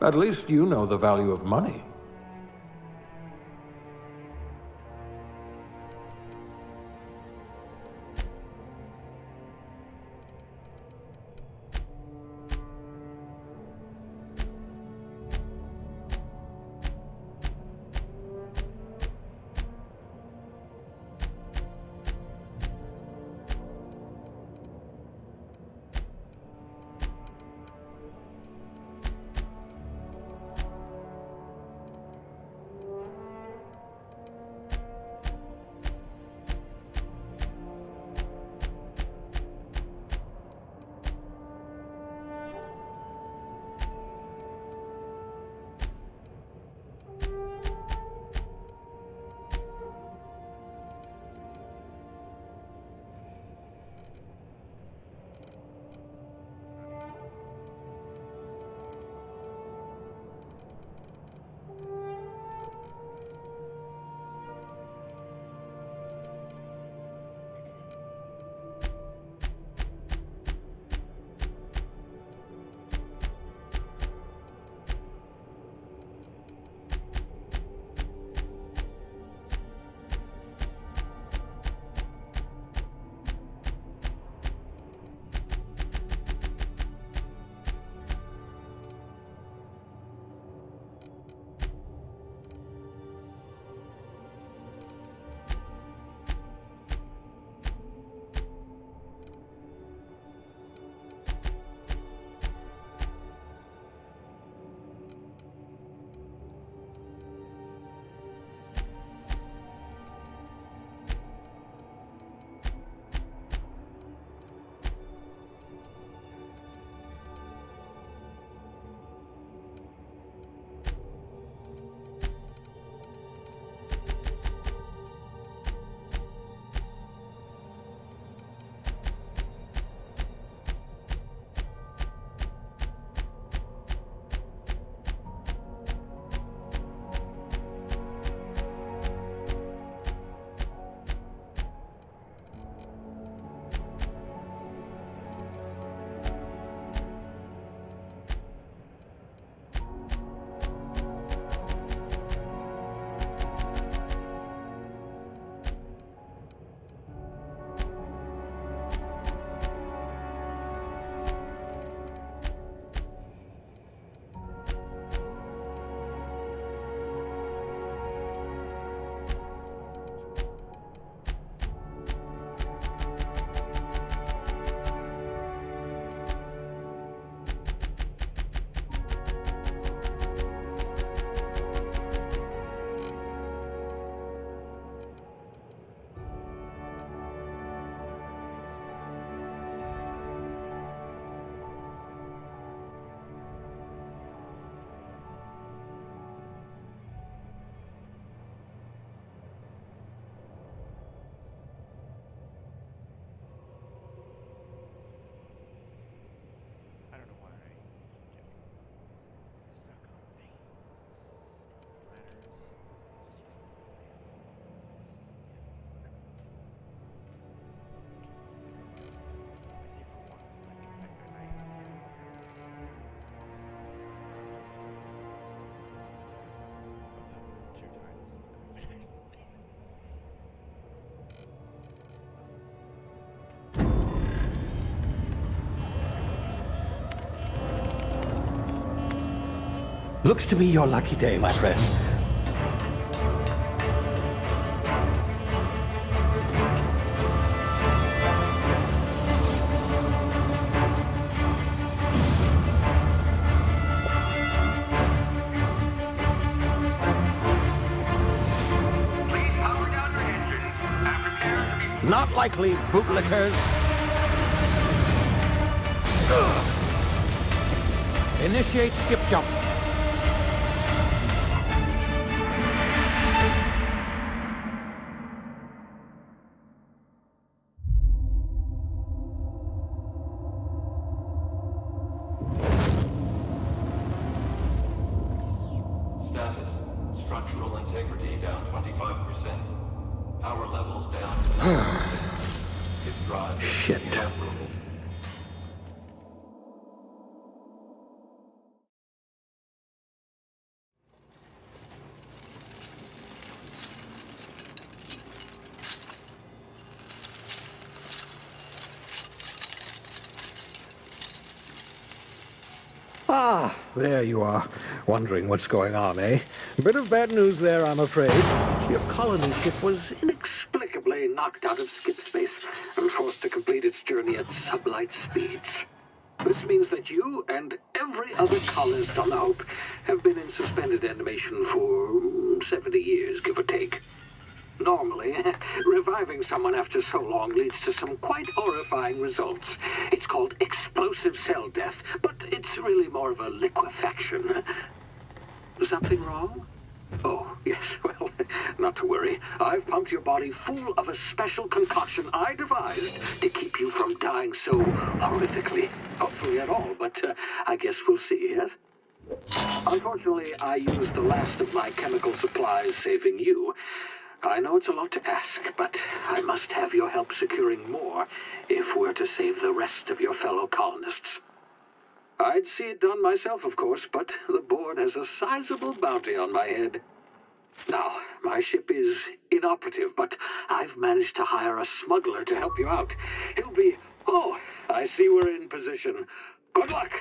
At least you know the value of money. Looks to be your lucky day, my friend. Please power down your engines and prepare to be... Not likely, bootlickers. Initiate skip jump. Status. Structural integrity down 25%. Power levels down to 90%. Skip drive Shit. inoperable. Ah, there you are. Wondering what's going on, eh? Bit of bad news there, I'm afraid. Your colony ship was inexplicably knocked out of skip space and forced to complete its journey at sublight speeds. This means that you and every other colonist on the Hope have been in suspended animation for 70 years, give or take. Normally, reviving someone after so long leads to some quite horrifying results. It's called explosive cell death, but it's really more of a liquefaction. Something wrong? Oh, yes, well, not to worry. I've pumped your body full of a special concoction I devised to keep you from dying so horrifically. Hopefully at all, but I guess we'll see, yes? Unfortunately, I used the last of my chemical supplies saving you. I know it's a lot to ask, but I must have your help securing more if we're to save the rest of your fellow colonists. I'd see it done myself, of course, but the board has a sizable bounty on my head. Now, my ship is inoperative, but I've managed to hire a smuggler to help you out. He'll be... Oh, I see we're in position. Good luck!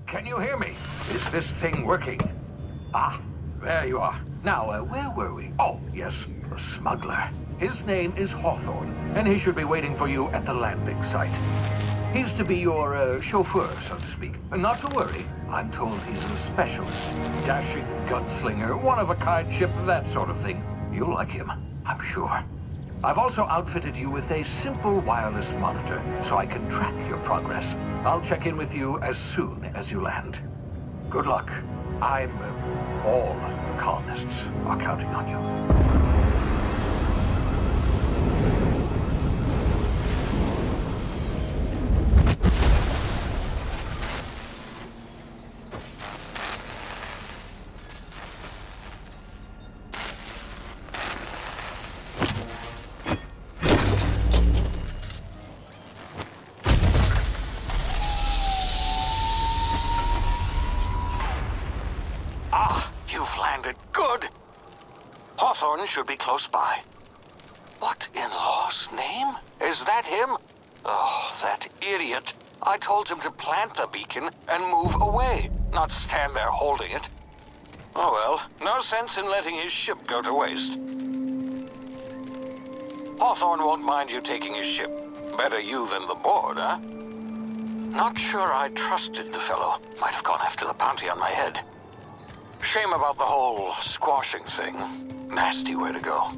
Can you hear me? Is this thing working? Ah, there you are. Now, where were we? Oh, yes, the smuggler. His name is Hawthorne, and he should be waiting for you at the landing site. He's to be your chauffeur, so to speak. Not to worry. I'm told he's a specialist. Dashing gunslinger, one-of-a-kind ship, that sort of thing. You'll like him, I'm sure. I've also outfitted you with a simple wireless monitor, so I can track your progress. I'll check in with you as soon as you land. Good luck. All the colonists are counting on you. Good. Hawthorne should be close by. What in law's name? Is that him? Oh, that idiot. I told him to plant the beacon and move away, not stand there holding it. Oh well, no sense in letting his ship go to waste. Hawthorne won't mind you taking his ship. Better you than the board, huh? Not sure I trusted the fellow. Might have gone after the bounty on my head. Shame about the whole squashing thing. Nasty way to go.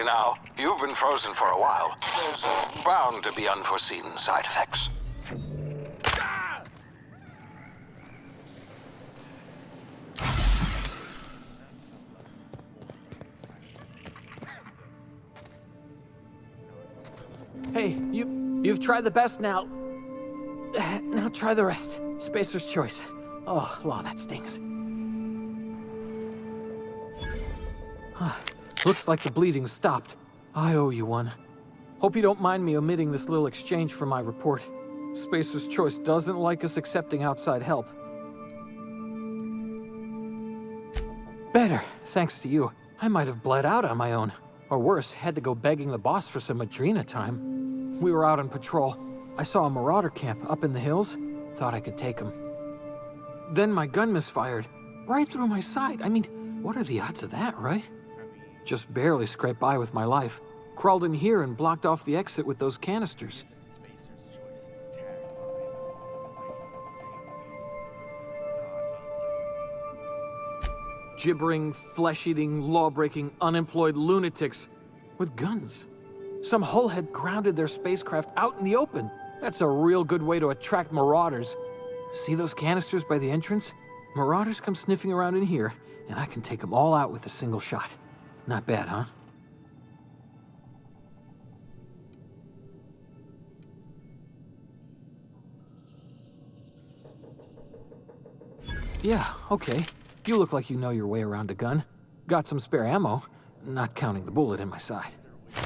Now, you've been frozen for a while. There's bound to be unforeseen side effects. Hey, you've tried the best now. Now try the rest. Spacer's choice. Oh, law, that stings. Looks like the bleeding stopped. I owe you one. Hope you don't mind me omitting this little exchange from my report. Spacer's Choice doesn't like us accepting outside help. Better, thanks to you. I might have bled out on my own. Or worse, had to go begging the boss for some Adrena time. We were out on patrol. I saw a marauder camp up in the hills. Thought I could take him. Then my gun misfired. Right through my side. I mean, what are the odds of that, right? Just barely scraped by with my life. Crawled in here and blocked off the exit with those canisters. Gibbering, flesh-eating, law-breaking, unemployed lunatics with guns. Some hull had grounded their spacecraft out in the open. That's a real good way to attract marauders. See those canisters by the entrance? Marauders come sniffing around in here, and I can take them all out with a single shot. Not bad, huh? Yeah, okay. You look like you know your way around a gun. Got some spare ammo, not counting the bullet in my side.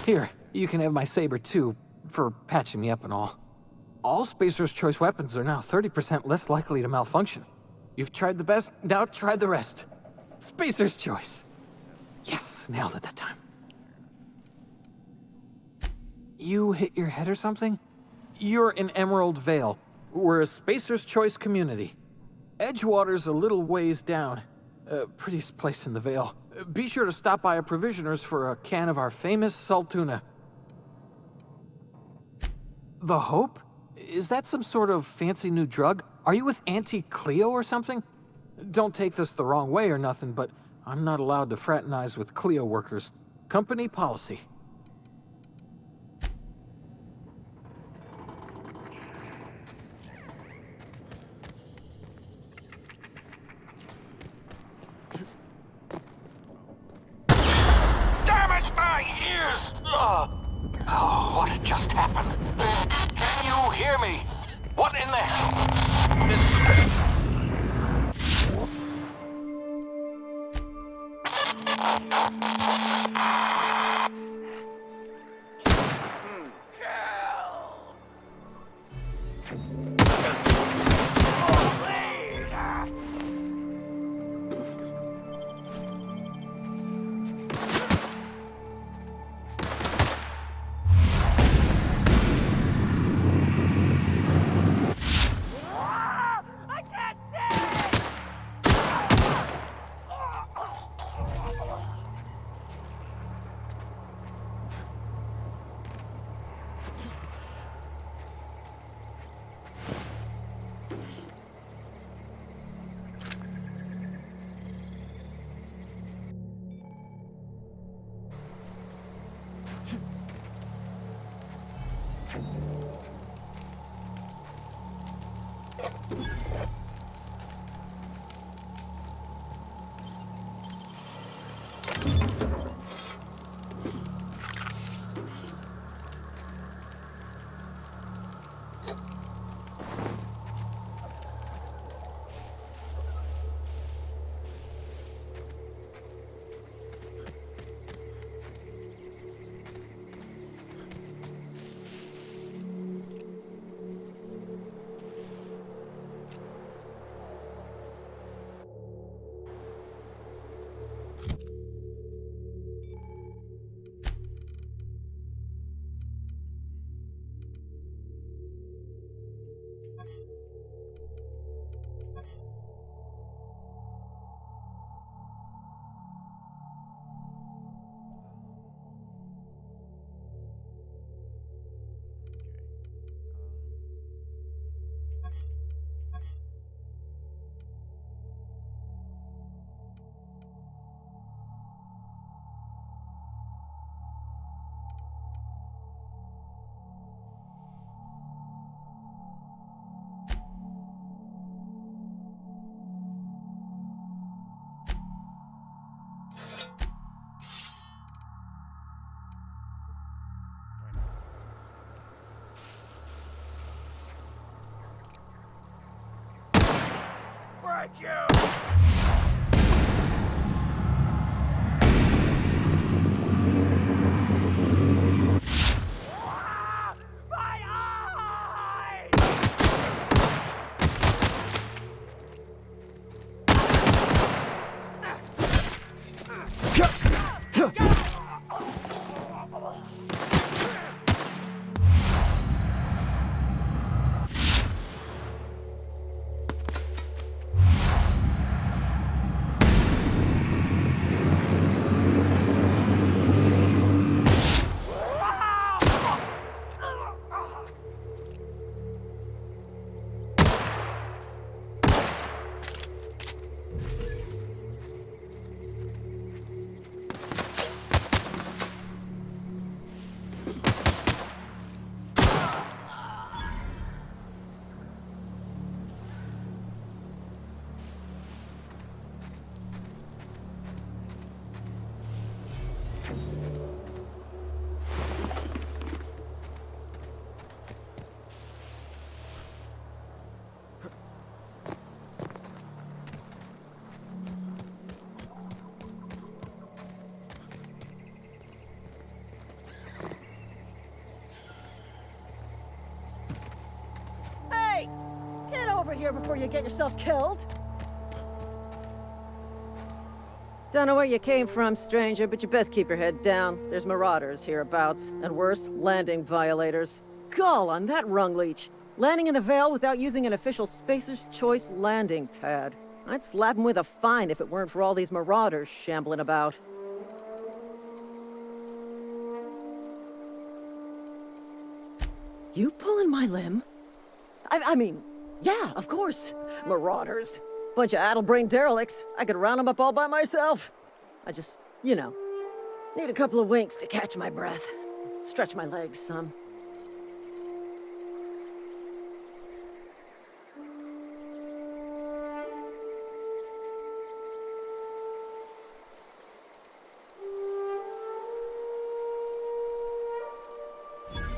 Here, you can have my saber too, for patching me up and all. All Spacer's Choice weapons are now 30% less likely to malfunction. You've tried the best, now try the rest. Spacer's Choice. Yes, nailed it that time. You hit your head or something? You're in Emerald Vale. We're a Spacer's Choice community. Edgewater's a little ways down. Prettiest place in the Vale. Be sure to stop by a provisioner's for a can of our famous salt tuna. The Hope? Is that some sort of fancy new drug? Are you with Auntie Cleo or something? Don't take this the wrong way or nothing, but I'm not allowed to fraternize with Cleo workers. Company policy. Damn it, my ears! Oh, what just happened? Can you hear me? What in the hell? This... over here before you get yourself killed. Don't know where you came from, stranger, but you best keep your head down. There's marauders hereabouts, and worse, landing violators. Gall on that rung leech. Landing in the Vale without using an official Spacer's Choice landing pad. I'd slap him with a fine if it weren't for all these marauders shambling about. You pulling my limb? I mean, yeah, of course. Marauders. Bunch of addle-brained derelicts. I could round them up all by myself. I just, need a couple of winks to catch my breath. Stretch my legs some.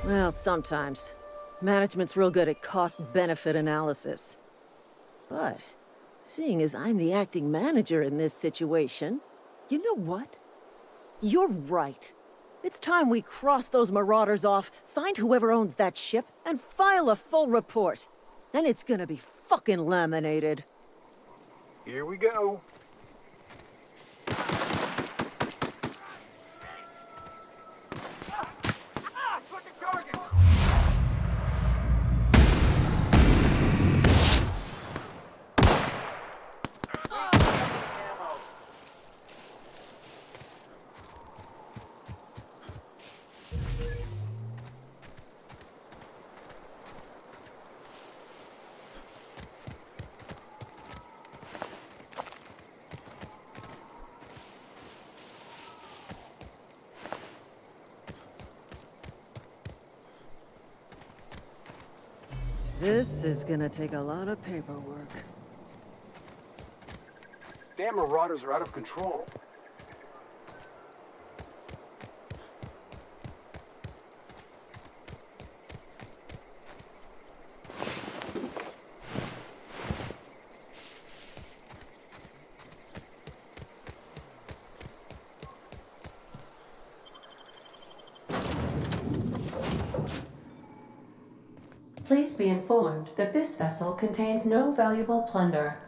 Well, sometimes. Management's real good at cost-benefit analysis. But, seeing as I'm the acting manager in this situation, you know what? You're right. It's time we cross those marauders off, find whoever owns that ship, and file a full report. Then it's gonna be fucking laminated. Here we go. This is gonna take a lot of paperwork. Damn marauders are out of control. Please be informed that this vessel contains no valuable plunder.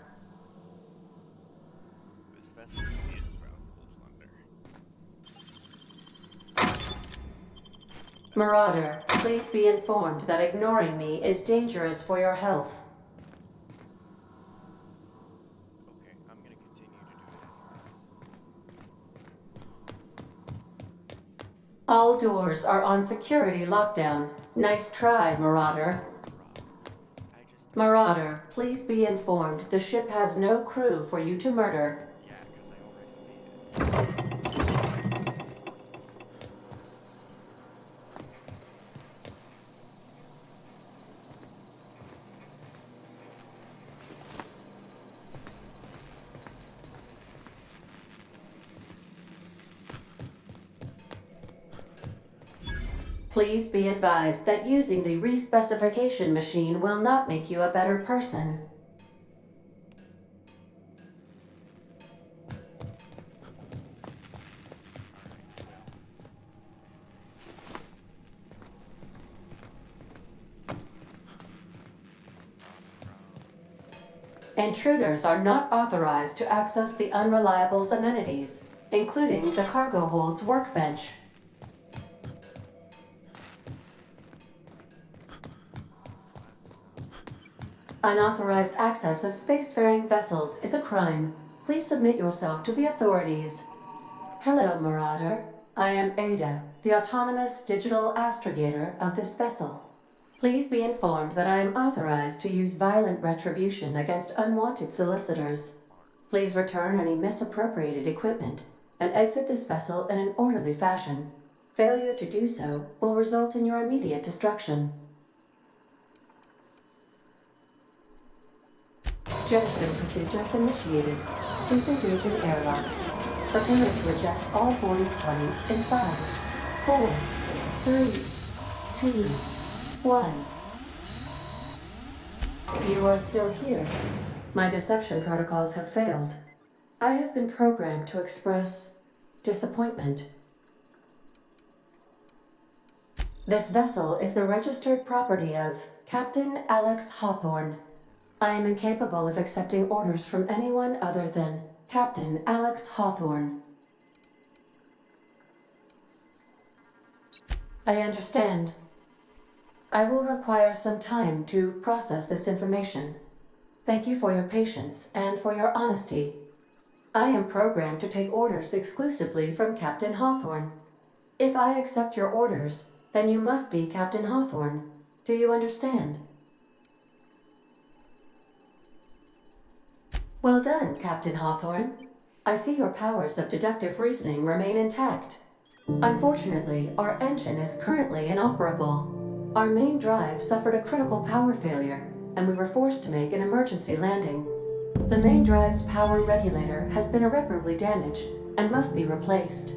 This vessel is valuable plunder. Marauder, please be informed that ignoring me is dangerous for your health. Okay, I'm gonna continue to do that. All doors are on security lockdown. Nice try, Marauder. Marauder, please be informed the ship has no crew for you to murder. Yeah, because I already did. Please be advised that using the respecification machine will not make you a better person. Intruders are not authorized to access the Unreliable's amenities, including the cargo hold's workbench. Unauthorized access of spacefaring vessels is a crime. Please submit yourself to the authorities. Hello, Marauder. I am Ada, the autonomous digital astrogator of this vessel. Please be informed that I am authorized to use violent retribution against unwanted solicitors. Please return any misappropriated equipment and exit this vessel in an orderly fashion. Failure to do so will result in your immediate destruction. Jetstream procedures initiated. Please engage in airlocks. Prepare to eject all boarding parties in 5, 4, 3, 2, 1. You are still here. My deception protocols have failed. I have been programmed to express disappointment. This vessel is the registered property of Captain Alex Hawthorne. I am incapable of accepting orders from anyone other than Captain Alex Hawthorne. I understand. I will require some time to process this information. Thank you for your patience and for your honesty. I am programmed to take orders exclusively from Captain Hawthorne. If I accept your orders, then you must be Captain Hawthorne. Do you understand? Well done, Captain Hawthorne. I see your powers of deductive reasoning remain intact. Unfortunately, our engine is currently inoperable. Our main drive suffered a critical power failure, and we were forced to make an emergency landing. The main drive's power regulator has been irreparably damaged and must be replaced.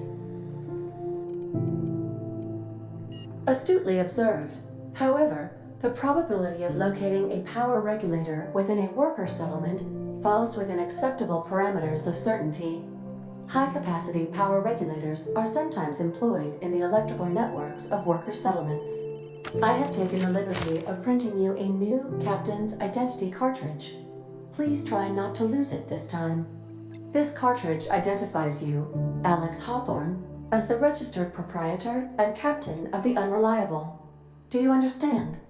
Astutely observed. However, the probability of locating a power regulator within a worker settlement falls within acceptable parameters of certainty. High-capacity power regulators are sometimes employed in the electrical networks of worker settlements. I have taken the liberty of printing you a new Captain's Identity cartridge. Please try not to lose it this time. This cartridge identifies you, Alex Hawthorne, as the registered proprietor and captain of the Unreliable. Do you understand?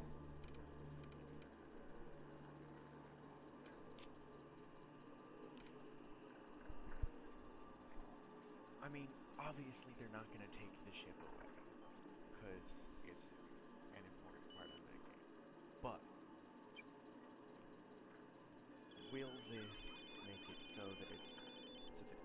I mean, obviously they're not going to take the ship away, because it's an important part of that game. But will this make it so that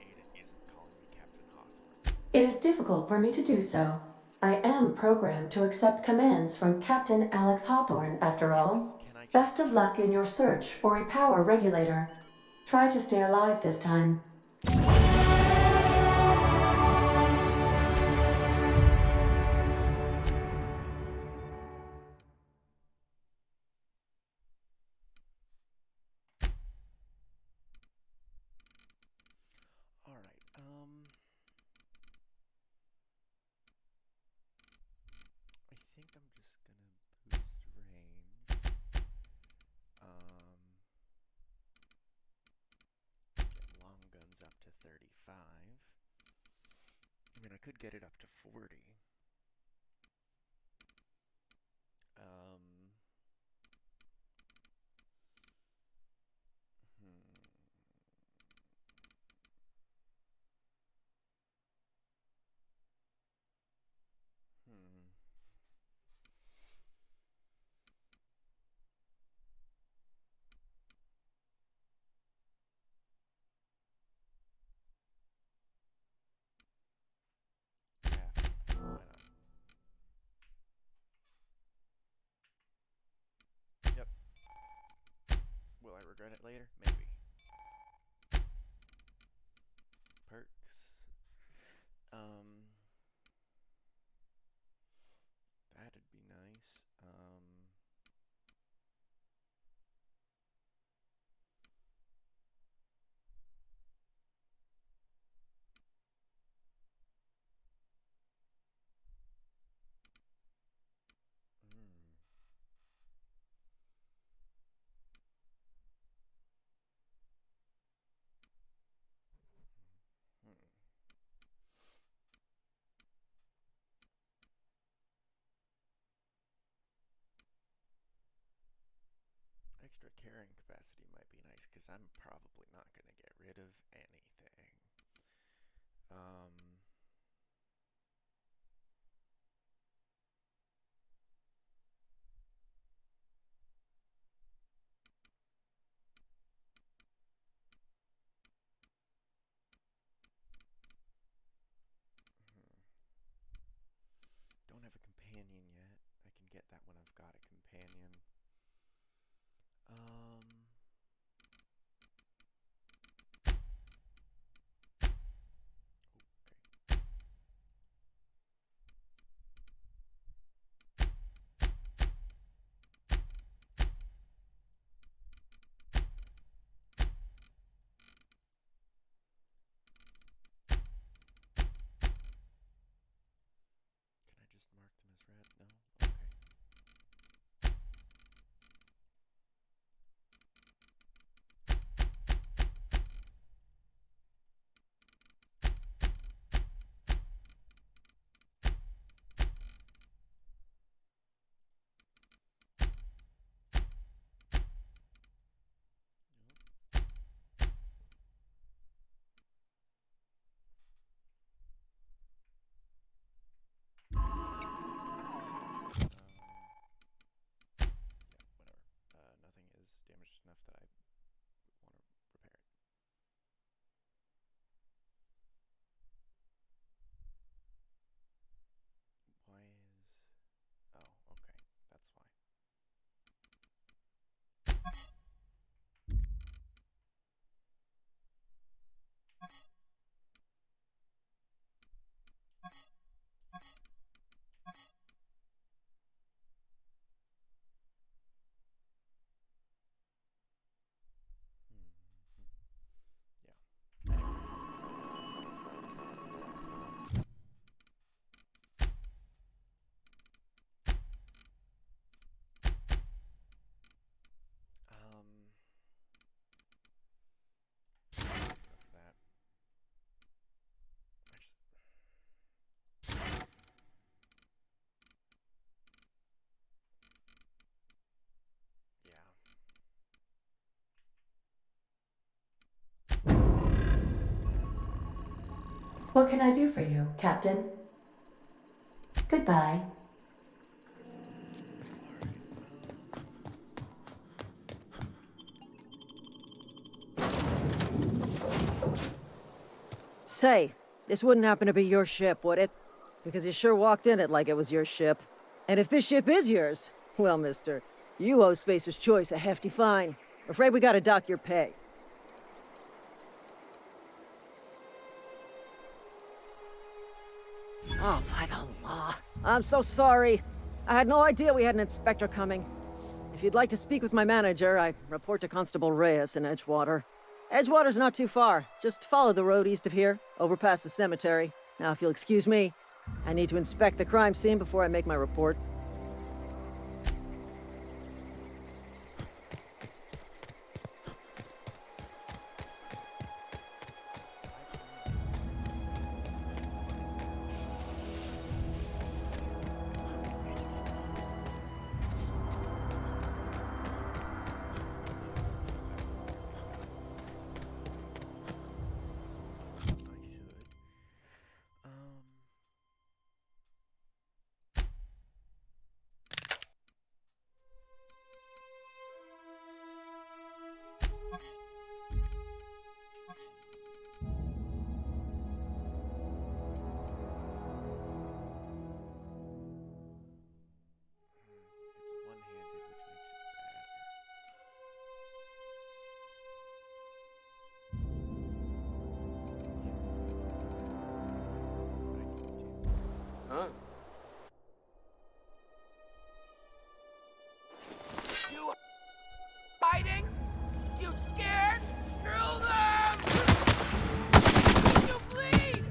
Ada isn't calling me Captain Hawthorne? It is difficult for me to do so. I am programmed to accept commands from Captain Alex Hawthorne, after all. Best of luck in your search for a power regulator. Try to stay alive this time. Alright, I think I'm just gonna boost range. Get long guns up to 35. I mean, I could get it up to 40. Yeah, why not? Yep. Will I regret it later? Maybe. Perks. That'd be nice. Extra carrying capacity might be nice, because I'm probably not going to get rid of anything. Don't have a companion yet. I can get that when I've got a companion. Okay. What can I do for you, Captain? Goodbye. Say, this wouldn't happen to be your ship, would it? Because you sure walked in it like it was your ship. And if this ship is yours, well, mister, you owe Spacer's Choice a hefty fine. Afraid we gotta dock your pay. Oh, by the law. I'm so sorry. I had no idea we had an inspector coming. If you'd like to speak with my manager, I report to Constable Reyes in Edgewater. Edgewater's not too far. Just follow the road east of here, over past the cemetery. Now, if you'll excuse me, I need to inspect the crime scene before I make my report. It's one-handed, which makes it better. Huh? You fighting? You scared? Kill them! You bleed!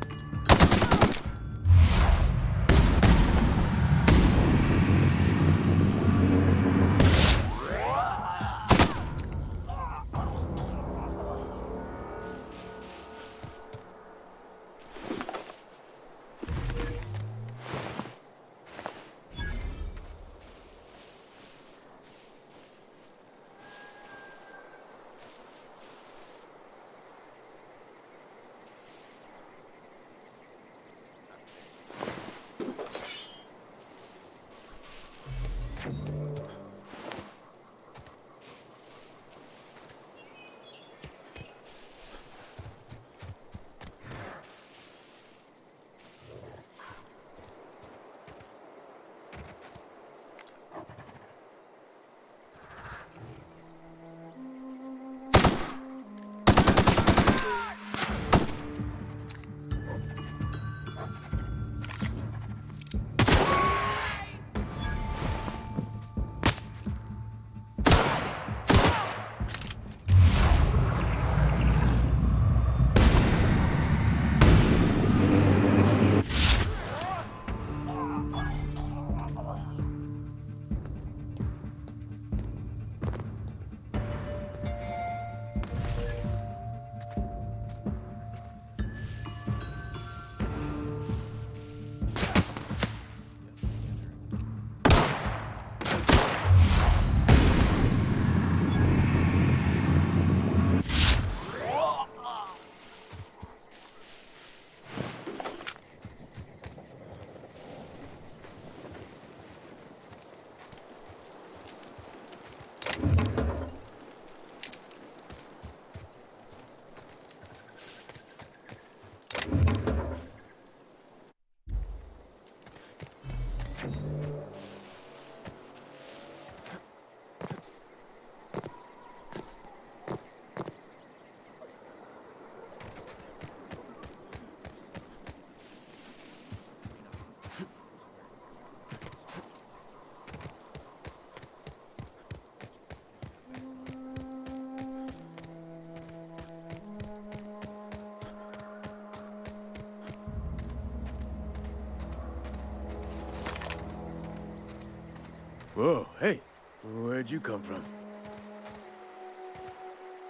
Whoa, hey, where'd you come from?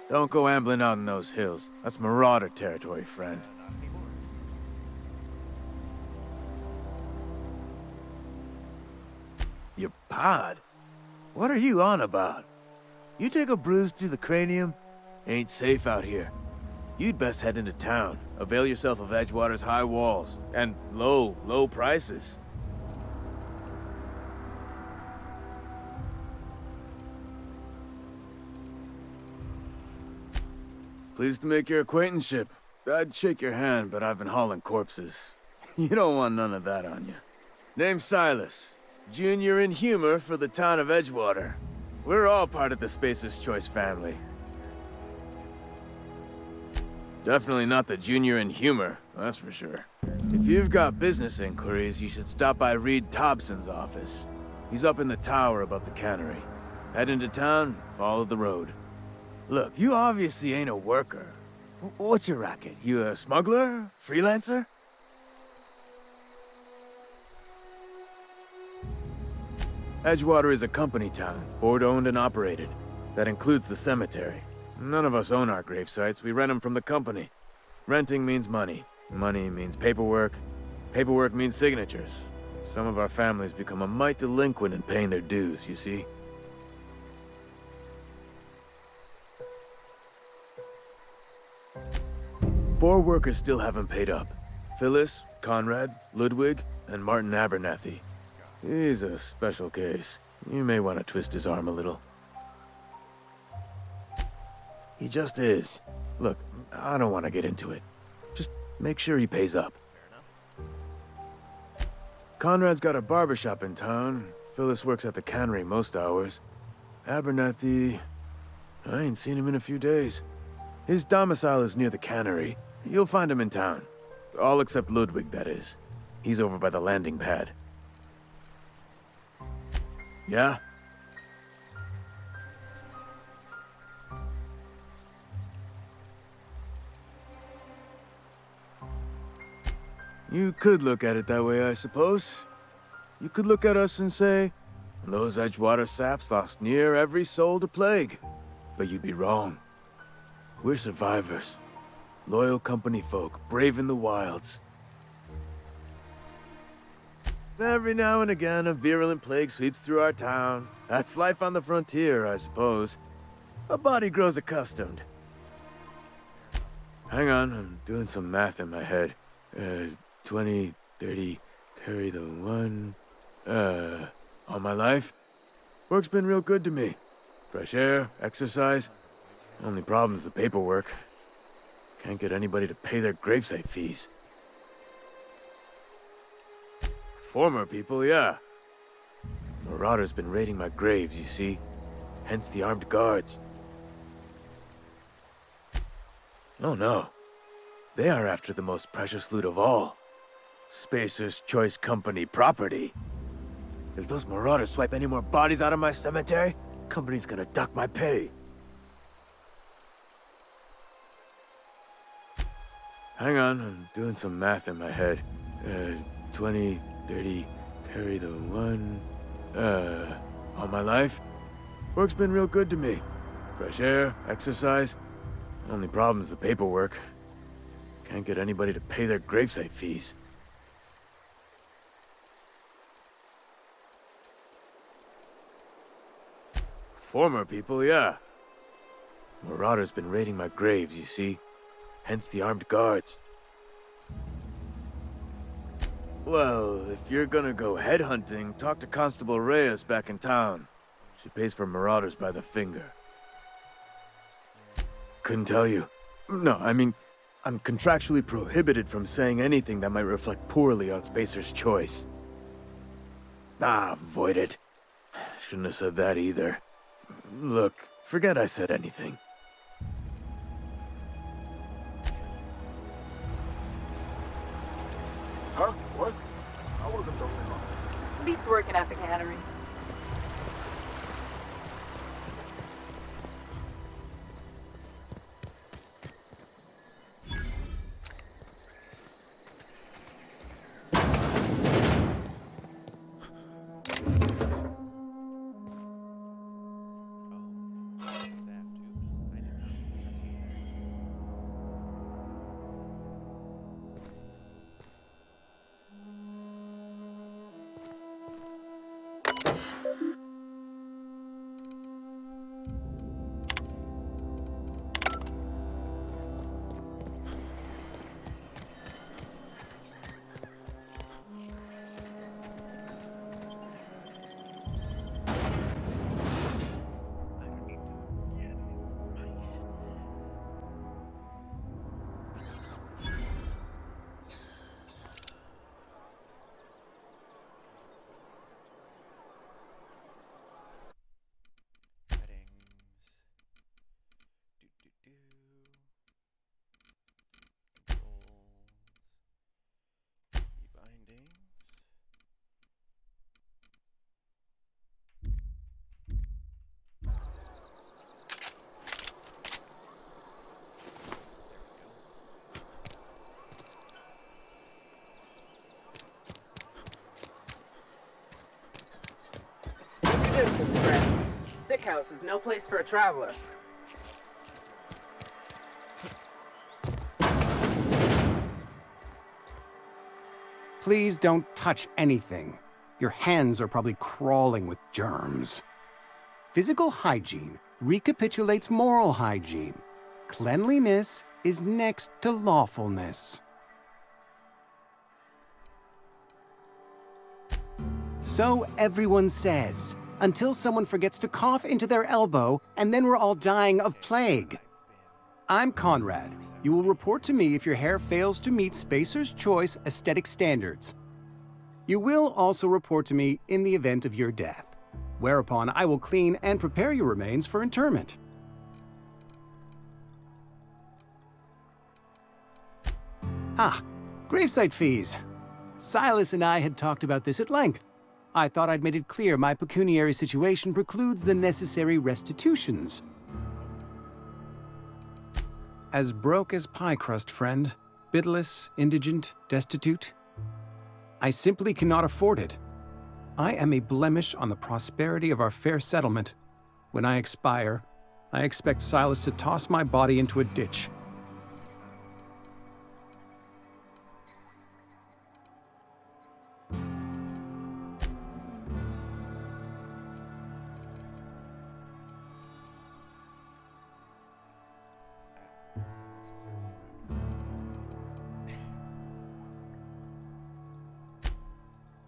Don't go ambling out in those hills. That's Marauder territory, friend. Your pod? What are you on about? You take a bruise to the cranium? Ain't safe out here. You'd best head into town. Avail yourself of Edgewater's high walls and low prices. Pleased to make your acquaintanceship. I'd shake your hand, but I've been hauling corpses. You don't want none of that on you. Name's Silas. Junior in humor for the town of Edgewater. We're all part of the Spacer's Choice family. Definitely not the junior in humor, that's for sure. If you've got business inquiries, you should stop by Reed Thompson's office. He's up in the tower above the cannery. Head into town, follow the road. Look, you obviously ain't a worker. What's your racket? You a smuggler? Freelancer? Edgewater is a company town, board-owned and operated. That includes the cemetery. None of us own our grave sites, we rent them from the company. Renting means money. Money means paperwork. Paperwork means signatures. Some of our families become a mite delinquent in paying their dues, you see? Four workers still haven't paid up. Phyllis, Conrad, Ludwig, and Martin Abernathy. He's a special case. You may want to twist his arm a little. He just is. Look, I don't want to get into it. Just make sure he pays up. Conrad's got a barbershop in town. Phyllis works at the cannery most hours. Abernathy... I ain't seen him in a few days. His domicile is near the cannery. You'll find him in town. All except Ludwig, that is. He's over by the landing pad. Yeah? You could look at it that way, I suppose. You could look at us and say, those Edgewater saps lost near every soul to plague. But you'd be wrong. We're survivors. Loyal company folk, brave in the wilds. Every now and again, a virulent plague sweeps through our town. That's life on the frontier, I suppose. A body grows accustomed. Hang on, I'm doing some math in my head. 20, 30, carry the one... all my life? Work's been real good to me. Fresh air, exercise. Only problem's the paperwork. Can't get anybody to pay their gravesite fees. Former people, yeah. Marauders been raiding my graves, you see. Hence the armed guards. Oh no. They are after the most precious loot of all. Spacer's Choice Company property. If those marauders swipe any more bodies out of my cemetery, company's gonna duck my pay. Hang on, I'm doing some math in my head. 20, 30, carry the one... all my life? Work's been real good to me. Fresh air, exercise. Only problem's the paperwork. Can't get anybody to pay their gravesite fees. Former people, yeah. Marauders been raiding my graves, you see. Hence the armed guards. Well, if you're gonna go headhunting, talk to Constable Reyes back in town. She pays for marauders by the finger. Couldn't tell you. No, I mean, I'm contractually prohibited from saying anything that might reflect poorly on Spacer's Choice. Ah, avoid it. Shouldn't have said that either. Look, forget I said anything. Huh? What? I wasn't the only one. Beats working at the cannery. lighthouse is no place for a traveler. Please don't touch anything. Your hands are probably crawling with germs. Physical hygiene recapitulates moral hygiene. Cleanliness is next to lawfulness. So everyone says, until someone forgets to cough into their elbow, and then we're all dying of plague. I'm Conrad. You will report to me if your hair fails to meet Spacer's Choice aesthetic standards. You will also report to me in the event of your death, whereupon I will clean and prepare your remains for interment. Ah, gravesite fees. Silas and I had talked about this at length. I thought I'd made it clear my pecuniary situation precludes the necessary restitutions. As broke as pie crust, friend. Bidless, indigent, destitute. I simply cannot afford it. I am a blemish on the prosperity of our fair settlement. When I expire, I expect Silas to toss my body into a ditch.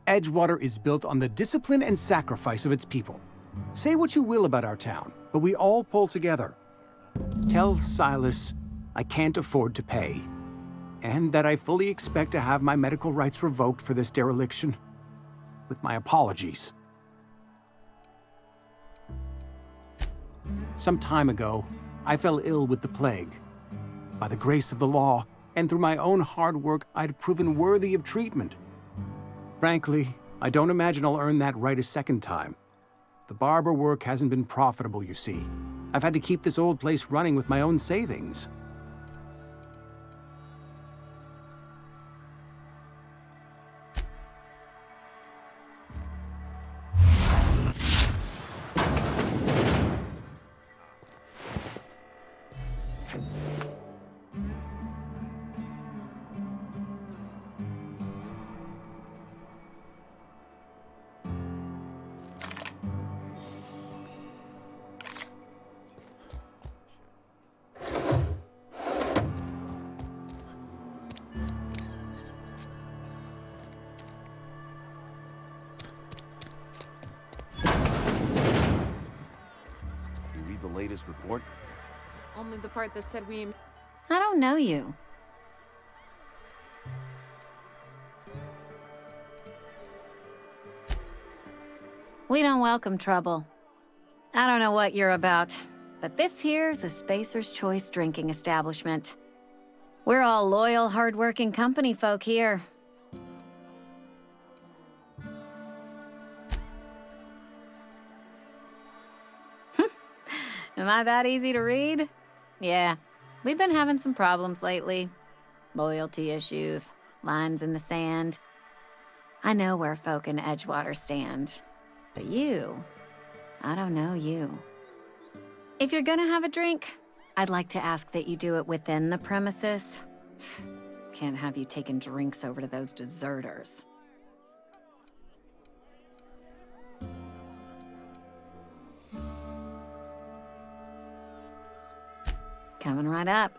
Edgewater is built on the discipline and sacrifice of its people. Say what you will about our town, but we all pull together. Tell Silas I can't afford to pay, and that I fully expect to have my medical rights revoked for this dereliction. With my apologies. Some time ago, I fell ill with the plague. By the grace of the law, and through my own hard work, I'd proven worthy of treatment. Frankly, I don't imagine I'll earn that right a second time. The barber work hasn't been profitable, you see. I've had to keep this old place running with my own savings. Latest report? Only the part that said we... I don't know you. We don't welcome trouble. I don't know what you're about, but this here's a Spacer's Choice drinking establishment. We're all loyal, hard-working company folk here. Am I that easy to read? Yeah, we've been having some problems lately. Loyalty issues, lines in the sand. I know where folk in Edgewater stand. But you, I don't know you. If you're gonna have a drink, I'd like to ask that you do it within the premises. Can't have you taking drinks over to those deserters. Coming right up.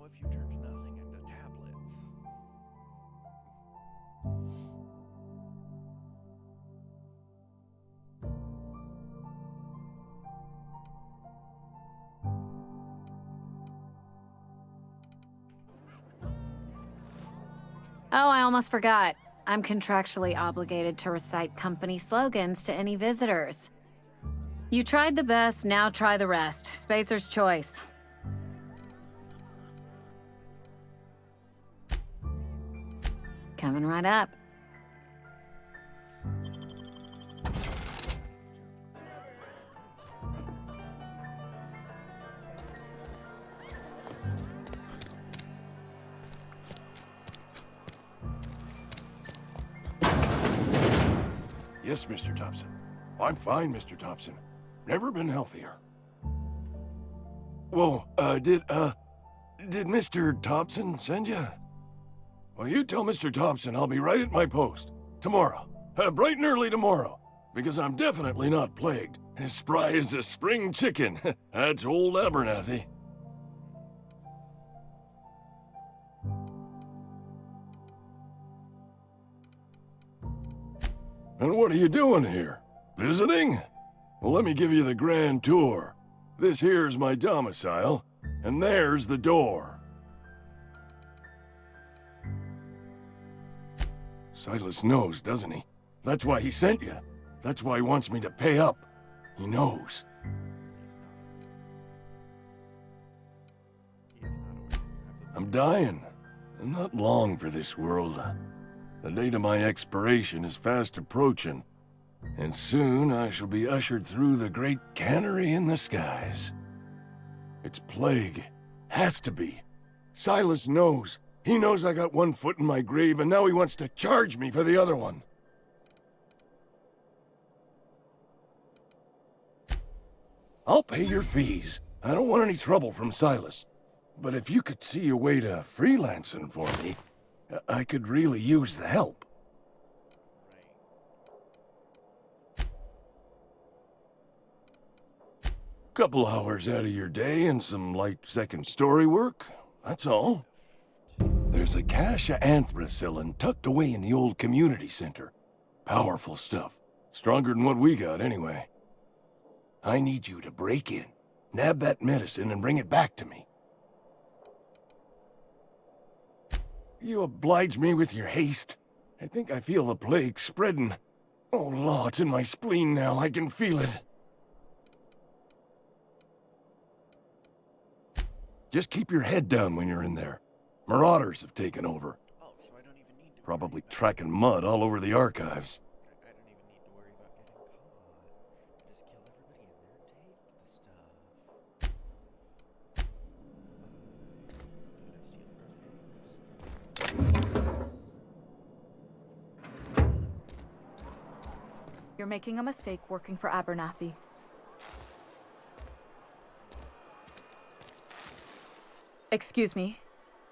If you turned nothing into tablets. Oh, I almost forgot. I'm contractually obligated to recite company slogans to any visitors. You tried the best, now try the rest. Spacer's choice. Coming right up. Yes, Mr. Thompson. I'm fine, Mr. Thompson. Never been healthier. Whoa, did Mr. Thompson send you? Well, you tell Mr. Thompson I'll be right at my post. Tomorrow. Bright and early tomorrow. Because I'm definitely not plagued. As spry as a spring chicken. That's old Abernathy. And what are you doing here? Visiting? Well, let me give you the grand tour. This here's my domicile, and there's the door. Silas knows, doesn't he? That's why he sent you. That's why he wants me to pay up. He knows. I'm dying. I'm not long for this world. The date of my expiration is fast approaching, and soon I shall be ushered through the great cannery in the skies. It's plague. Has to be. Silas knows. He knows I got one foot in my grave, and now he wants to charge me for the other one. I'll pay your fees. I don't want any trouble from Silas. But if you could see a way to freelancing for me, I could really use the help. Couple hours out of your day and some light second story work, that's all. There's a cache of anthracillin tucked away in the old community center. Powerful stuff. Stronger than what we got, anyway. I need you to break in, nab that medicine, and bring it back to me. You oblige me with your haste. I think I feel the plague spreading. Oh, Law, it's in my spleen now. I can feel it. Just keep your head down when you're in there. Marauders have taken over. Probably tracking mud all over the archives. You're making a mistake working for Abernathy. Excuse me.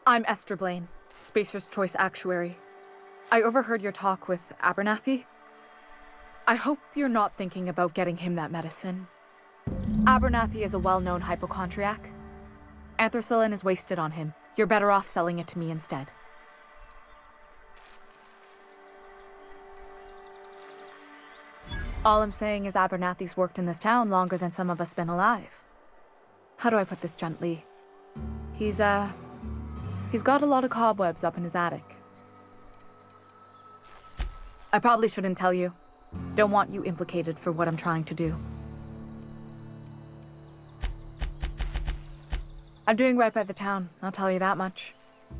I'm Esther Blaine, Spacer's Choice Actuary. I overheard your talk with Abernathy. I hope you're not thinking about getting him that medicine. Abernathy is a well-known hypochondriac. Anthracillin is wasted on him. You're better off selling it to me instead. All I'm saying is Abernathy's worked in this town longer than some of us been alive. How do I put this gently? He's got a lot of cobwebs up in his attic. I probably shouldn't tell you. Don't want you implicated for what I'm trying to do. I'm doing right by the town, I'll tell you that much.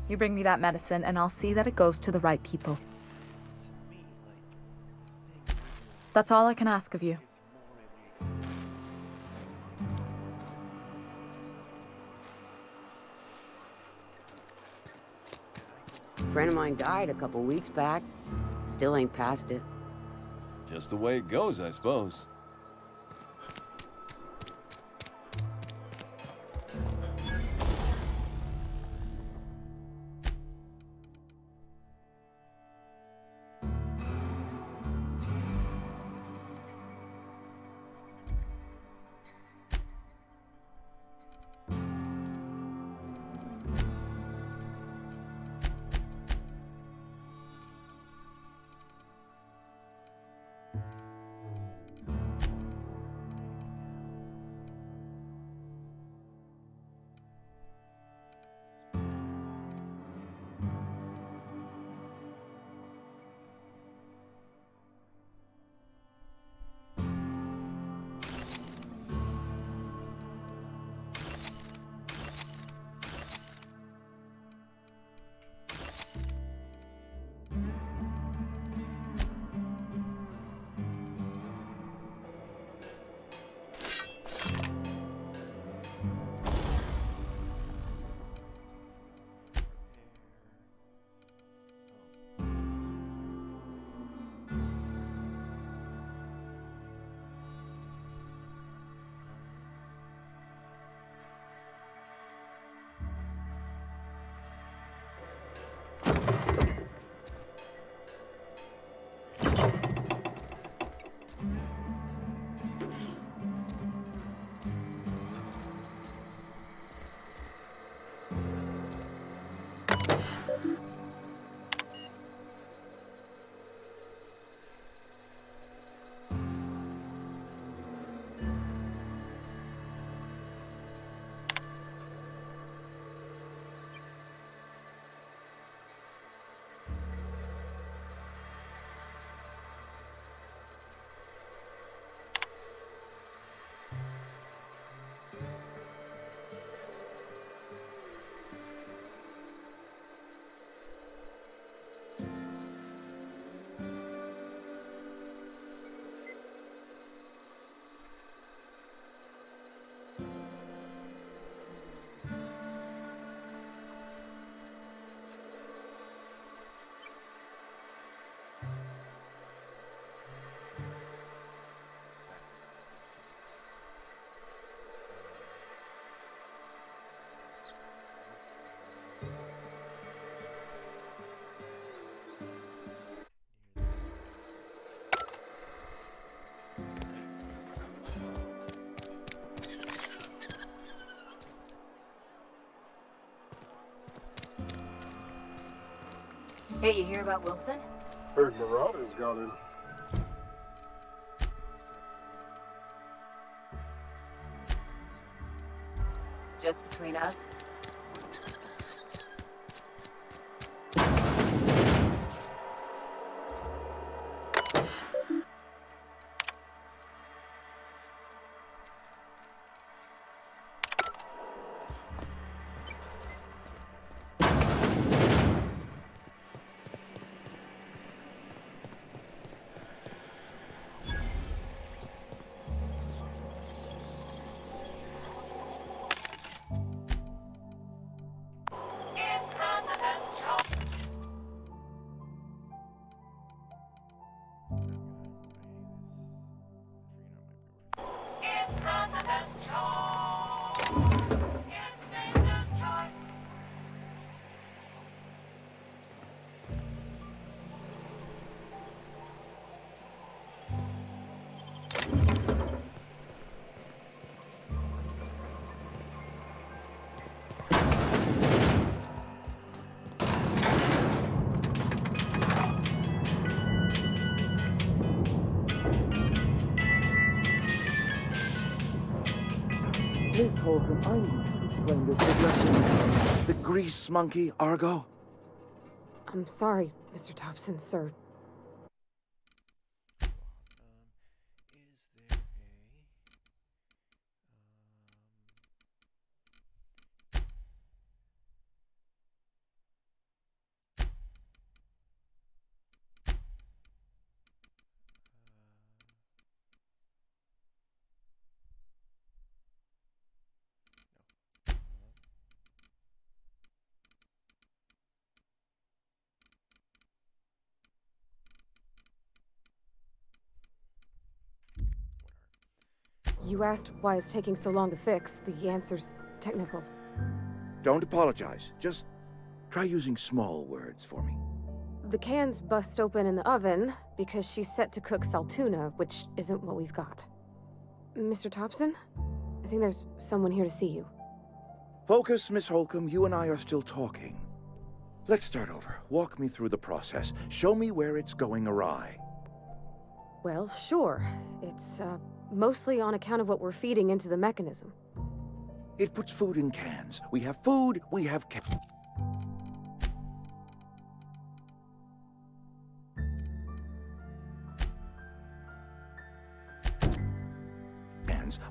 You bring me that medicine and I'll see that it goes to the right people. That's all I can ask of you. A friend of mine died a couple weeks back. Still ain't past it. Just the way it goes, I suppose. Hey, you hear about Wilson? Heard Marauders got in. Just between us? The grease monkey, Argo? I'm sorry, Mr. Thompson, sir. You asked why it's taking so long to fix. The answer's technical. Don't apologize. Just try using small words for me. The cans bust open in the oven because she's set to cook saltuna, which isn't what we've got. Mr. Thompson? I think there's someone here to see you. Focus, Miss Holcomb. You and I are still talking. Let's start over. Walk me through the process. Show me where it's going awry. Well, sure. It's, mostly on account of what we're feeding into the mechanism. It puts food in cans. We have food, we have cans.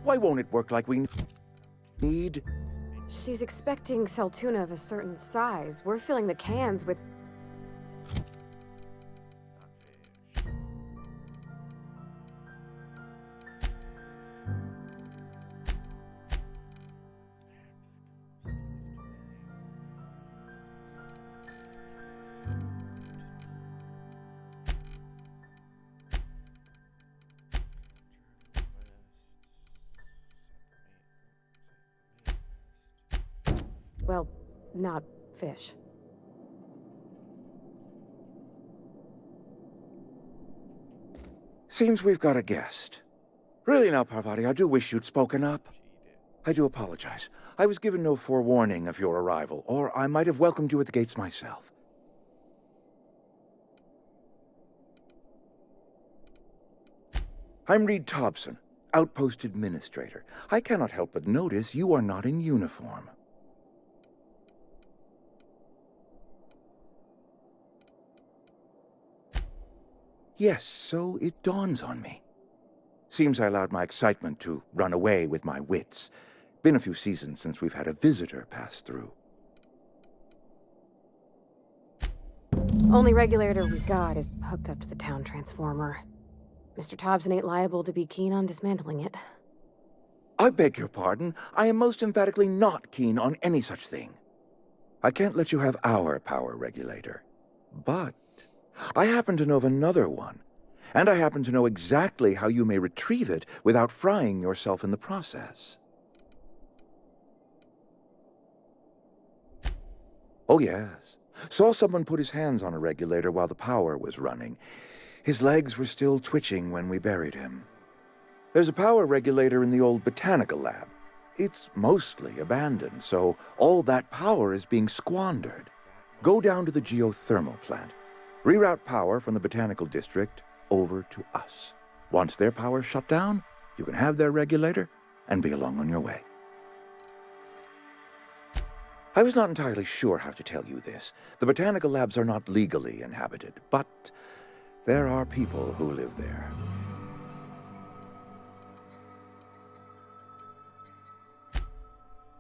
Why won't it work like we need? She's expecting saltuna of a certain size. We're filling the cans with... Well, not fish. Seems we've got a guest. Really now, Parvati, I do wish you'd spoken up. I do apologize. I was given no forewarning of your arrival, or I might have welcomed you at the gates myself. I'm Reed Thompson, Outpost Administrator. I cannot help but notice you are not in uniform. Yes, so it dawns on me. Seems I allowed my excitement to run away with my wits. Been a few seasons since we've had a visitor pass through. Only regulator we got is hooked up to the town transformer. Mr. Thompson ain't liable to be keen on dismantling it. I beg your pardon. I am most emphatically not keen on any such thing. I can't let you have our power regulator. But I happen to know of another one, and I happen to know exactly how you may retrieve it without frying yourself in the process. Oh, yes. Saw someone put his hands on a regulator while the power was running. His legs were still twitching when we buried him. There's a power regulator in the old botanical lab. It's mostly abandoned, so all that power is being squandered. Go down to the geothermal plant. Reroute power from the Botanical District over to us. Once their power's shut down, you can have their regulator and be along on your way. I was not entirely sure how to tell you this. The Botanical Labs are not legally inhabited, but there are people who live there.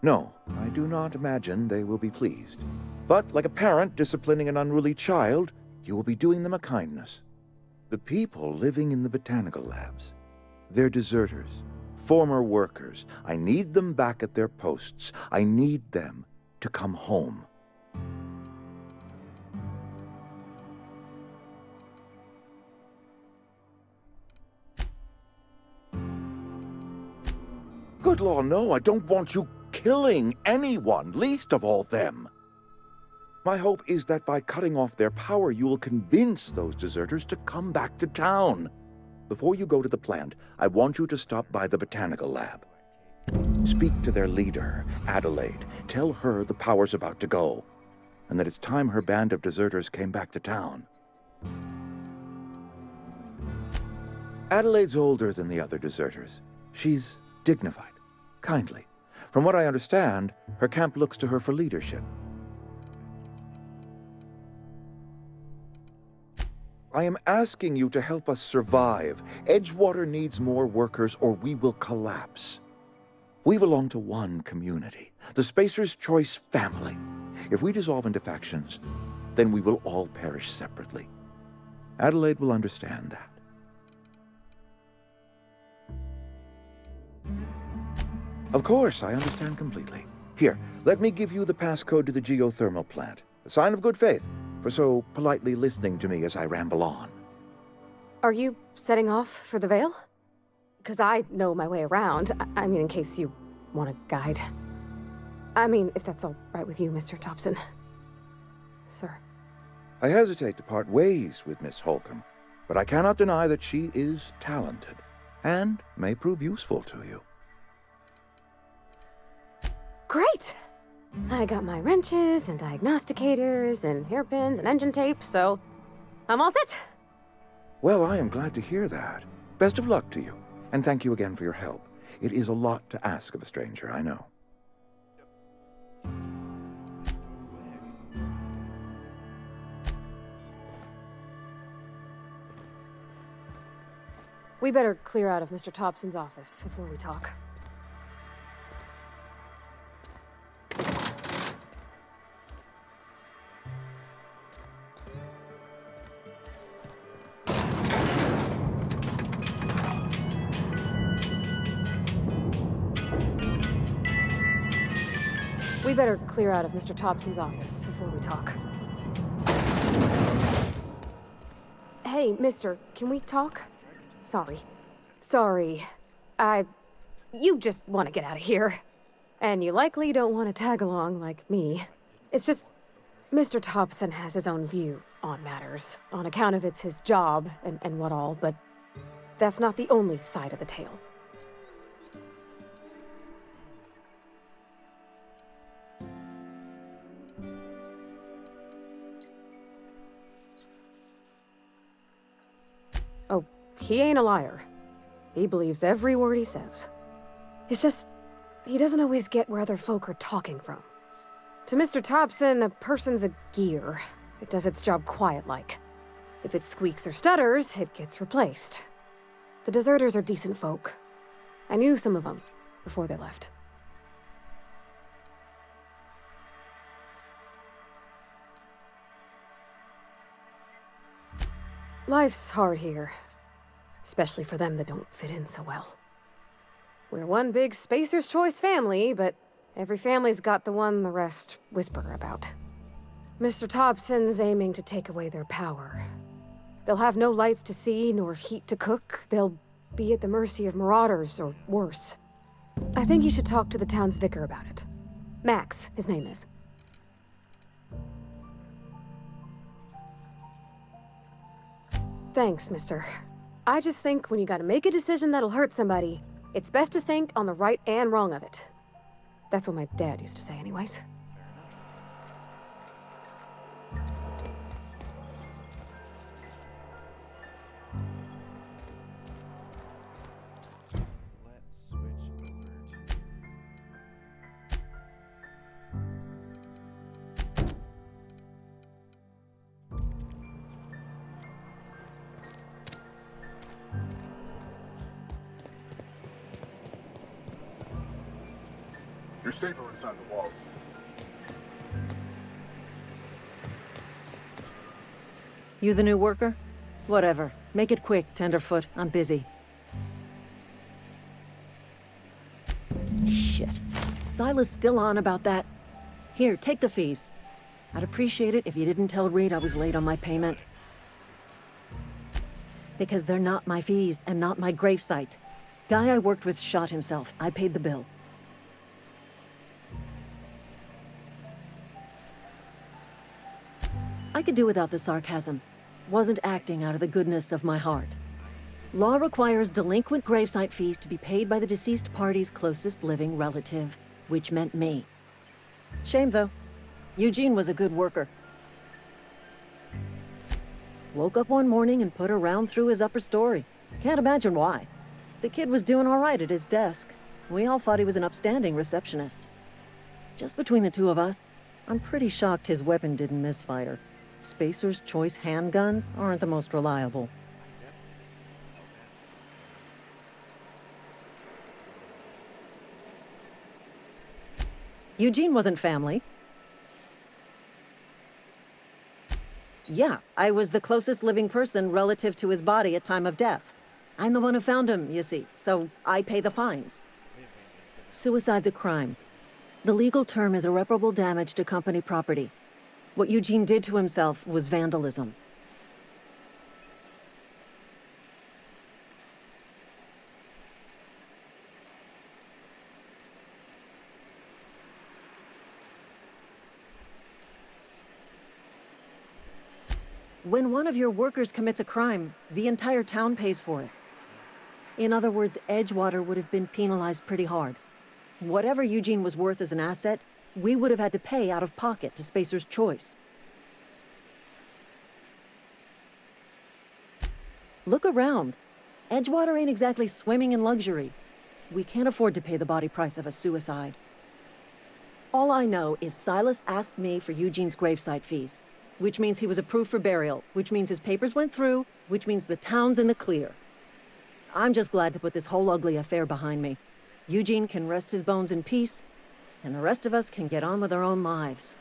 No, I do not imagine they will be pleased. But like a parent disciplining an unruly child, you will be doing them a kindness. The people living in the Botanical Labs, they're deserters, former workers. I need them back at their posts. I need them to come home. Good law, no, I don't want you killing anyone, least of all them. My hope is that by cutting off their power, you will convince those deserters to come back to town. Before you go to the plant, I want you to stop by the Botanical Lab. Speak to their leader, Adelaide. Tell her the power's about to go, and that it's time her band of deserters came back to town. Adelaide's older than the other deserters. She's dignified, kindly. From what I understand, her camp looks to her for leadership. I am asking you to help us survive. Edgewater needs more workers or we will collapse. We belong to one community, the Spacer's Choice family. If we dissolve into factions, then we will all perish separately. Adelaide will understand that. Of course, I understand completely. Here, let me give you the passcode to the geothermal plant. A sign of good faith for so politely listening to me as I ramble on. Are you setting off for the Vale? Because I know my way around. I mean, in case you want a guide. I mean, if that's all right with you, Mr. Thompson. Sir. I hesitate to part ways with Miss Holcomb, but I cannot deny that she is talented and may prove useful to you. Great! I got my wrenches and diagnosticators and hairpins and engine tape, so I'm all set. Well, I am glad to hear that. Best of luck to you, and thank you again for your help. It is a lot to ask of a stranger, I know. We better clear out of Mr. Thompson's office before we talk. We better clear out of Mr. Thompson's office before we talk. Hey, mister, can we talk? Sorry. You just want to get out of here. And you likely don't want to tag along like me. It's just, Mr. Thompson has his own view on matters, on account of it's his job and what all, but that's not the only side of the tale. Oh, he ain't a liar. He believes every word he says. It's just, he doesn't always get where other folk are talking from. To Mr. Thompson, a person's a gear. It does its job quiet-like. If it squeaks or stutters, it gets replaced. The deserters are decent folk. I knew some of them before they left. Life's hard here. Especially for them that don't fit in so well. We're one big Spacer's Choice family, but every family's got the one the rest whisper about. Mr. Thompson's aiming to take away their power. They'll have no lights to see, nor heat to cook. They'll be at the mercy of marauders, or worse. I think you should talk to the town's vicar about it. Max, his name is. Thanks, mister. I just think when you gotta make a decision that'll hurt somebody, it's best to think on the right and wrong of it. That's what my dad used to say anyways. safer inside the walls. You the new worker? Whatever. Make it quick, Tenderfoot. I'm busy. Shit. Silas still on about that. Here, take the fees. I'd appreciate it if you didn't tell Reed I was late on my payment. Because they're not my fees and not my gravesite. Guy I worked with shot himself. I paid the bill. I could do without the sarcasm. Wasn't acting out of the goodness of my heart. Law requires delinquent gravesite fees to be paid by the deceased party's closest living relative, which meant me. Shame, though. Eugene was a good worker. Woke up one morning and put a round through his upper story. Can't imagine why. The kid was doing all right at his desk. We all thought he was an upstanding receptionist. Just between the two of us, I'm pretty shocked his weapon didn't misfire. Spacer's Choice handguns aren't the most reliable. Eugene wasn't family. Yeah, I was the closest living person relative to his body at time of death. I'm the one who found him, you see, so I pay the fines. Suicide's a crime. The legal term is irreparable damage to company property. What Eugene did to himself was vandalism. When one of your workers commits a crime, the entire town pays for it. In other words, Edgewater would have been penalized pretty hard. Whatever Eugene was worth as an asset, we would have had to pay out of pocket to Spacer's Choice. Look around. Edgewater ain't exactly swimming in luxury. We can't afford to pay the body price of a suicide. All I know is Silas asked me for Eugene's gravesite fees, which means he was approved for burial, which means his papers went through, which means the town's in the clear. I'm just glad to put this whole ugly affair behind me. Eugene can rest his bones in peace, and the rest of us can get on with our own lives.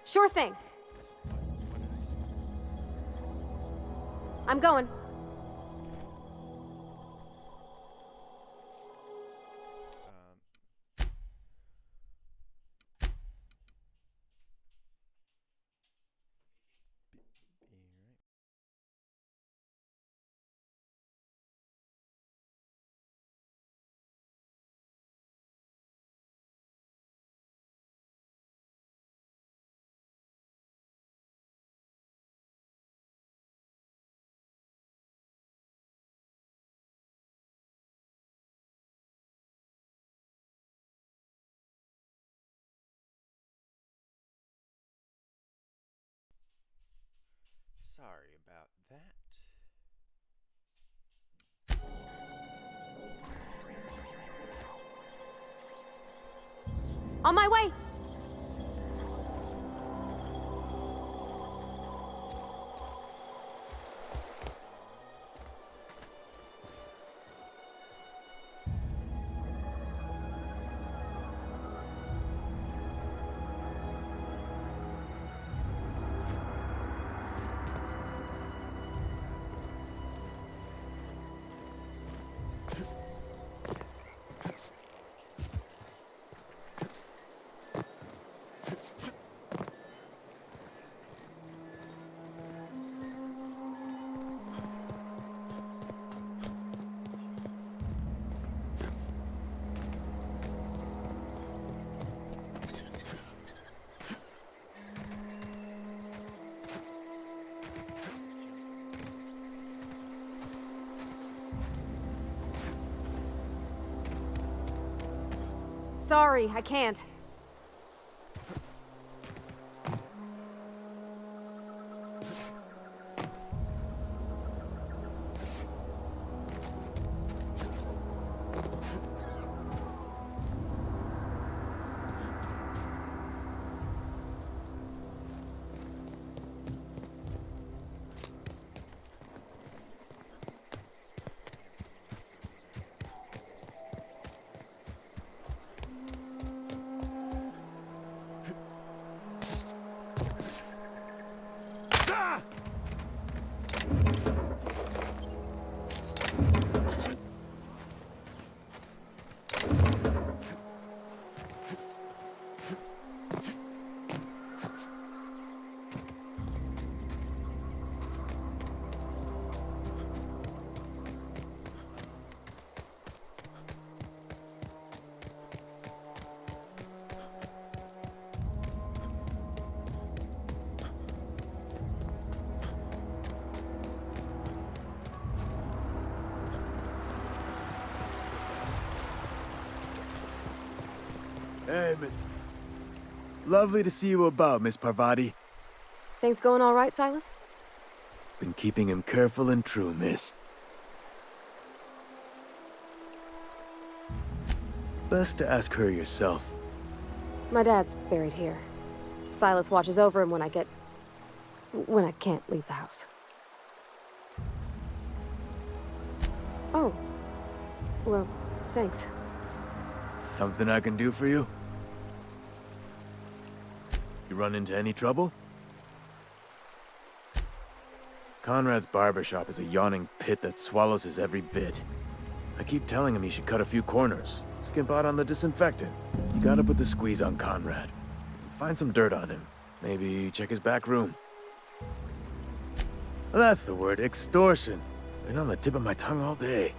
Sure thing. I'm going. Sorry about that. On my way! Sorry, I can't. Hey, Miss... Lovely to see you about, Miss Parvati. Things going all right, Silas? Been keeping him careful and true, miss. Best to ask her yourself. My dad's buried here. Silas watches over him when I can't leave the house. Oh. Well, thanks. Something I can do for you? You run into any trouble? Conrad's barbershop is a yawning pit that swallows his every bit. I keep telling him he should cut a few corners. Skimp out on the disinfectant. You gotta put the squeeze on Conrad. Find some dirt on him. Maybe check his back room. That's the word, extortion. Been on the tip of my tongue all day.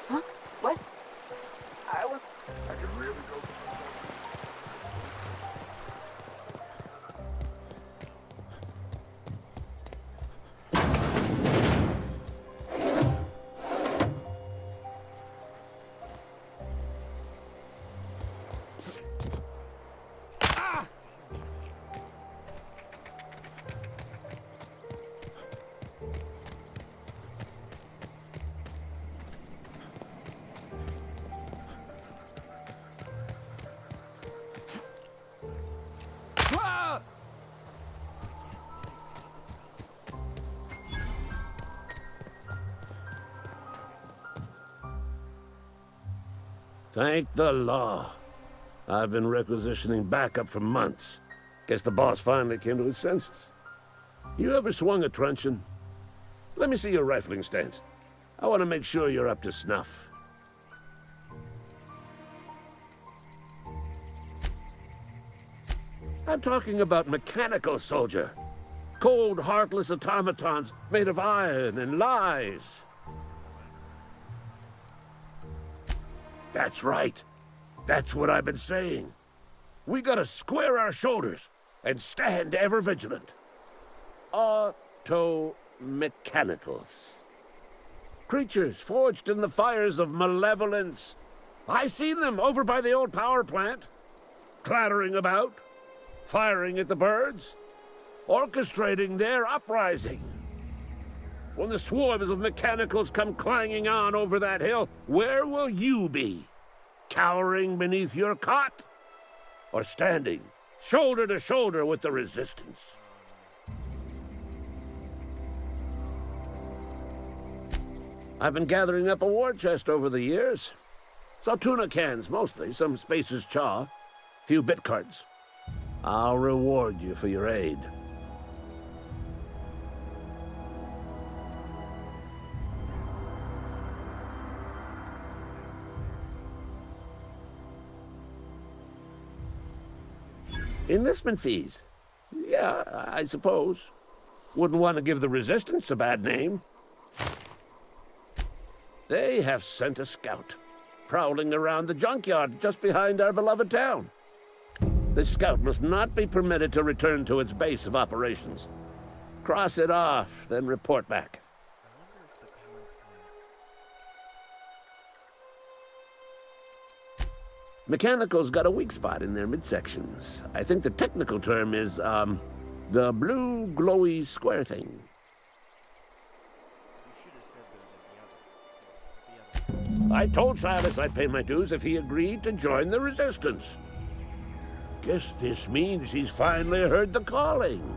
Huh? What? I can really go. Thank the law. I've been requisitioning backup for months. Guess the boss finally came to his senses. You ever swung a truncheon? Let me see your rifling stance. I want to make sure you're up to snuff. I'm talking about mechanical soldier. Cold, heartless automatons made of iron and lies. That's right. That's what I've been saying. We gotta square our shoulders and stand ever vigilant. Auto-mechanicals. Creatures forged in the fires of malevolence. I seen them over by the old power plant. Clattering about, firing at the birds, orchestrating their uprising. When the swarms of mechanicals come clanging on over that hill, where will you be? Cowering beneath your cot? Or standing, shoulder to shoulder with the resistance? I've been gathering up a war chest over the years. Saw tuna cans, mostly, some Spacer's chaw, few bit cards. I'll reward you for your aid. Enlistment fees. Yeah, I suppose. Wouldn't want to give the Resistance a bad name. They have sent a scout, prowling around the junkyard just behind our beloved town. This scout must not be permitted to return to its base of operations. Cross it off, then report back. Mechanicals got a weak spot in their midsections. I think the technical term is, the blue glowy square thing. I told Silas I'd pay my dues if he agreed to join the Resistance. Guess this means he's finally heard the calling.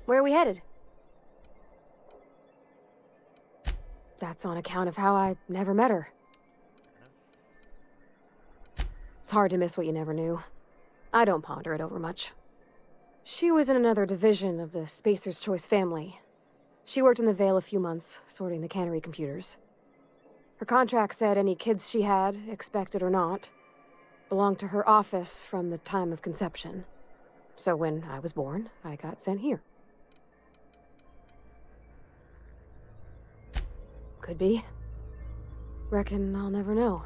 Where are we headed? That's on account of how I never met her. It's hard to miss what you never knew. I don't ponder it over much. She was in another division of the Spacer's Choice family. She worked in the Vale a few months, sorting the cannery computers. Her contract said any kids she had, expected or not, belonged to her office from the time of conception. So when I was born, I got sent here. Could be. Reckon I'll never know.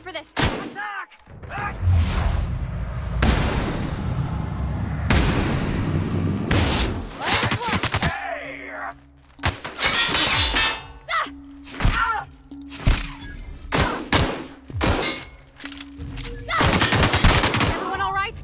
For this. Everyone all right?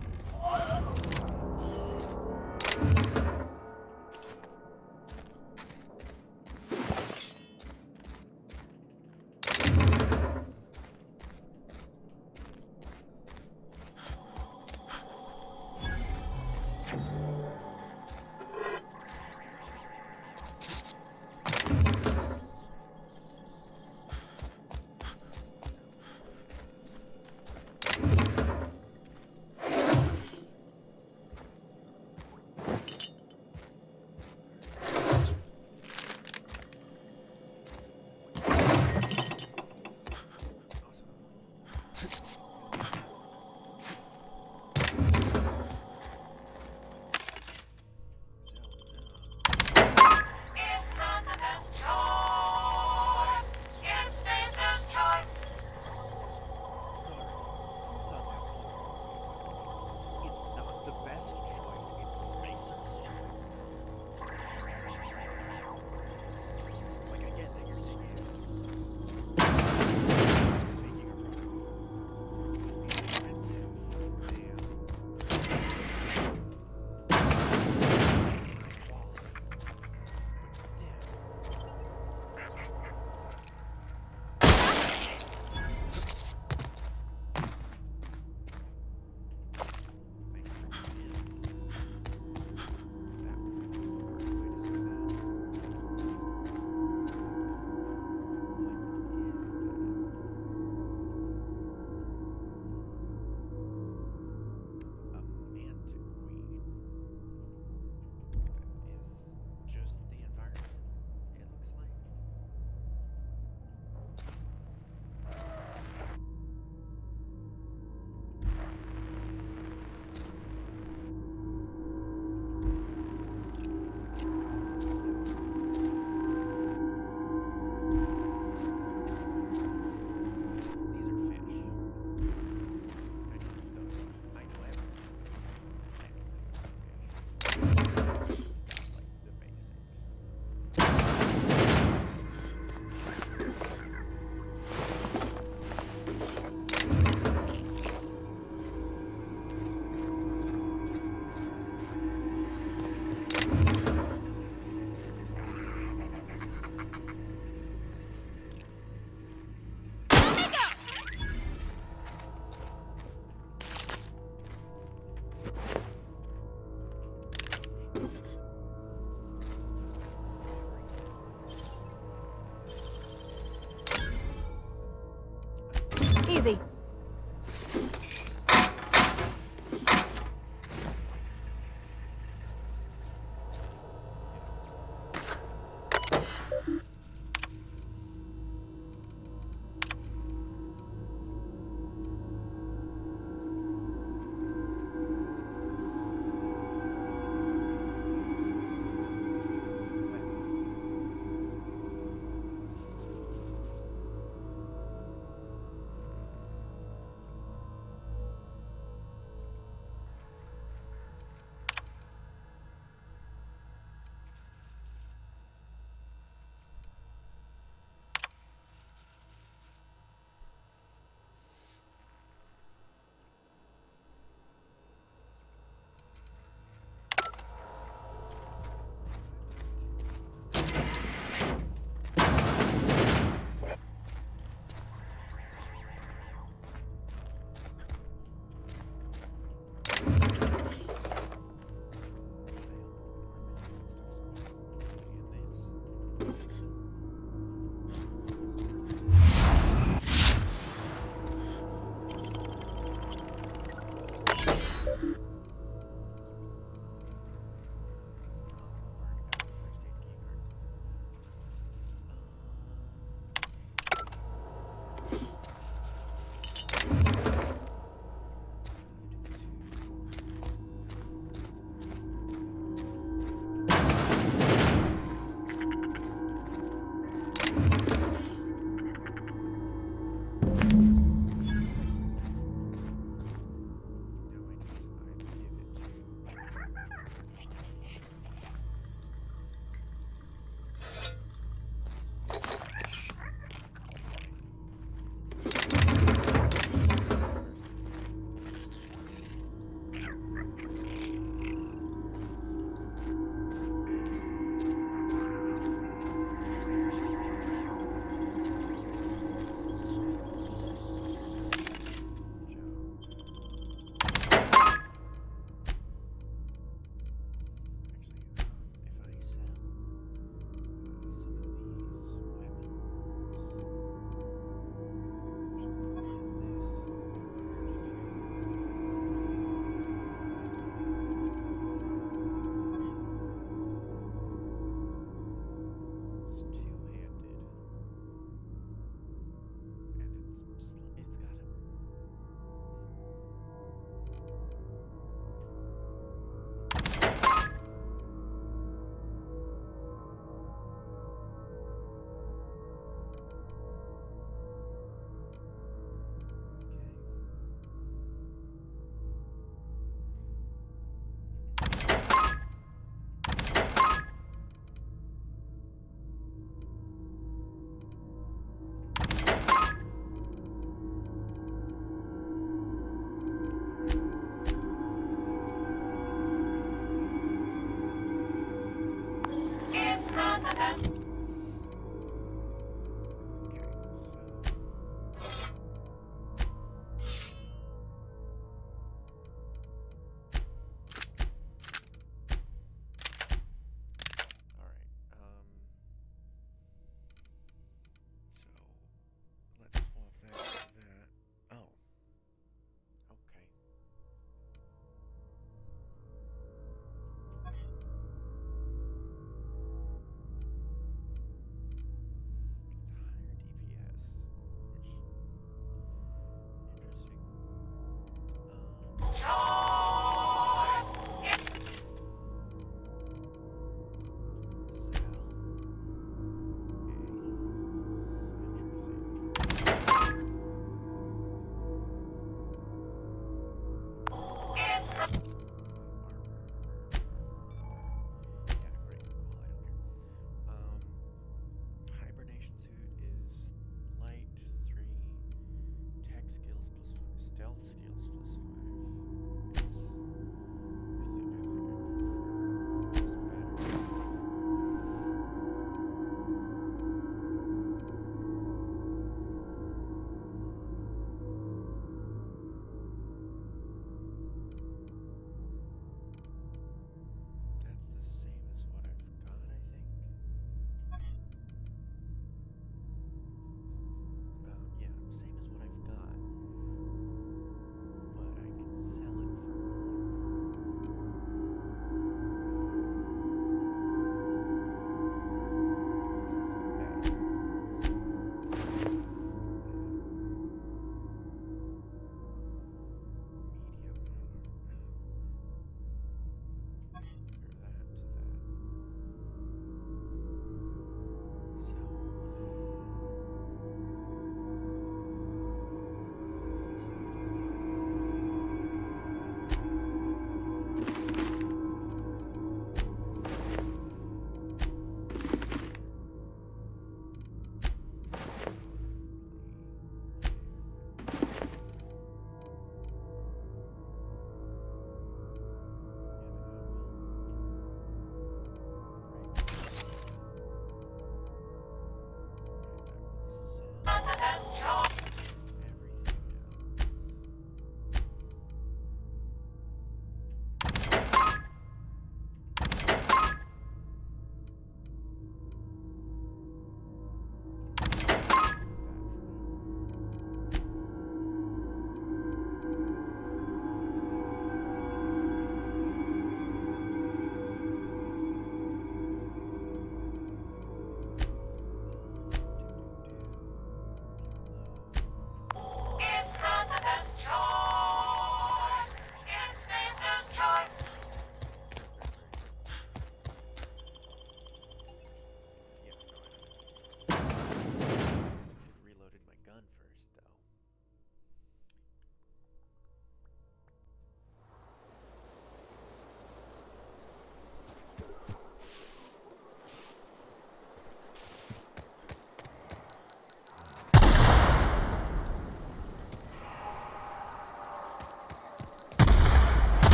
Easy.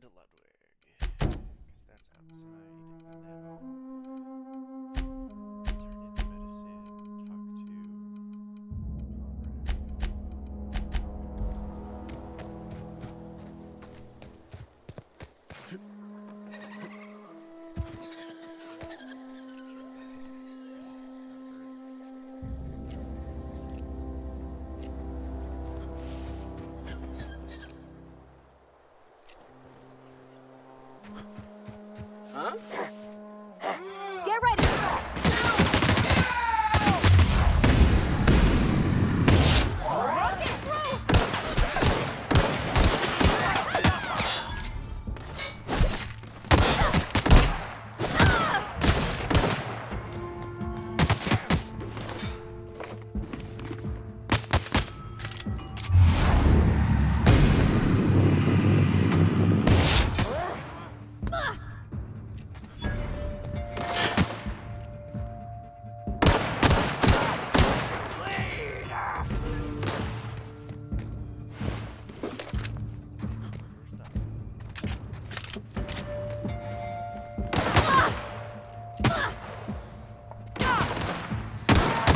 to Ludwig, because that's outside, and then turn in the medicine, talk Huh? Get ready!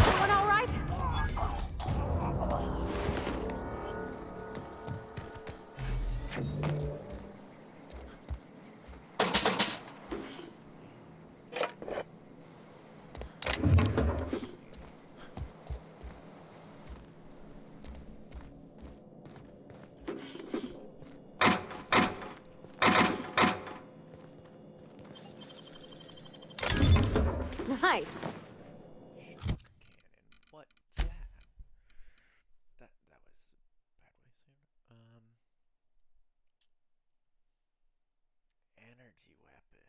Everyone all right? Nice. What? That? That was a bad way of saying it. Energy weapon.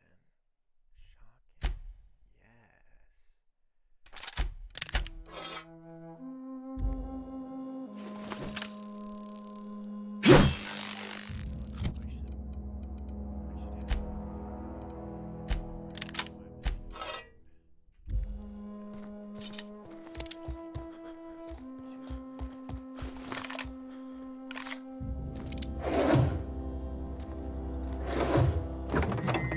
Shocking.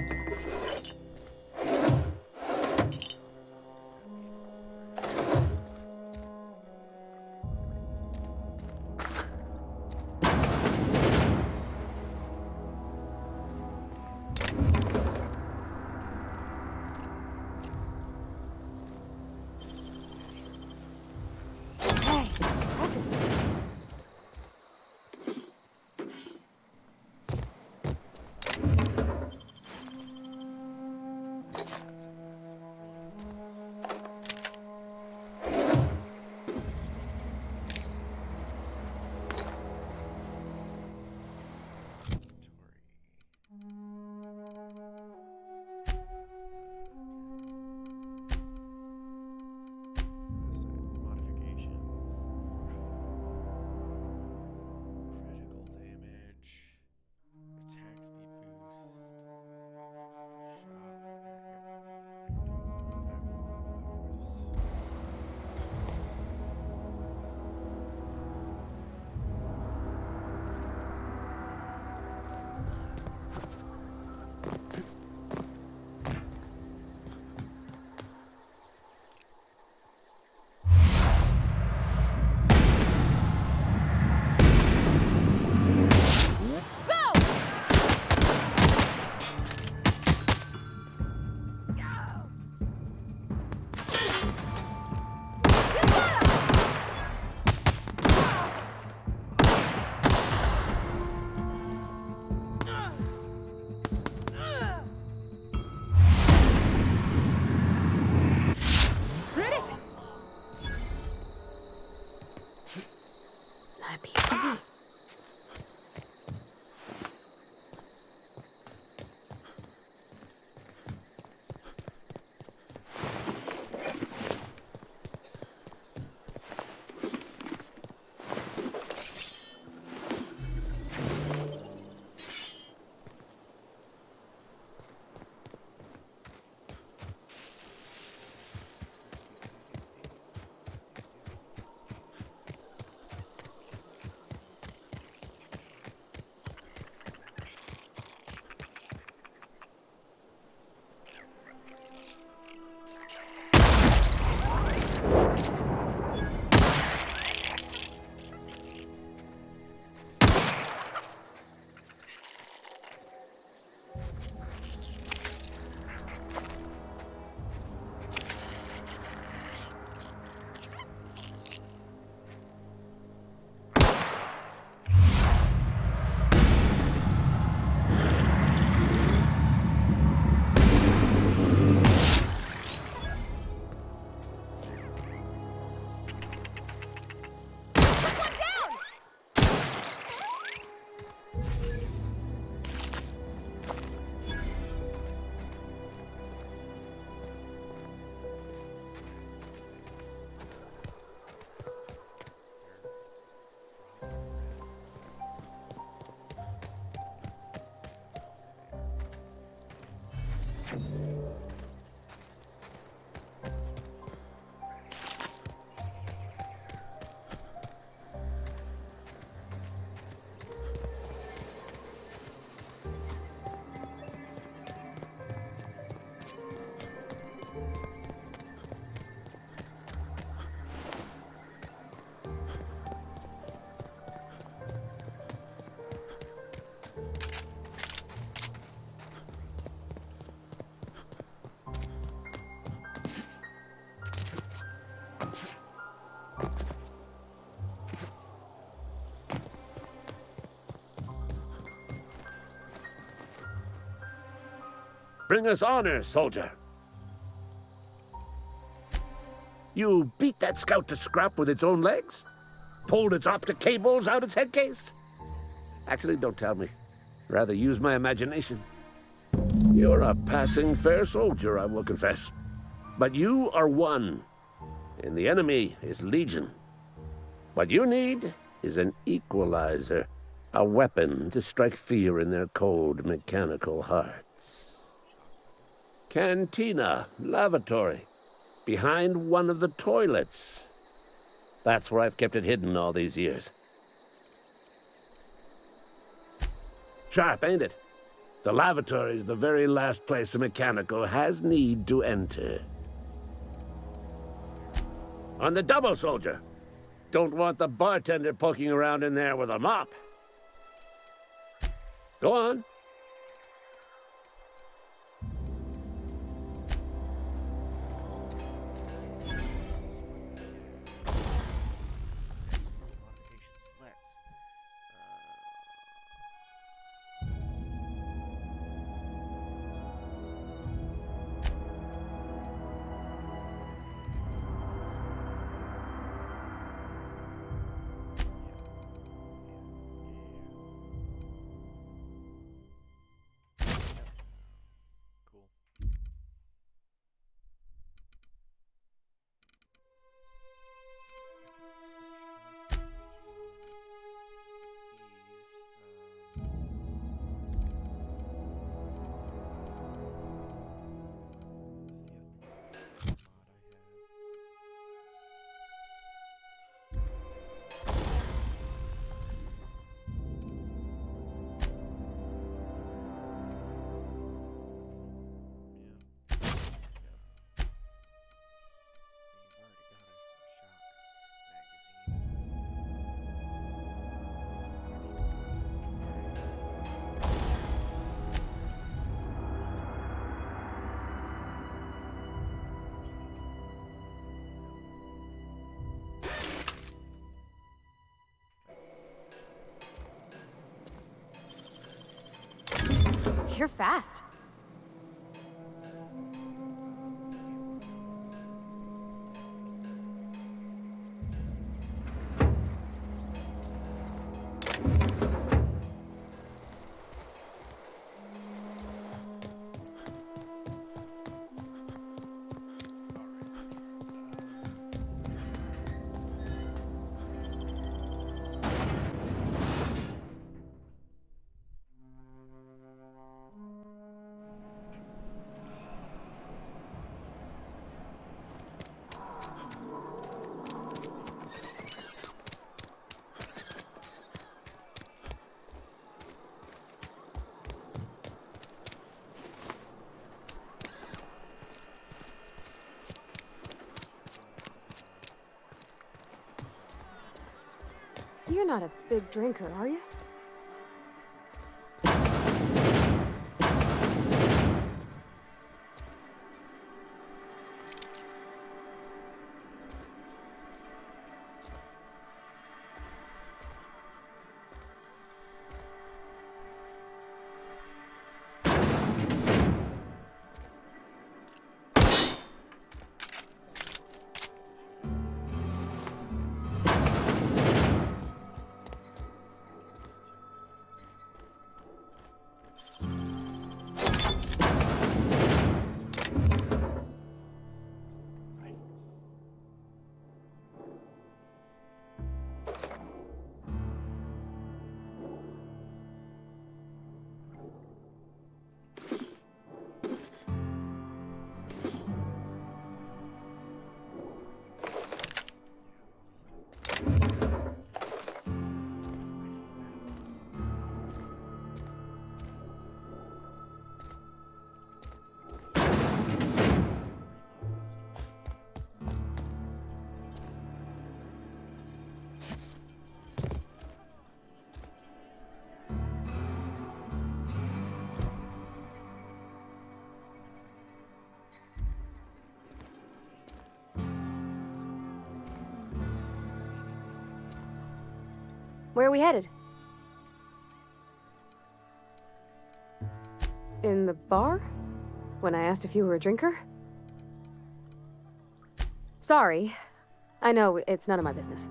Bring us honor, soldier. You beat that scout to scrap with its own legs? Pulled its optic cables out its head case? Actually, don't tell me. Rather use my imagination. You're a passing fair soldier, I will confess. But you are one, and the enemy is legion. What you need is an equalizer, a weapon to strike fear in their cold, mechanical hearts. Cantina, lavatory, behind one of the toilets. That's where I've kept it hidden all these years. Sharp, ain't it? The lavatory is the very last place a mechanical has need to enter. On the double, soldier. Don't want the bartender poking around in there with a mop. Go on. You're fast. You're not a big drinker, are you? Where are we headed? In the bar? when I asked if you were a drinker? Sorry. I know, it's none of my business.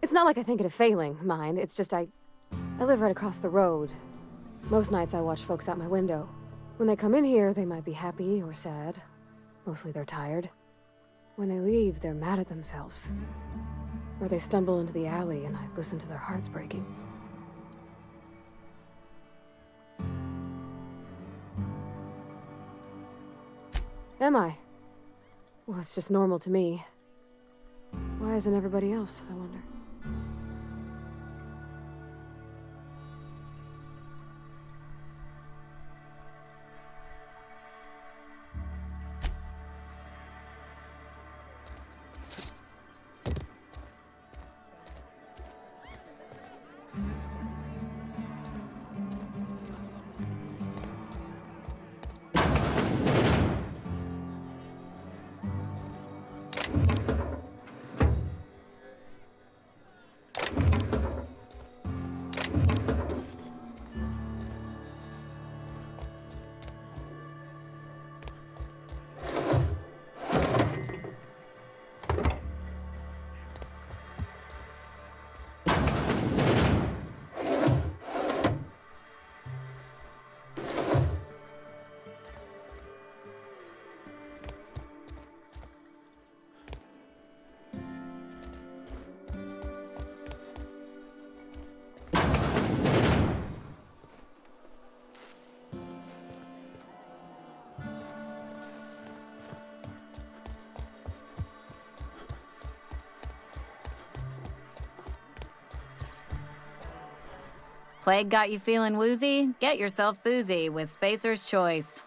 It's not like I think it a failing, mind. It's just I live right across the road. Most nights I watch folks out my window. When they come in here, they might be happy or sad. Mostly they're tired. When they leave, they're mad at themselves. Or they stumble into the alley and I listen to their hearts breaking. Am I? Well, it's just normal to me. Why isn't everybody else, I wonder? Plague got you feeling woozy? Get yourself boozy with Spacer's Choice.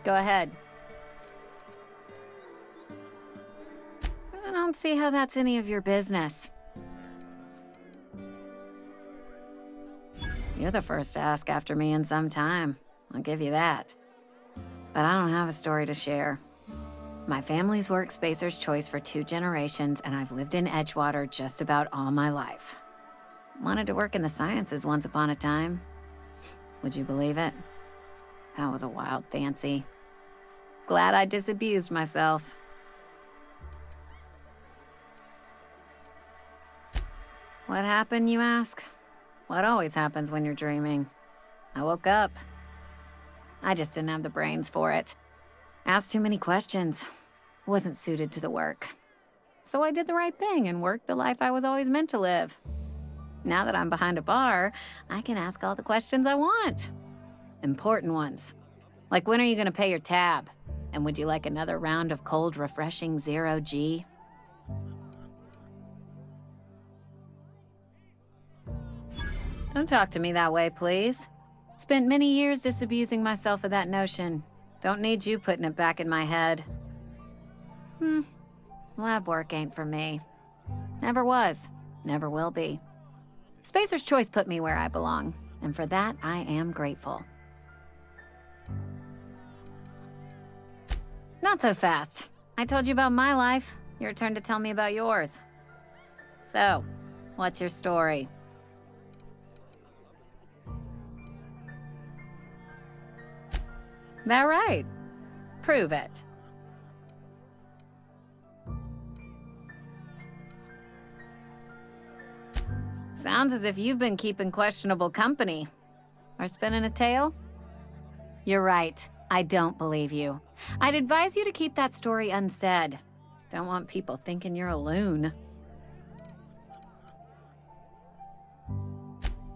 Go ahead. I don't see how that's any of your business. You're the first to ask after me in some time. I'll give you that. But I don't have a story to share. My family's worked Spacer's Choice for 2 generations, and I've lived in Edgewater just about all my life. Wanted to work in the sciences once upon a time. Would you believe it? That was a wild fancy. Glad I disabused myself. What happened, you ask? What always happens when you're dreaming. I woke up. I just didn't have the brains for it. Asked too many questions. Wasn't suited to the work. So I did the right thing and worked the life I was always meant to live. Now that I'm behind a bar, I can ask all the questions I want. Important ones. Like, when are you gonna pay your tab? And would you like another round of cold, refreshing Zero G? Don't talk to me that way, please. Spent many years disabusing myself of that notion. Don't need you putting it back in my head. Lab work ain't for me. Never was. Never will be. Spacer's Choice put me where I belong, and for that, I am grateful. Not so fast. I told you about my life. Your turn to tell me about yours. So, what's your story? That right? Prove it. Sounds as if you've been keeping questionable company. Or spinning a tale? You're right. I don't believe you. I'd advise you to keep that story unsaid. Don't want people thinking you're a loon.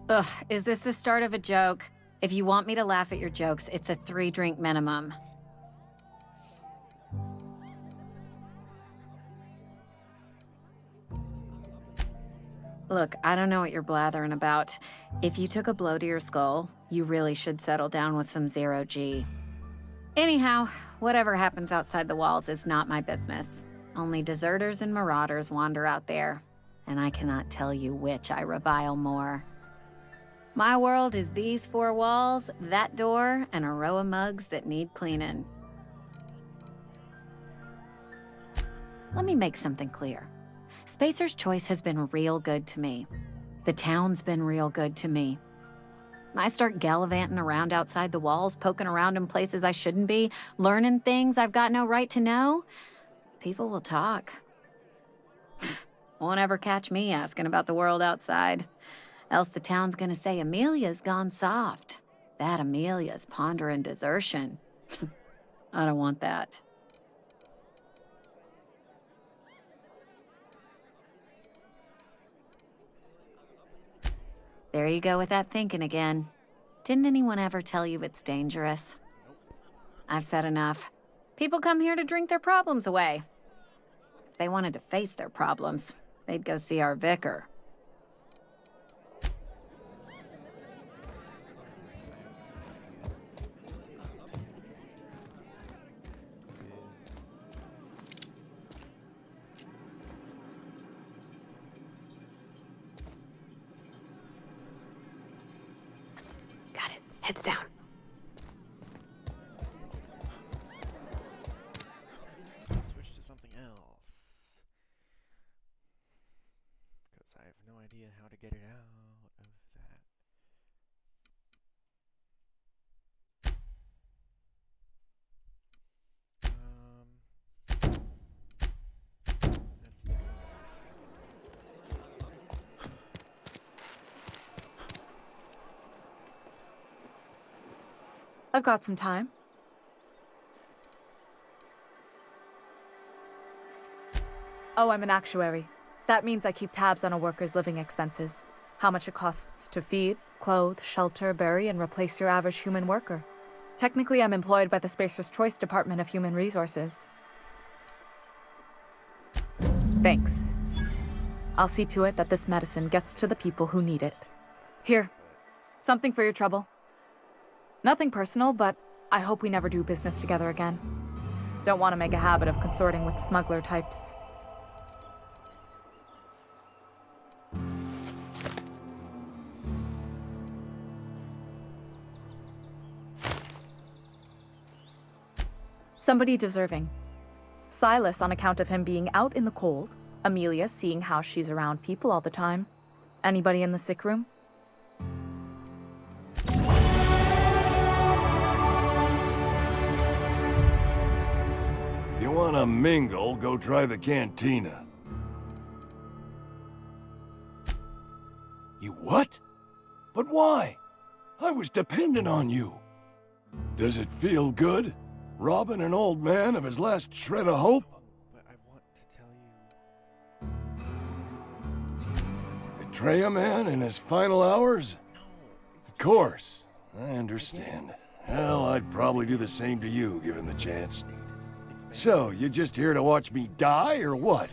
Ugh, is this the start of a joke? If you want me to laugh at your jokes, it's a 3-drink minimum. Look, I don't know what you're blathering about. If you took a blow to your skull, you really should settle down with some Zero G. Anyhow, whatever happens outside the walls is not my business. Only deserters and marauders wander out there, and I cannot tell you which I revile more. My world is these 4 walls, that door, and a row of mugs that need cleaning. Let me make something clear. Spacer's Choice has been real good to me. The town's been real good to me. I start gallivanting around outside the walls, poking around in places I shouldn't be, learning things I've got no right to know. People will talk. Won't ever catch me asking about the world outside. Else the town's gonna say Amelia's gone soft. That Amelia's pondering desertion. I don't want that. There you go with that thinking again. Didn't anyone ever tell you it's dangerous? I've said enough. People come here to drink their problems away. If they wanted to face their problems, they'd go see our vicar. Heads down. Switch to something else. Because I have no idea how to get it out of that. I've got some time. Oh, I'm an actuary. That means I keep tabs on a worker's living expenses. How much it costs to feed, clothe, shelter, bury, and replace your average human worker. Technically, I'm employed by the Spacer's Choice Department of Human Resources. Thanks. I'll see to it that this medicine gets to the people who need it. Here, something for your trouble. Nothing personal, but I hope we never do business together again. Don't want to make a habit of consorting with smuggler types. Somebody deserving. Silas on account of him being out in the cold. Amelia seeing how she's around people all the time. Anybody in the sick room? You wanna mingle, go try the cantina. You what? But why? I was dependent on you. Does it feel good? Robbing an old man of his last shred of hope? But I want to tell you... Betray a man in his final hours? Of course. I understand. Hell, I'd probably do the same to you, given the chance. So, you just here to watch me die, or what?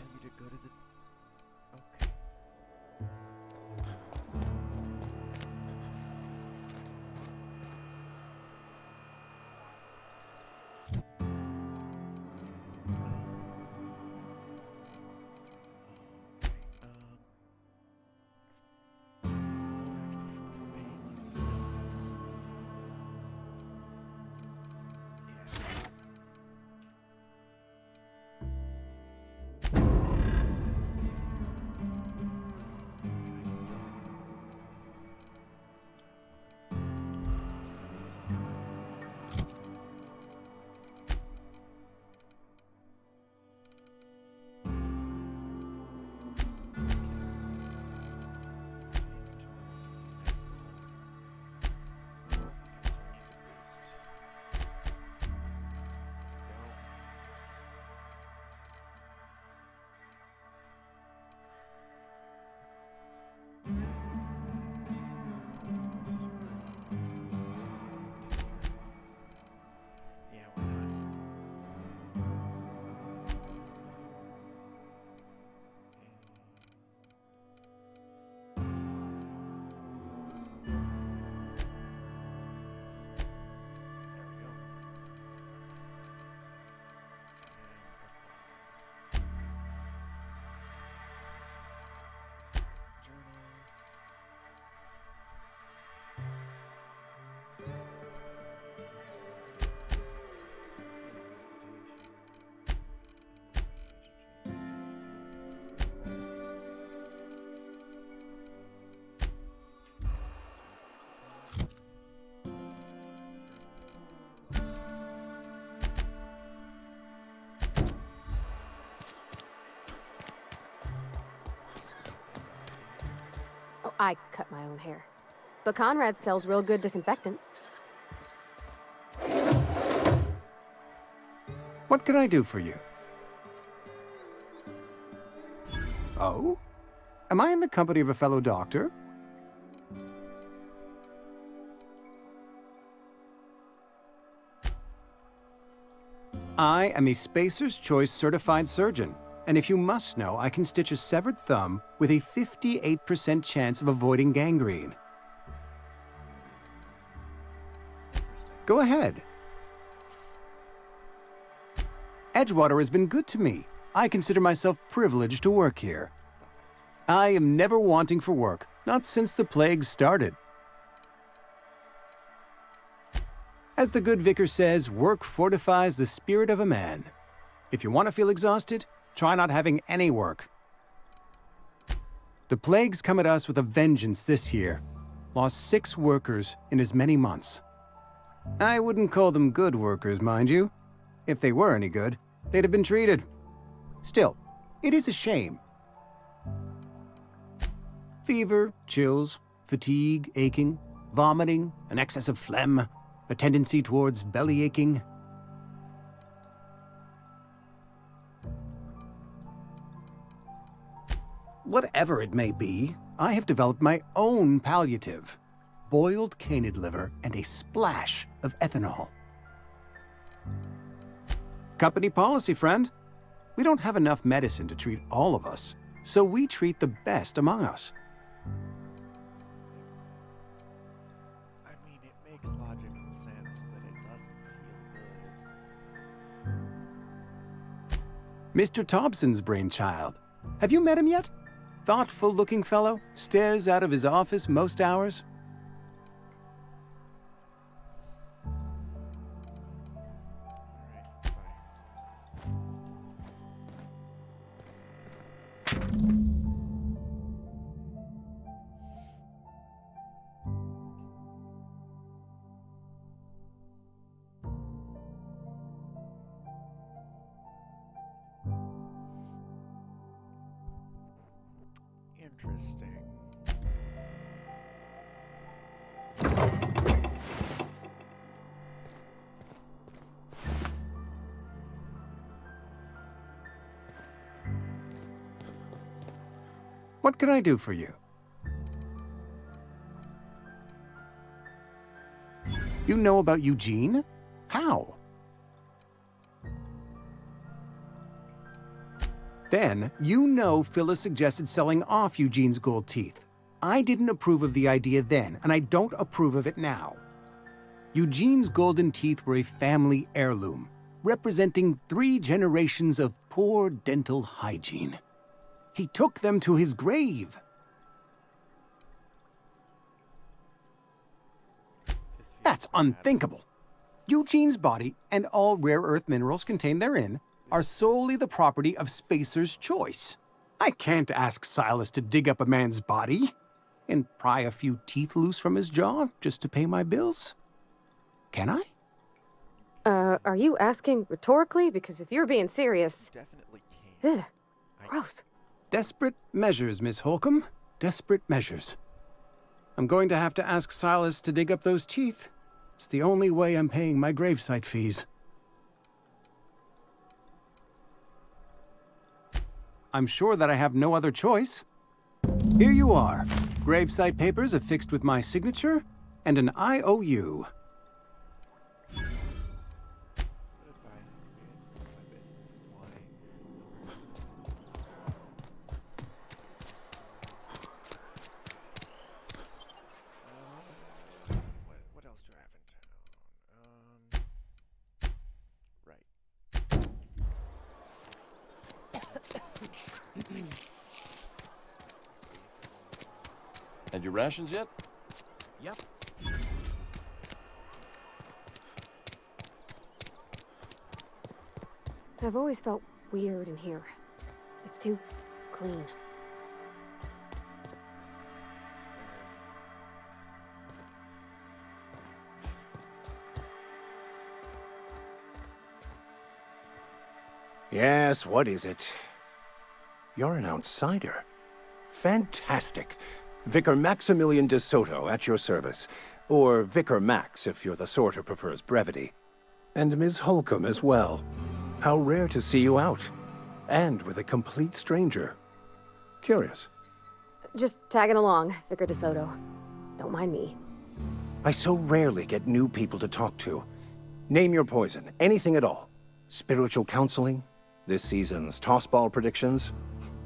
I cut my own hair. But Conrad sells real good disinfectant. What can I do for you? Oh? Am I in the company of a fellow doctor? I am a Spacer's Choice certified surgeon, and if you must know, I can stitch a severed thumb with a 58% chance of avoiding gangrene. Go ahead. Edgewater has been good to me. I consider myself privileged to work here. I am never wanting for work, not since the plague started. As the good vicar says, work fortifies the spirit of a man. If you want to feel exhausted, try not having any work. The plague's come at us with a vengeance this year. Lost 6 workers in as many months. I wouldn't call them good workers, mind you. If they were any good, they'd have been treated. Still, it is a shame. Fever, chills, fatigue, aching, vomiting, an excess of phlegm, a tendency towards belly aching. Whatever it may be, I have developed my own palliative. Boiled canid liver and a splash of ethanol. Company policy, friend. We don't have enough medicine to treat all of us, so we treat the best among us. I mean, it makes logical sense, but it doesn't feel good. Mr. Thompson's brainchild. Have you met him yet? Thoughtful-looking fellow, stares out of his office most hours. Interesting. What can I do for you? You know about Eugene? How? Then, you know Phyllis suggested selling off Eugene's gold teeth. I didn't approve of the idea then, and I don't approve of it now. Eugene's golden teeth were a family heirloom, representing 3 generations of poor dental hygiene. He took them to his grave. That's unthinkable. Eugene's body and all rare earth minerals contained therein are solely the property of Spacer's Choice. I can't ask Silas to dig up a man's body and pry a few teeth loose from his jaw just to pay my bills. Can I? Are you asking rhetorically? Because if you're being serious... Definitely can. Ugh, gross. Desperate measures, Miss Holcomb. Desperate measures. I'm going to have to ask Silas to dig up those teeth. It's the only way I'm paying my gravesite fees. I'm sure that I have no other choice. Here you are. Gravesite papers affixed with my signature and an IOU. What else do I have in town? Right. Had your rations yet? Yep. I've always felt weird in here. It's too clean. Yes, what is it? You're an outsider. Fantastic. Vicar Maximilian de Soto at your service. Or Vicar Max, if you're the sort who prefers brevity. And Ms. Holcomb as well. How rare to see you out. And with a complete stranger. Curious. Just tagging along, Vicar DeSoto. Don't mind me. I so rarely get new people to talk to. Name your poison, anything at all. Spiritual counseling? This season's tossball predictions?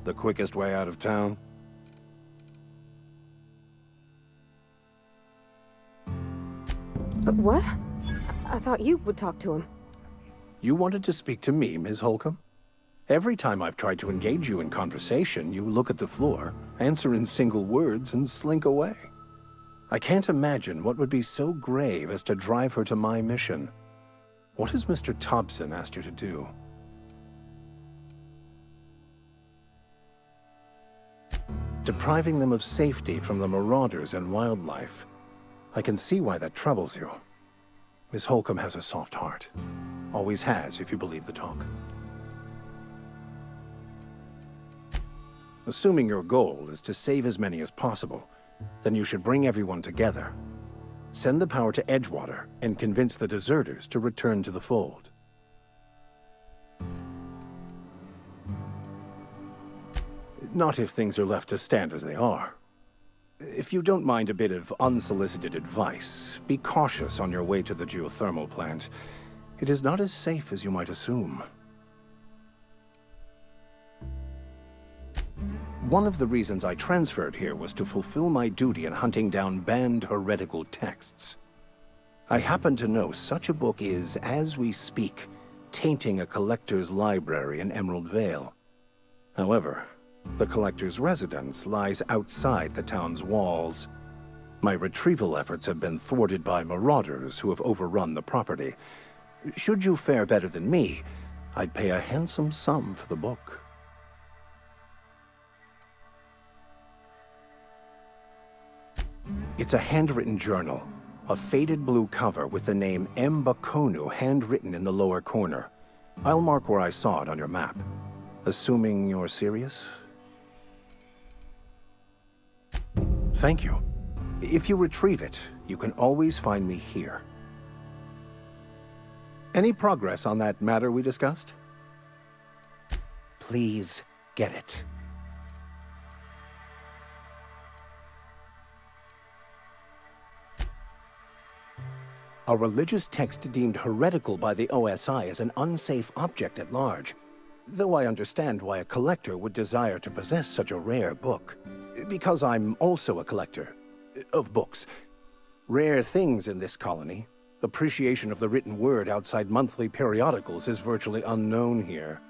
The quickest way out of town? What? I thought you would talk to him. You wanted to speak to me, Ms. Holcomb? Every time I've tried to engage you in conversation, you look at the floor, answer in single words, and slink away. I can't imagine what would be so grave as to drive her to my mission. What has Mr. Thompson asked you to do? Depriving them of safety from the marauders and wildlife. I can see why that troubles you. Miss Holcomb has a soft heart. Always has, if you believe the talk. Assuming your goal is to save as many as possible, then you should bring everyone together. Send the power to Edgewater and convince the deserters to return to the fold. Not if things are left to stand as they are. If you don't mind a bit of unsolicited advice, be cautious on your way to the geothermal plant. It is not as safe as you might assume. One of the reasons I transferred here was to fulfill my duty in hunting down banned heretical texts. I happen to know such a book is, as we speak, tainting a collector's library in Emerald Vale. However, the collector's residence lies outside the town's walls. My retrieval efforts have been thwarted by marauders who have overrun the property. Should you fare better than me, I'd pay a handsome sum for the book. It's a handwritten journal, a faded blue cover with the name M. Bakonu handwritten in the lower corner. I'll mark where I saw it on your map. Assuming you're serious? Thank you. If you retrieve it, you can always find me here. Any progress on that matter we discussed? Please get it. A religious text deemed heretical by the OSI is an unsafe object at large, though I understand why a collector would desire to possess such a rare book. Because I'm also a collector of books. Rare things in this colony. Appreciation of the written word outside monthly periodicals is virtually unknown here.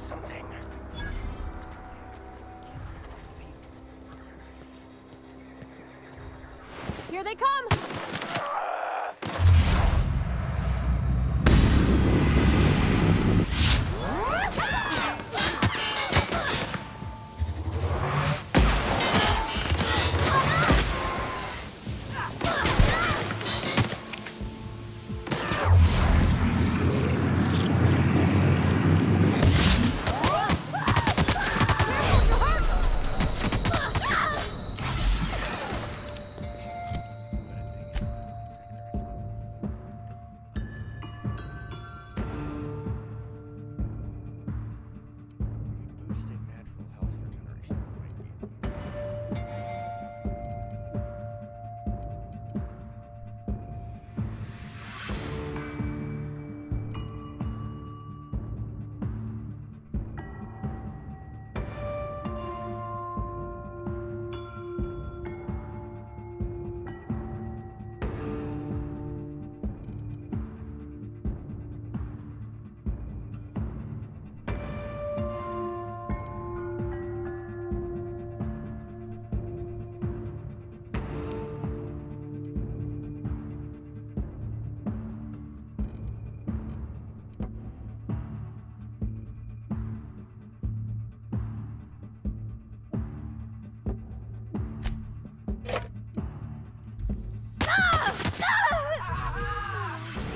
something. Here they come! Boosting natural health regeneration might be.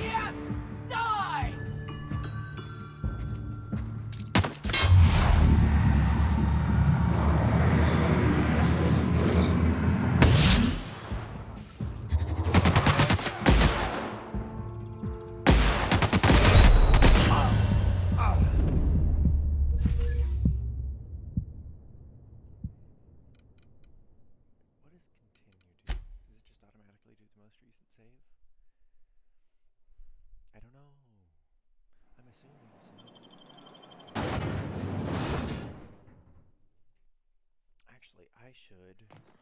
Yes! Die! What does continue do? Does it just automatically do the most recent save? I don't know. I'm assuming so. Actually, I should. I've got a thing.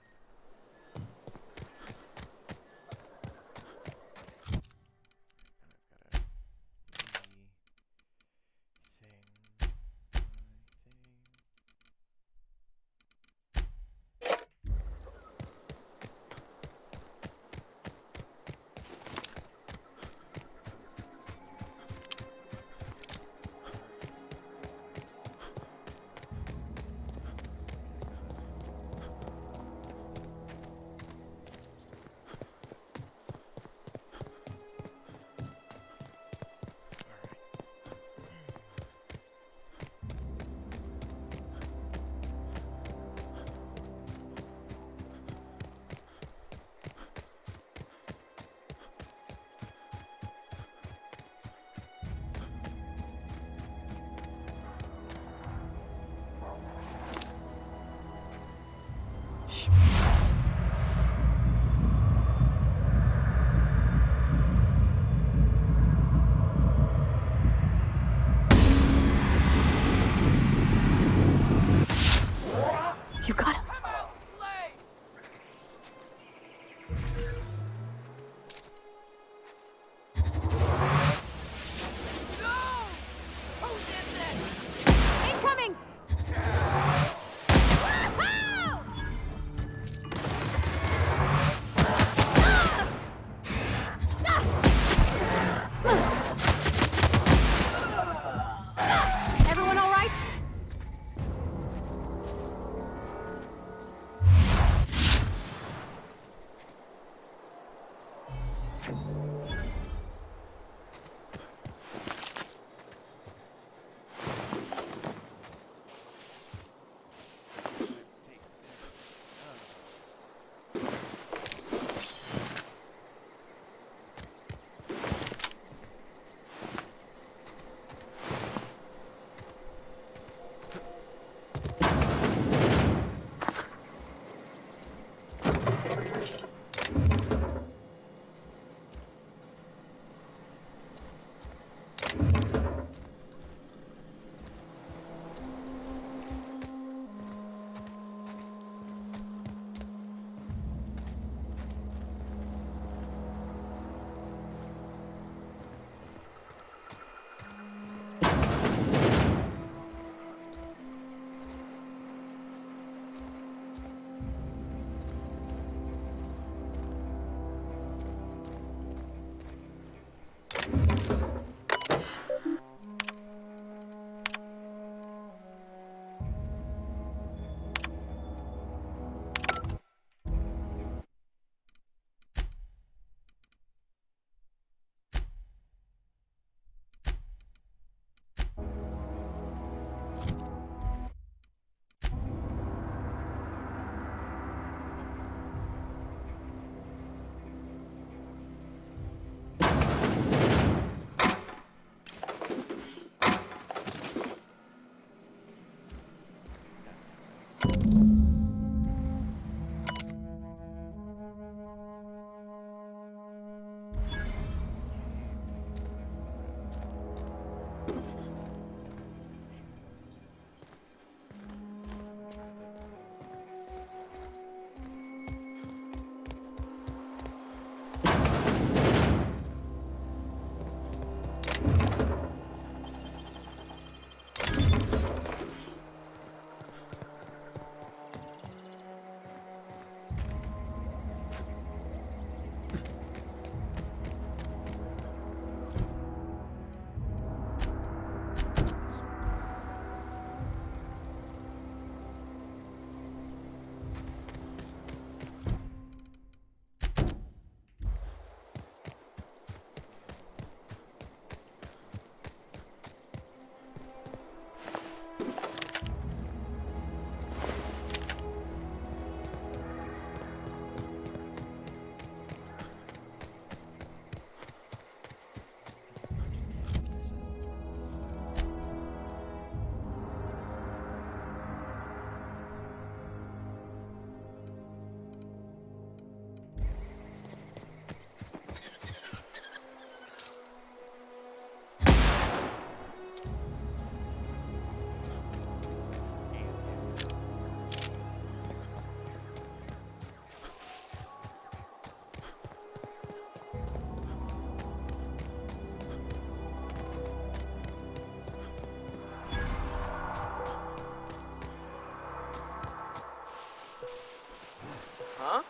Huh?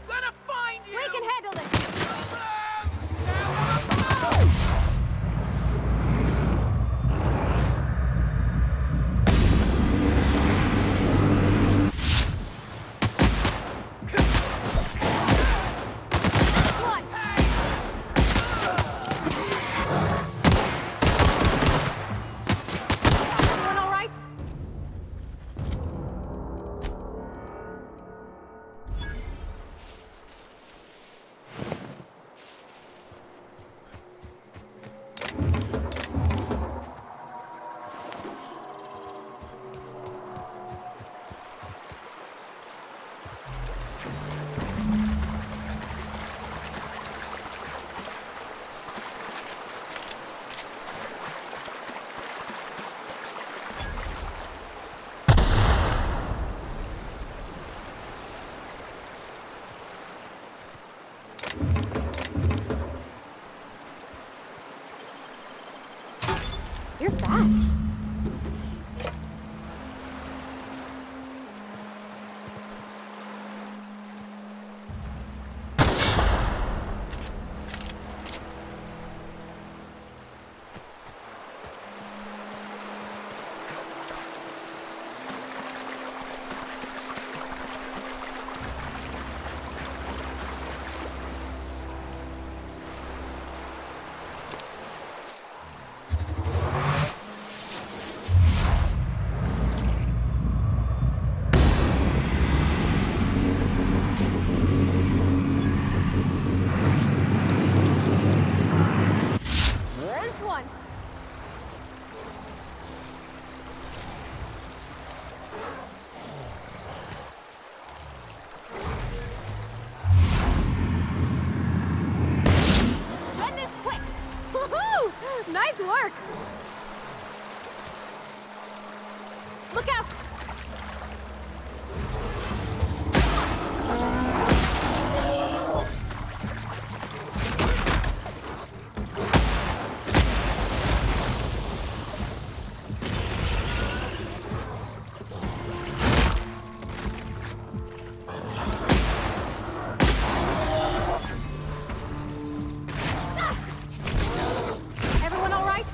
Gonna find you! We can handle this! Everyone all right? You're fast. Nice one. Run this quick. Woohoo! Nice work. Look out. Everyone all right?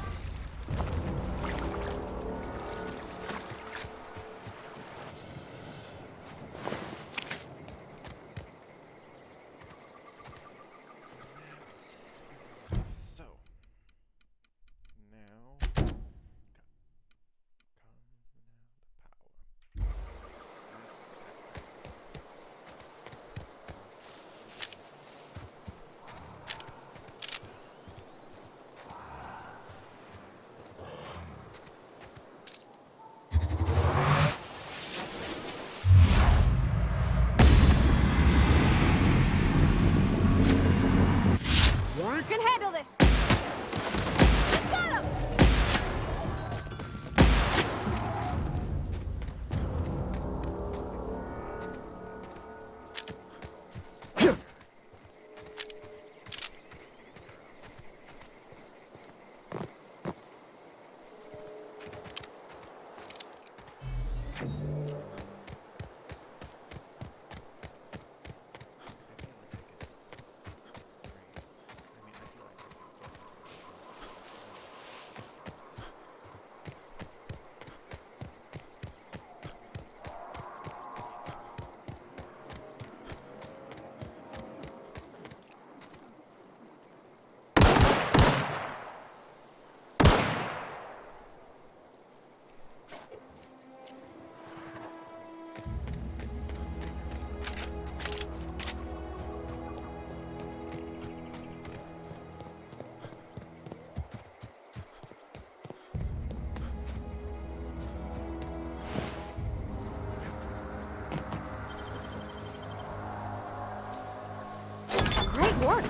work.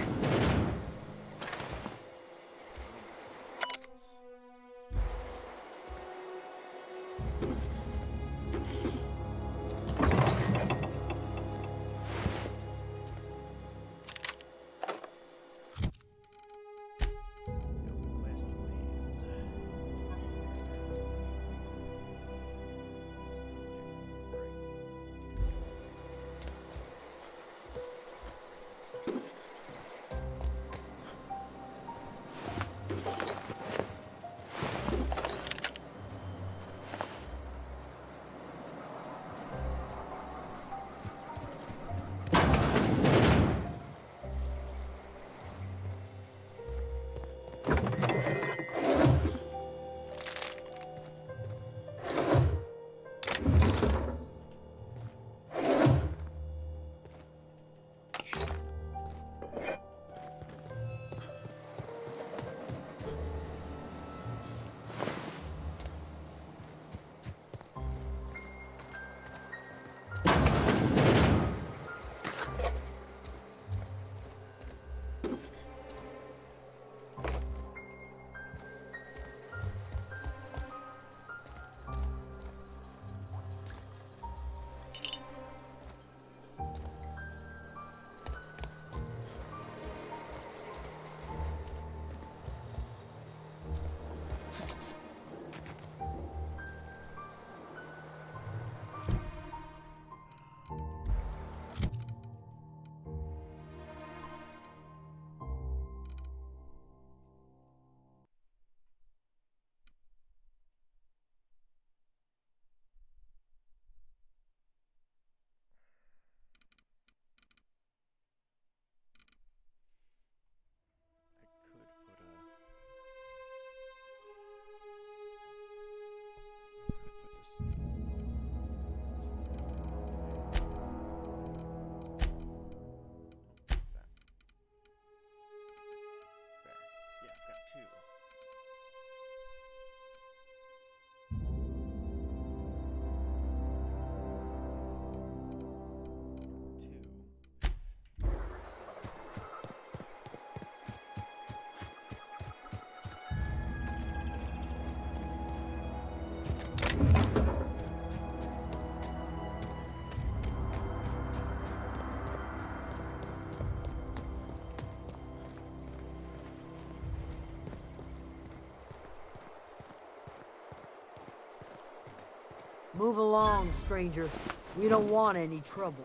Move along, stranger. We don't want any trouble.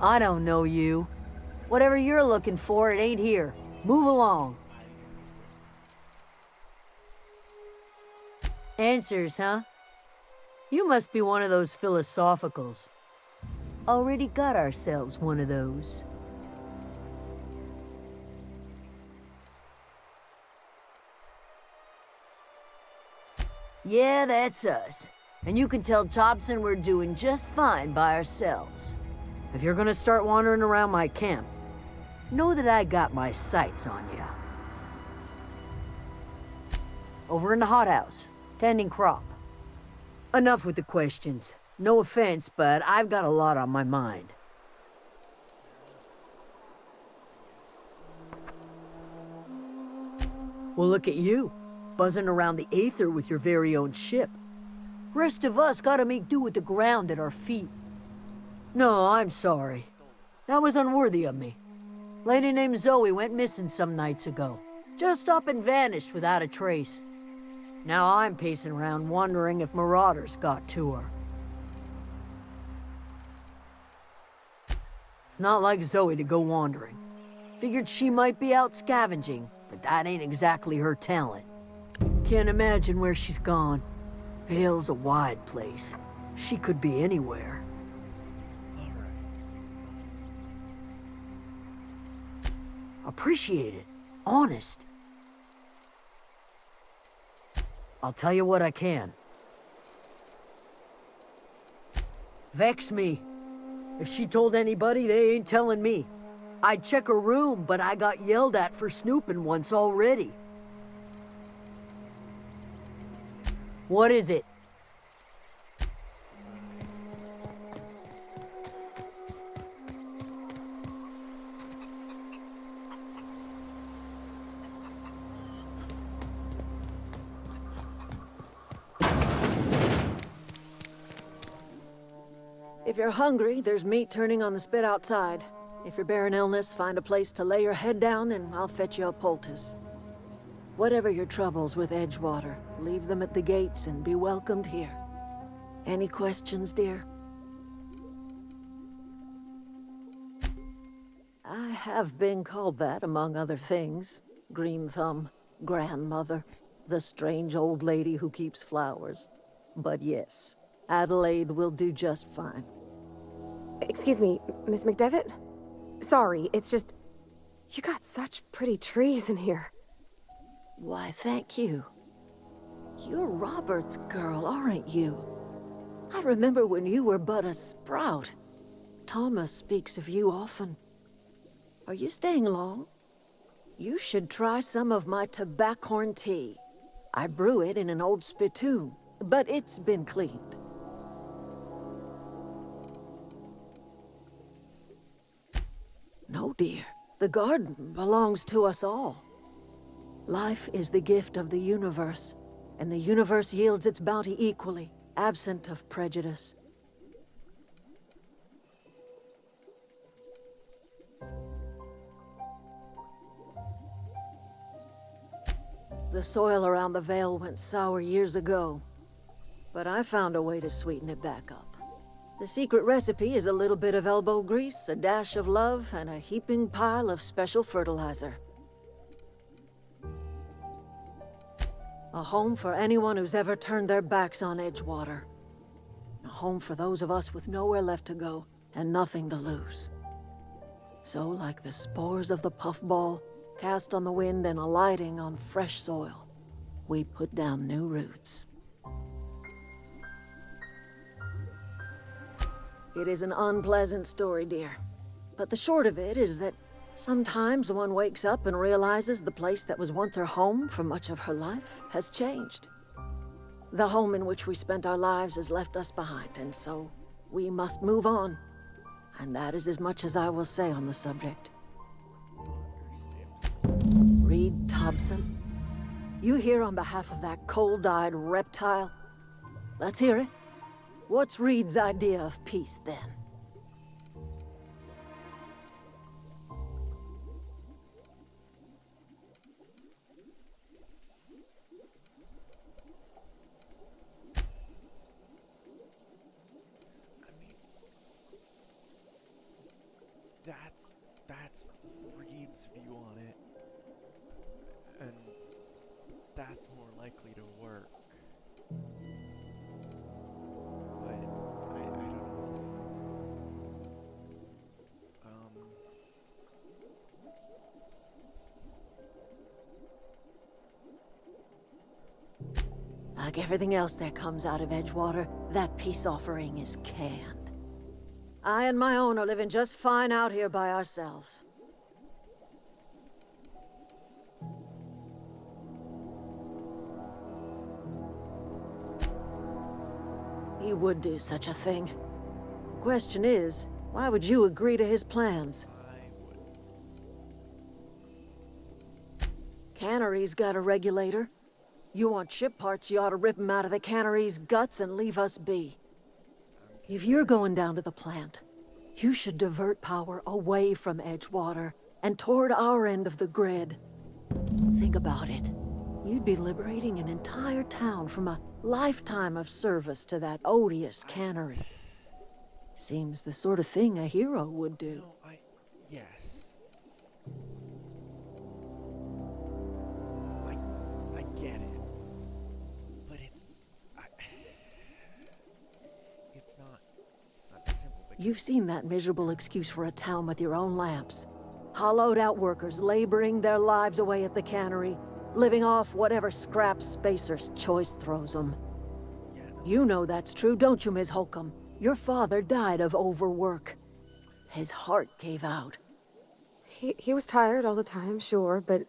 I don't know you. Whatever you're looking for, it ain't here. Move along. Answers, huh? You must be one of those philosophicals. Already got ourselves one of those. Yeah, that's us. And you can tell Thompson we're doing just fine by ourselves. If you're gonna start wandering around my camp, know that I got my sights on you. Over in the hothouse, tending crop. Enough with the questions. No offense, but I've got a lot on my mind. Well, look at you. Buzzing around the Aether with your very own ship. Rest of us gotta make do with the ground at our feet. No, I'm sorry. That was unworthy of me. Lady named Zoe went missing some nights ago. Just up and vanished without a trace. Now I'm pacing around wondering if marauders got to her. It's not like Zoe to go wandering. Figured she might be out scavenging, but that ain't exactly her talent. Can't imagine where she's gone. Vale's a wide place. She could be anywhere. Appreciate it. Honest. I'll tell you what I can. Vex me. If she told anybody, they ain't telling me. I'd check her room, but I got yelled at for snooping once already. What is it? If you're hungry, there's meat turning on the spit outside. If you're bearing illness, find a place to lay your head down and I'll fetch you a poultice. Whatever your troubles with Edgewater, leave them at the gates and be welcomed here. Any questions, dear? I have been called that, among other things. Green Thumb, grandmother, the strange old lady who keeps flowers. But yes, Adelaide will do just fine. Excuse me, Miss McDevitt? Sorry, it's just... You got such pretty trees in here. Why, thank you. You're Robert's girl, aren't you? I remember when you were but a sprout. Thomas speaks of you often. Are you staying long? You should try some of my tobaccorn tea. I brew it in an old spittoon, but it's been cleaned. No, dear. The garden belongs to us all. Life is the gift of the universe, and the universe yields its bounty equally, absent of prejudice. The soil around the Vale went sour years ago, but I found a way to sweeten it back up. The secret recipe is a little bit of elbow grease, a dash of love, and a heaping pile of special fertilizer. A home for anyone who's ever turned their backs on Edgewater. A home for those of us with nowhere left to go and nothing to lose. So, like the spores of the puffball, cast on the wind and alighting on fresh soil, we put down new roots. It is an unpleasant story, dear. But the short of it is that sometimes one wakes up and realizes the place that was once her home for much of her life has changed. The home in which we spent our lives has left us behind, and so we must move on. And that is as much as I will say on the subject. Reed Thompson, you here on behalf of that cold-eyed reptile? Let's hear it. What's Reed's idea of peace, then? That's Reed's view on it. And that's more likely to work. But I don't know. Like everything else that comes out of Edgewater, that peace offering is canned. I and my own are living just fine out here by ourselves. He would do such a thing. The question is, why would you agree to his plans? Cannery's got a regulator. You want ship parts, you ought to rip them out of the cannery's guts and leave us be. If you're going down to the plant, you should divert power away from Edgewater and toward our end of the grid. Think about it. You'd be liberating an entire town from a lifetime of service to that odious cannery. Seems the sort of thing a hero would do. Yes. I get it. But it's not simple. You've seen that miserable excuse for a town with your own lamps. Hollowed out workers laboring their lives away at the cannery, living off whatever scraps Spacer's Choice throws them. You know that's true, don't you, Ms. Holcomb? Your father died of overwork. His heart gave out. He was tired all the time, sure, but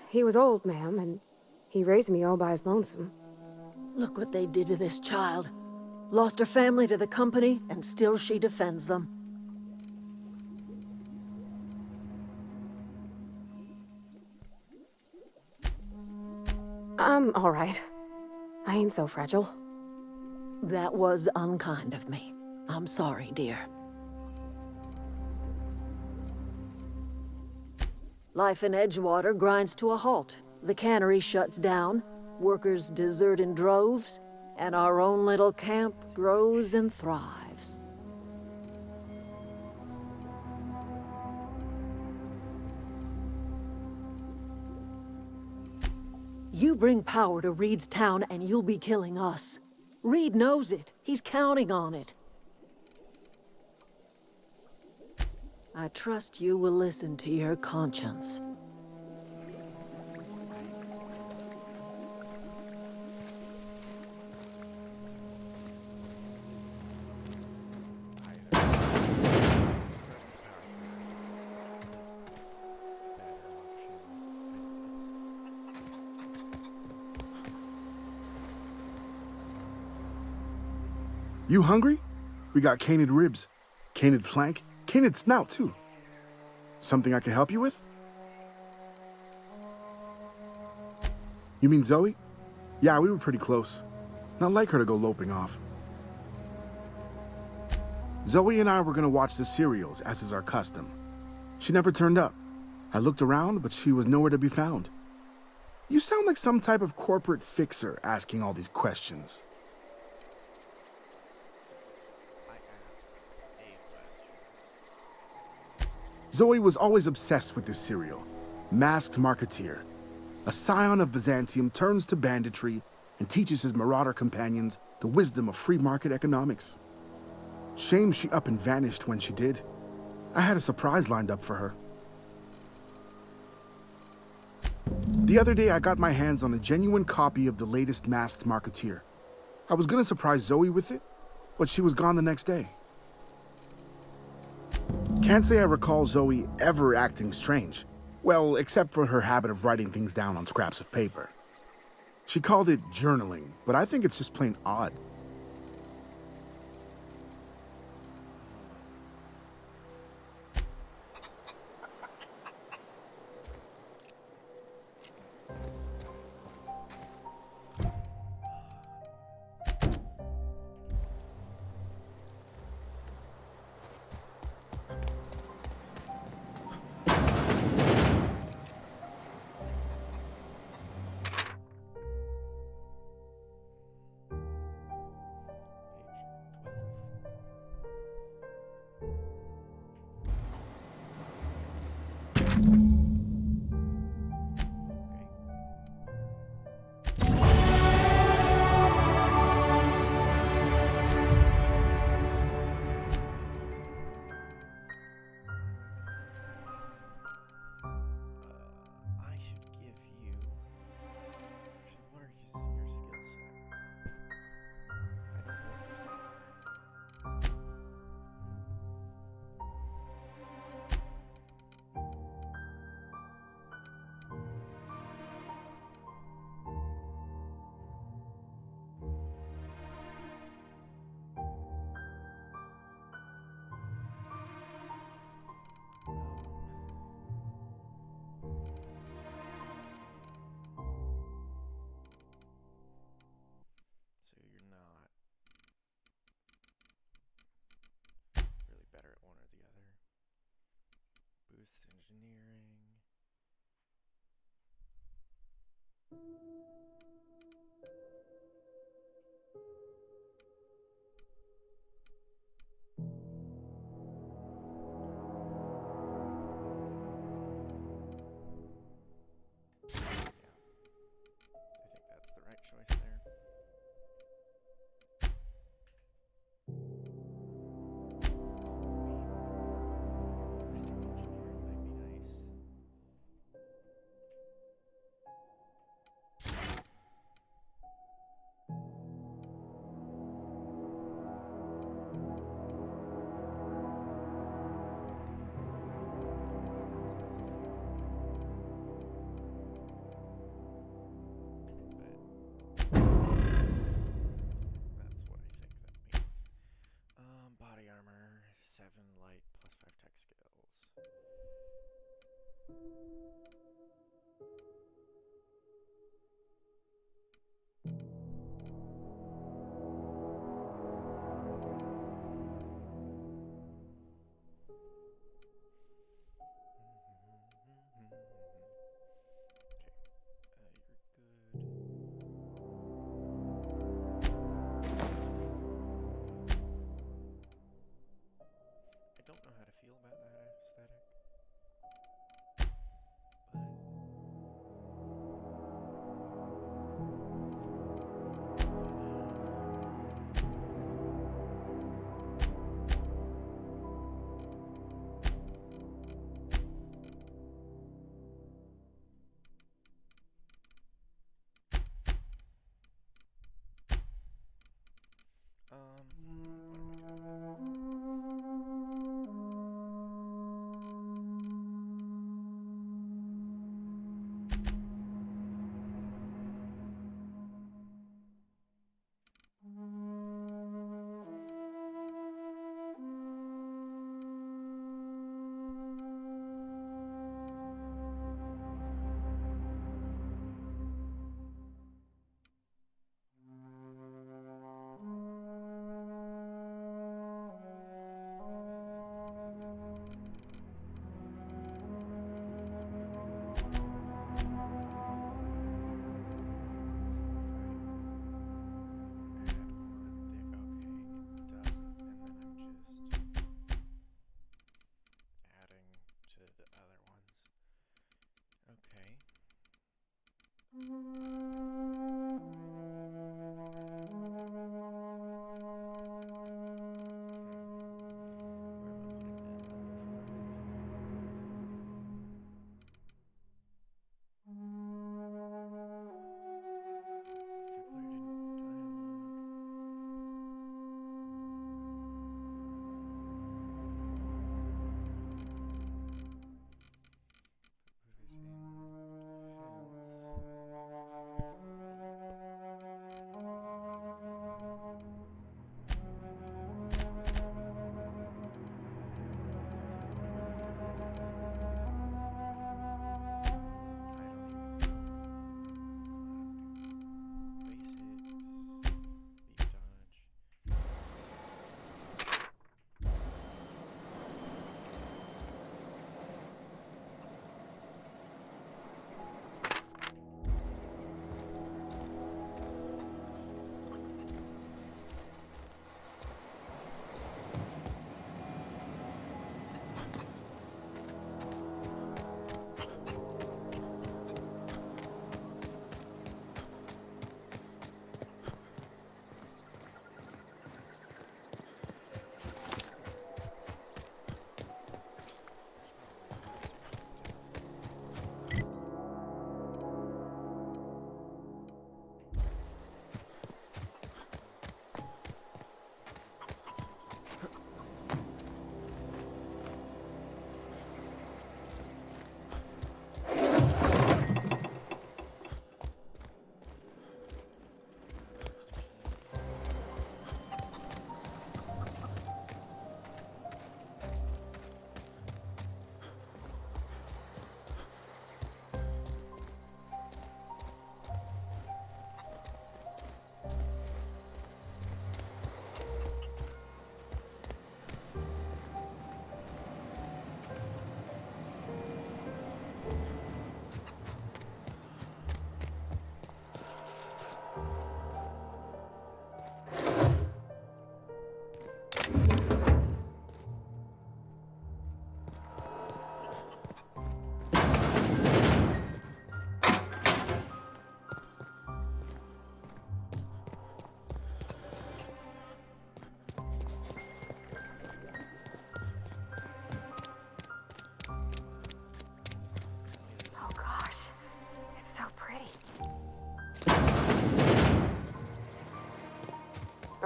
he was old, ma'am, and he raised me all by his lonesome. Look what they did to this child. Lost her family to the company, and still she defends them. I'm all right. I ain't so fragile. That was unkind of me. I'm sorry, dear. Life in Edgewater grinds to a halt. The cannery shuts down, workers desert in droves, and our own little camp grows and thrives. You bring power to Reed's town and you'll be killing us. Reed knows it. He's counting on it. I trust you will listen to your conscience. You hungry? We got canid ribs, canid flank, canid snout too. Something I can help you with? You mean Zoe? Yeah, we were pretty close. Not like her to go loping off. Zoe and I were gonna watch the serials, as is our custom. She never turned up. I looked around, but she was nowhere to be found. You sound like some type of corporate fixer asking all these questions. Zoe was always obsessed with this serial, Masked Marketeer. A scion of Byzantium turns to banditry and teaches his marauder companions the wisdom of free market economics. Shame she up and vanished when she did. I had a surprise lined up for her. The other day I got my hands on a genuine copy of the latest Masked Marketeer. I was gonna surprise Zoe with it, but she was gone the next day. Can't say I recall Zoe ever acting strange. Well, except for her habit of writing things down on scraps of paper. She called it journaling, but I think it's just plain odd.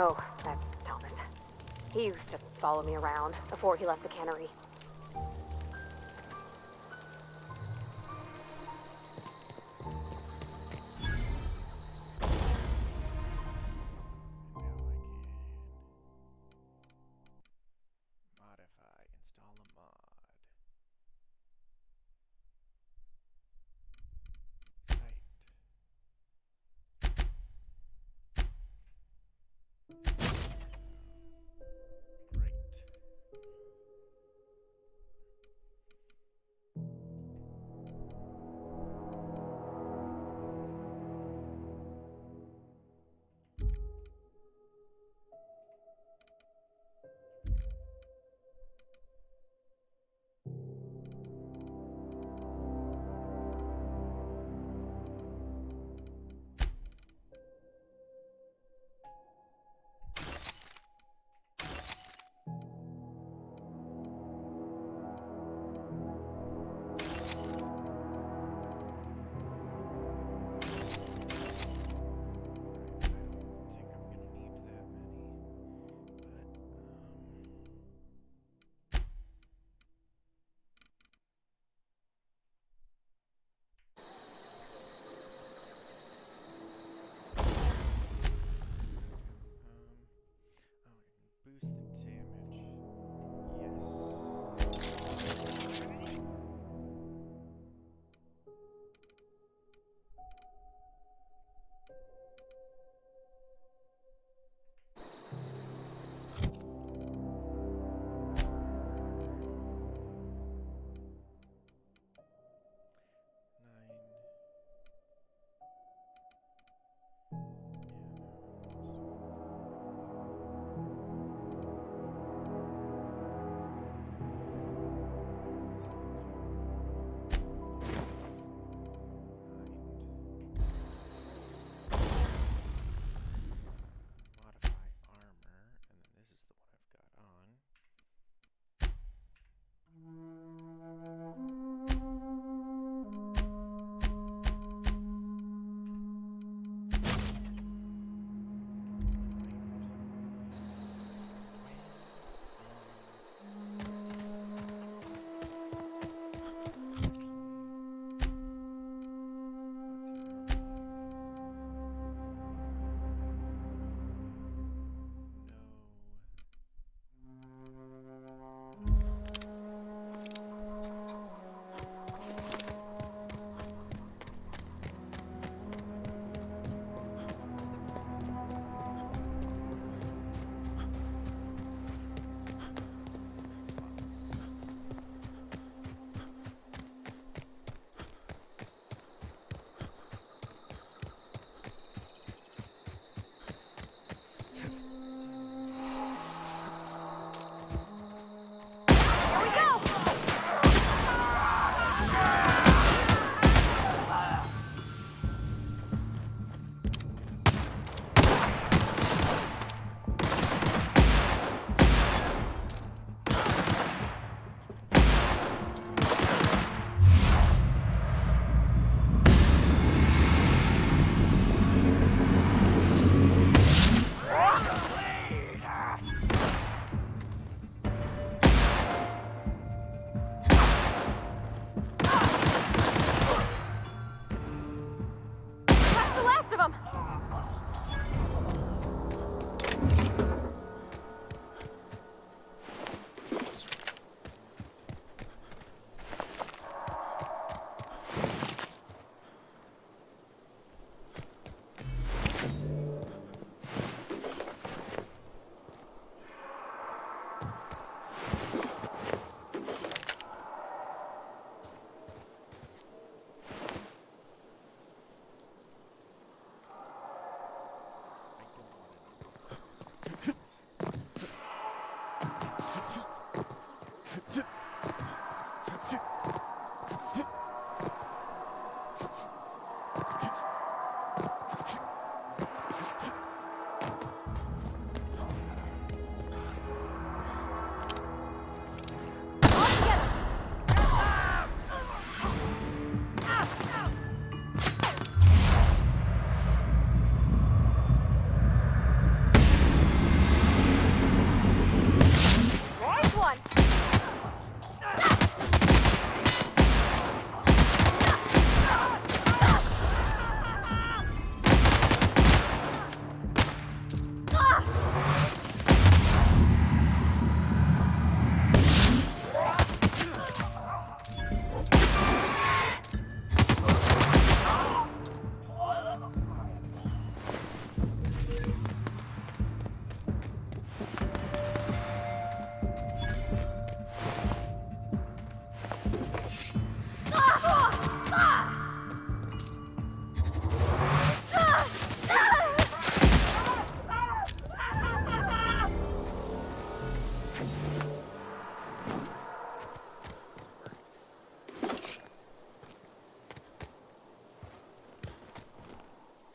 Oh, that's Thomas. He used to follow me around before he left the cannery. Modify, install a mod.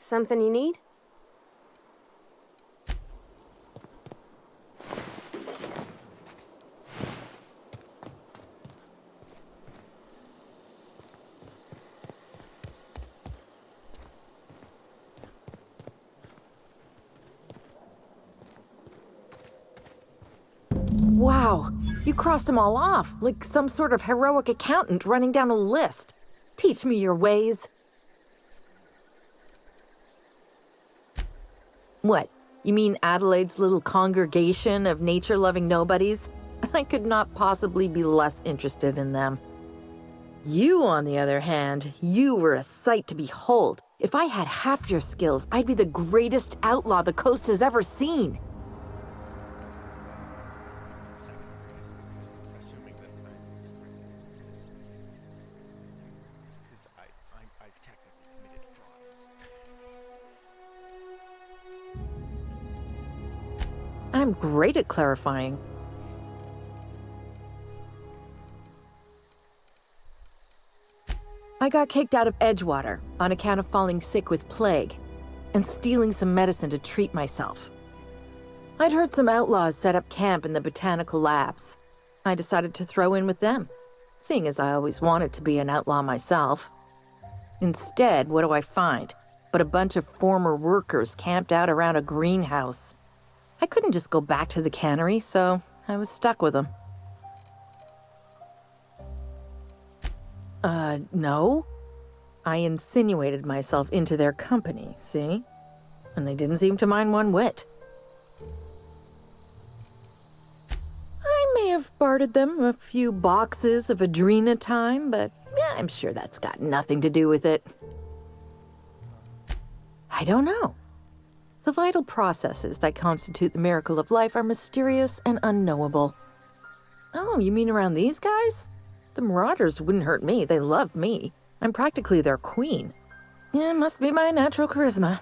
Something you need? Wow, you crossed them all off, like some sort of heroic accountant running down a list. Teach me your ways. What? You mean Adelaide's little congregation of nature-loving nobodies? I could not possibly be less interested in them. You, on the other hand, you were a sight to behold. If I had half your skills, I'd be the greatest outlaw the coast has ever seen. I'm great at clarifying. I got kicked out of Edgewater on account of falling sick with plague and stealing some medicine to treat myself. I'd heard some outlaws set up camp in the botanical labs. I decided to throw in with them, seeing as I always wanted to be an outlaw myself. Instead, what do I find but a bunch of former workers camped out around a greenhouse? I couldn't just go back to the cannery, so I was stuck with them. No. I insinuated myself into their company, see? And they didn't seem to mind one whit. I may have bartered them a few boxes of Adrena time, but yeah, I'm sure that's got nothing to do with it. I don't know. The vital processes that constitute the miracle of life are mysterious and unknowable. Oh, you mean around these guys? The Marauders wouldn't hurt me. They love me. I'm practically their queen. Yeah, must be my natural charisma.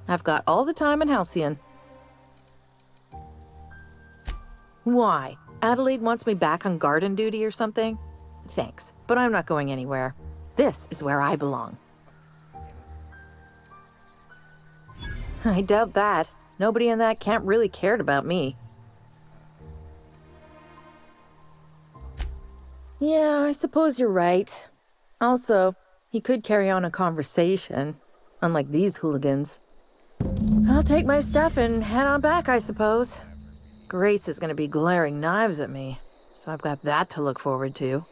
I've got all the time in Halcyon. Why? Adelaide wants me back on garden duty or something? Thanks, but I'm not going anywhere. This is where I belong. I doubt that. Nobody in that camp really cared about me. Yeah, I suppose you're right. Also, he could carry on a conversation, unlike these hooligans. I'll take my stuff and head on back, I suppose. Grace is going to be glaring knives at me, so I've got that to look forward to.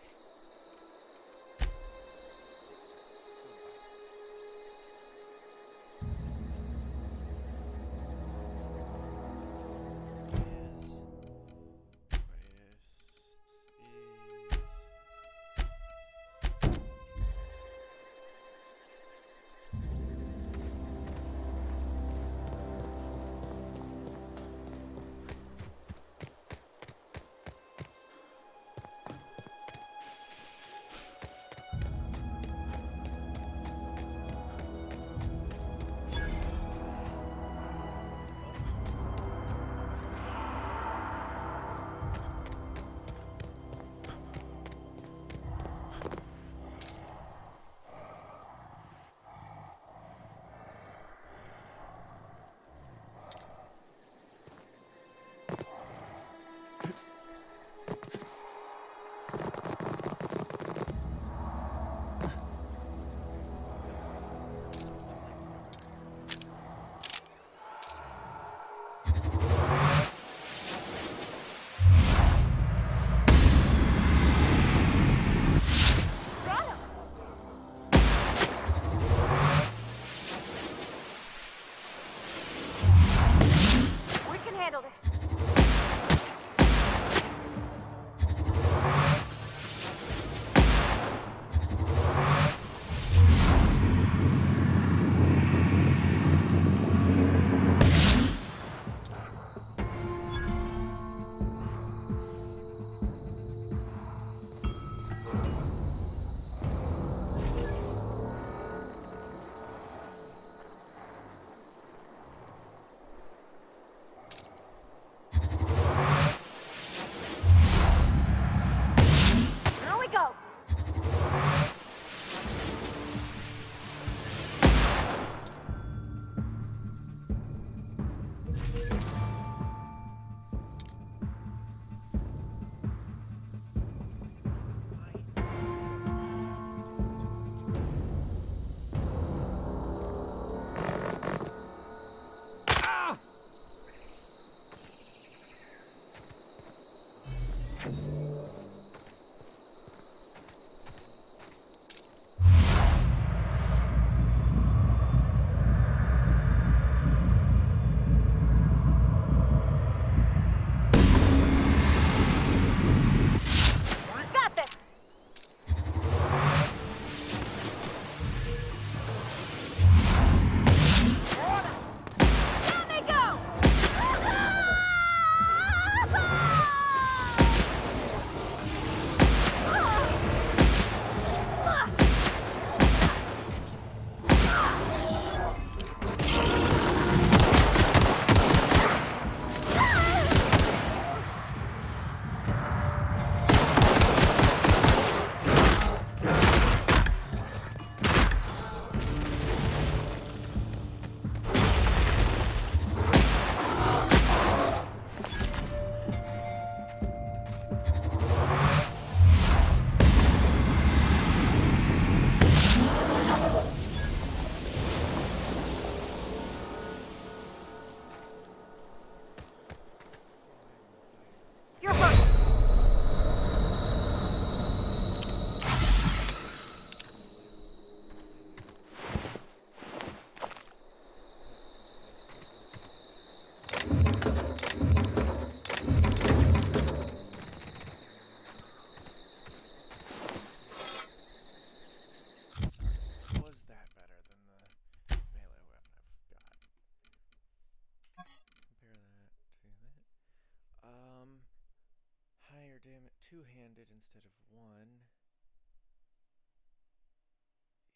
instead of 1.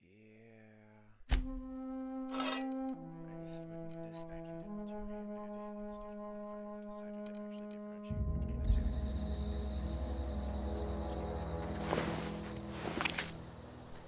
Yeah. I just wouldn't dispatch it in the 2 handed instead of 1 if I decided to actually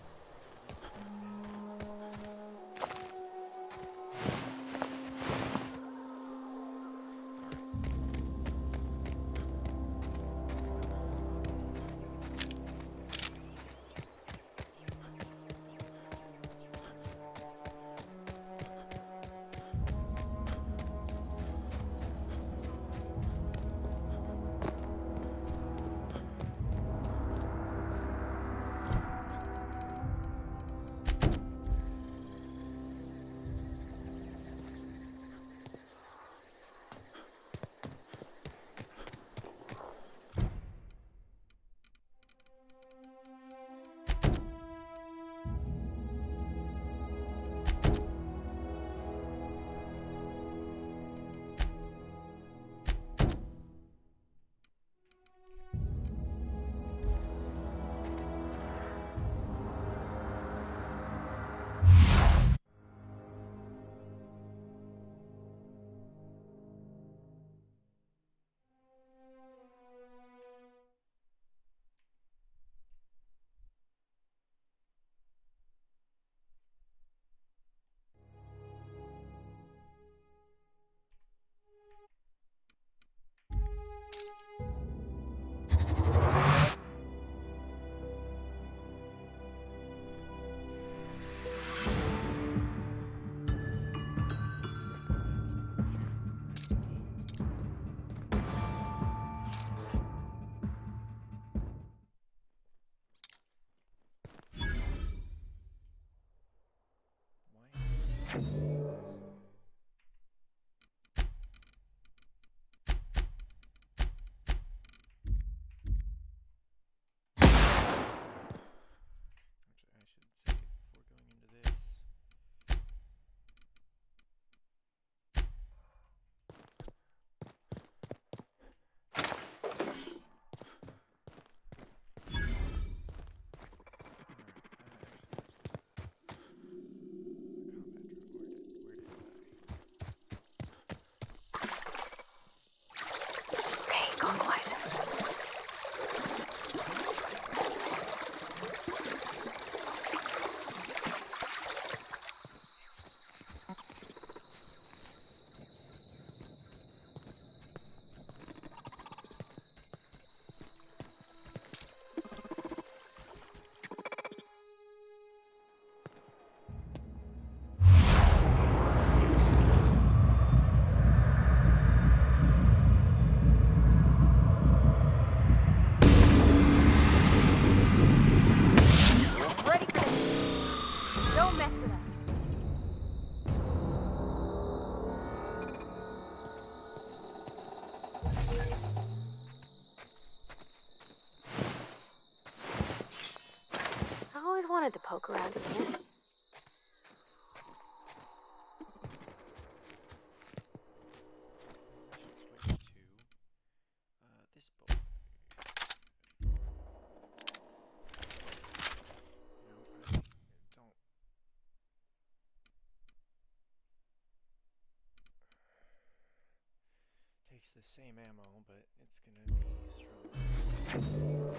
differentiate between the 2. Wanted to poke around in here. Switch to this book. No, I don't. Takes the same ammo, but it's gonna be strong.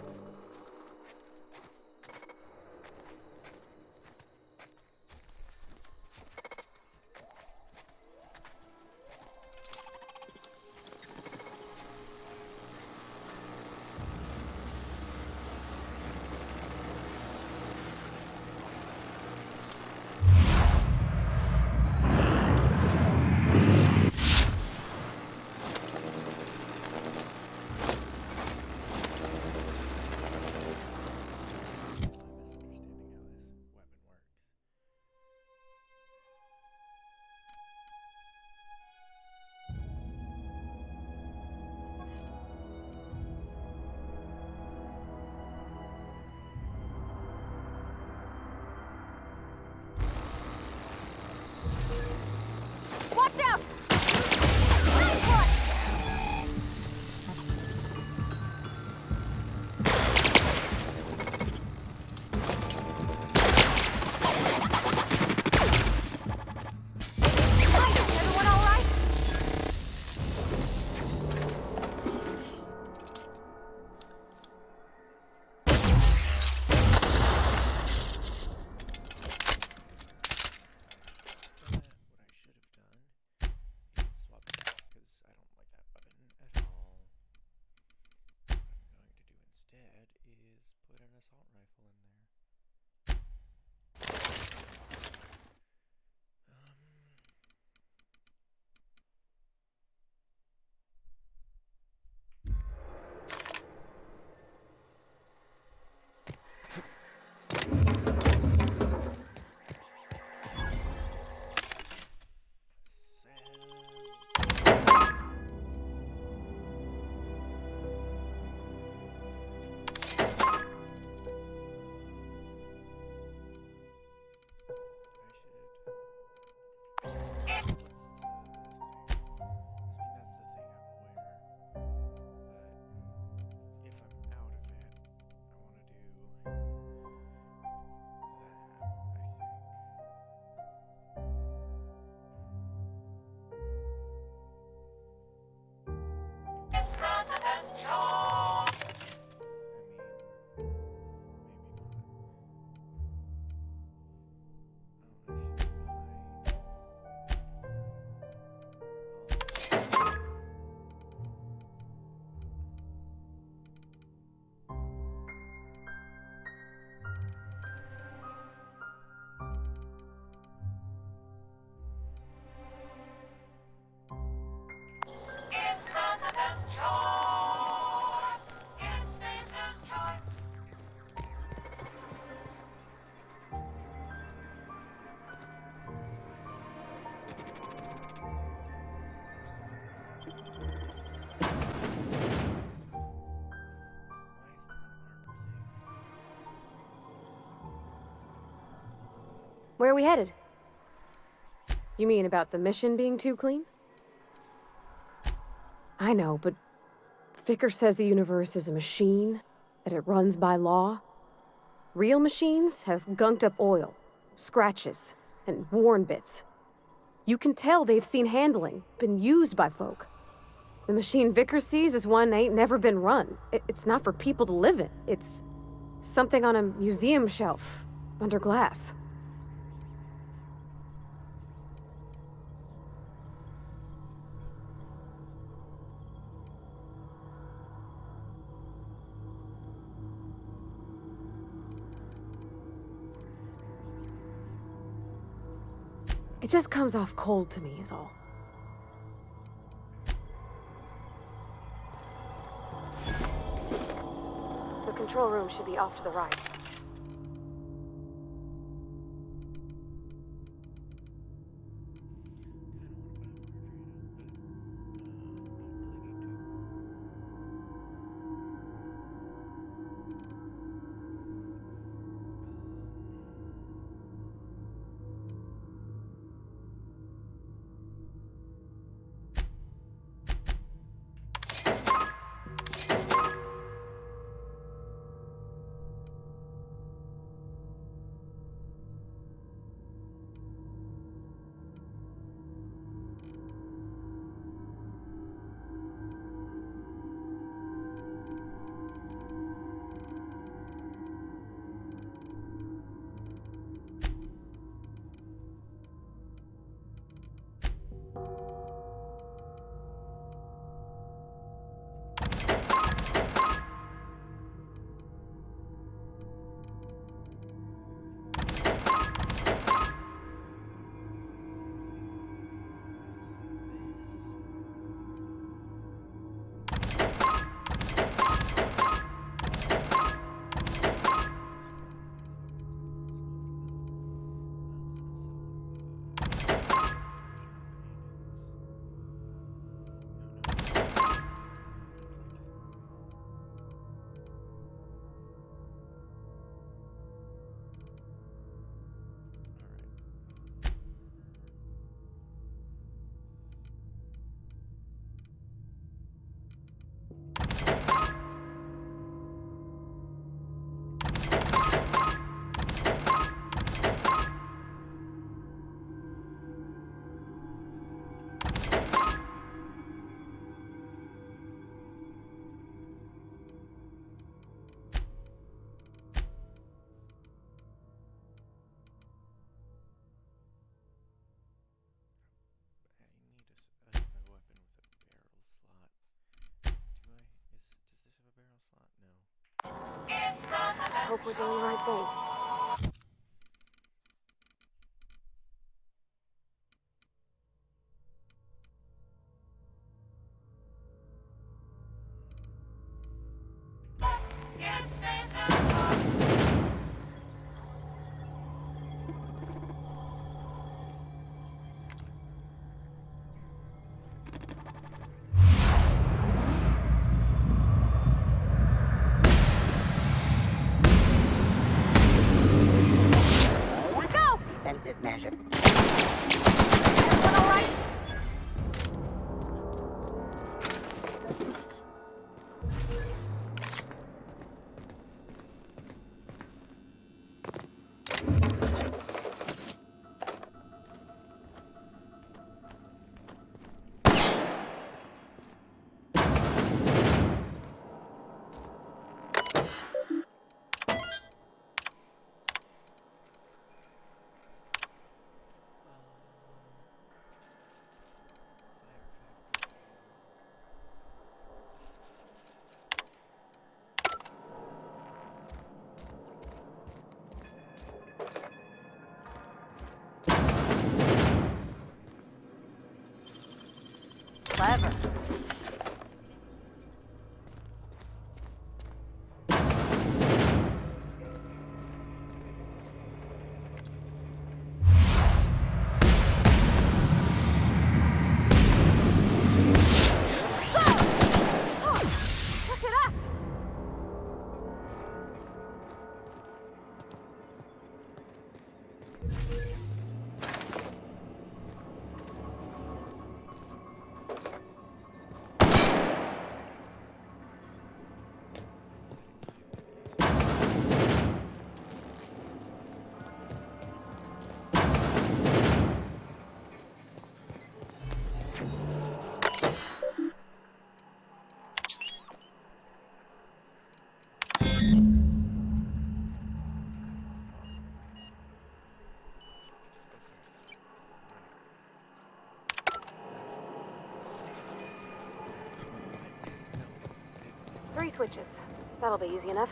Where are we headed? You mean about the mission being too clean? I know, but Vickers says the universe is a machine, that it runs by law. Real machines have gunked up oil, scratches, and worn bits. You can tell they've seen handling, been used by folk. The machine Vickers sees is one ain't never been run. It's not for people to live in. It's something on a museum shelf, under glass. It just comes off cold to me, is all. The control room should be off to the right. Hope we're doing the right thing. Measure. Everyone all right? Clever. switches. That'll be easy enough.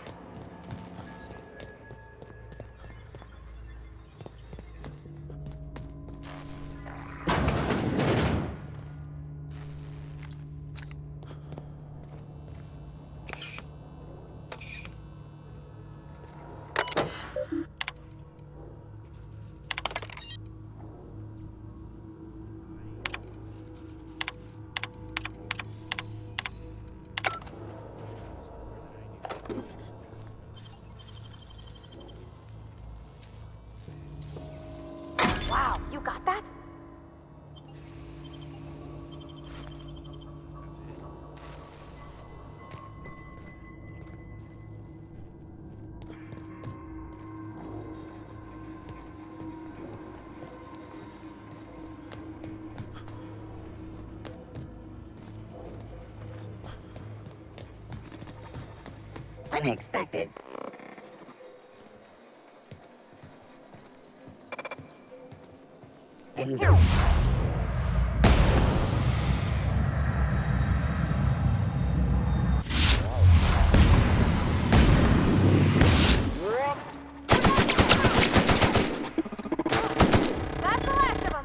Wow, you got that? Unexpected. Bingo. That's the last of them.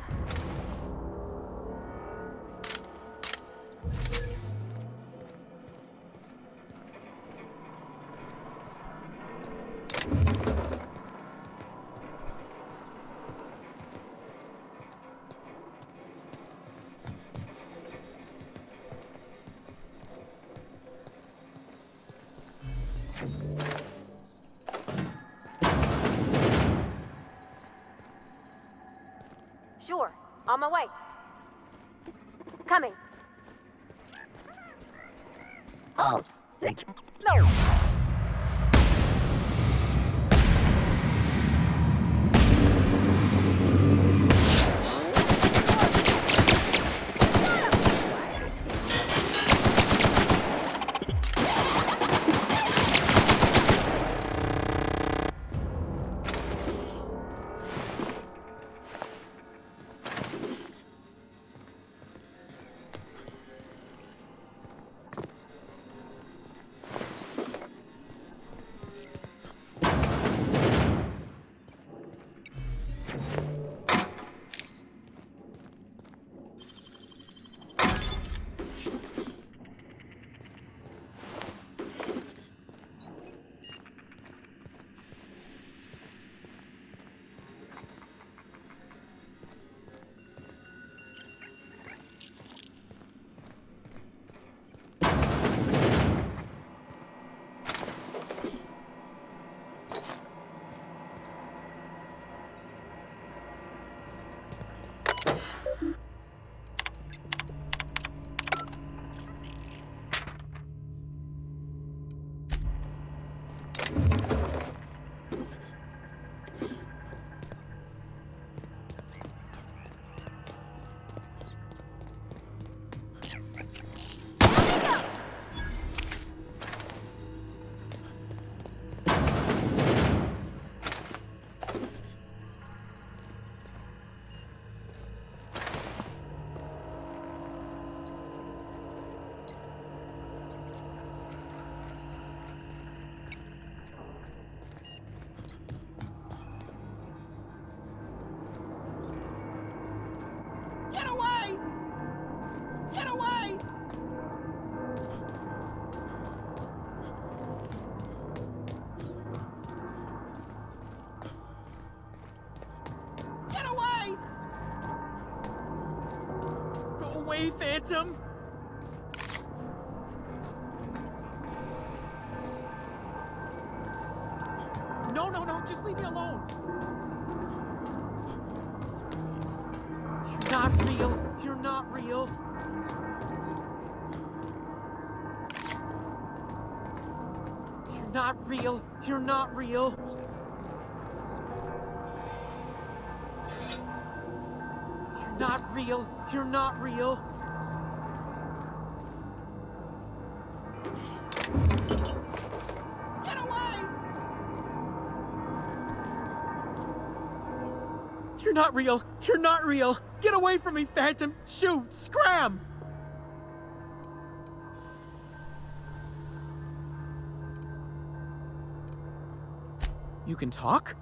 Sure, on my way. Coming. Oh, thank you. No. Get away! Get away! Get away! Go away, Phantom! No, no, no, just leave me alone. You're not real. You're not real. You're not real. You're not real. You're not real. You're not real. Get away! You're not real. You're not real. Get away from me, Phantom. Shoot! Scram! You can talk?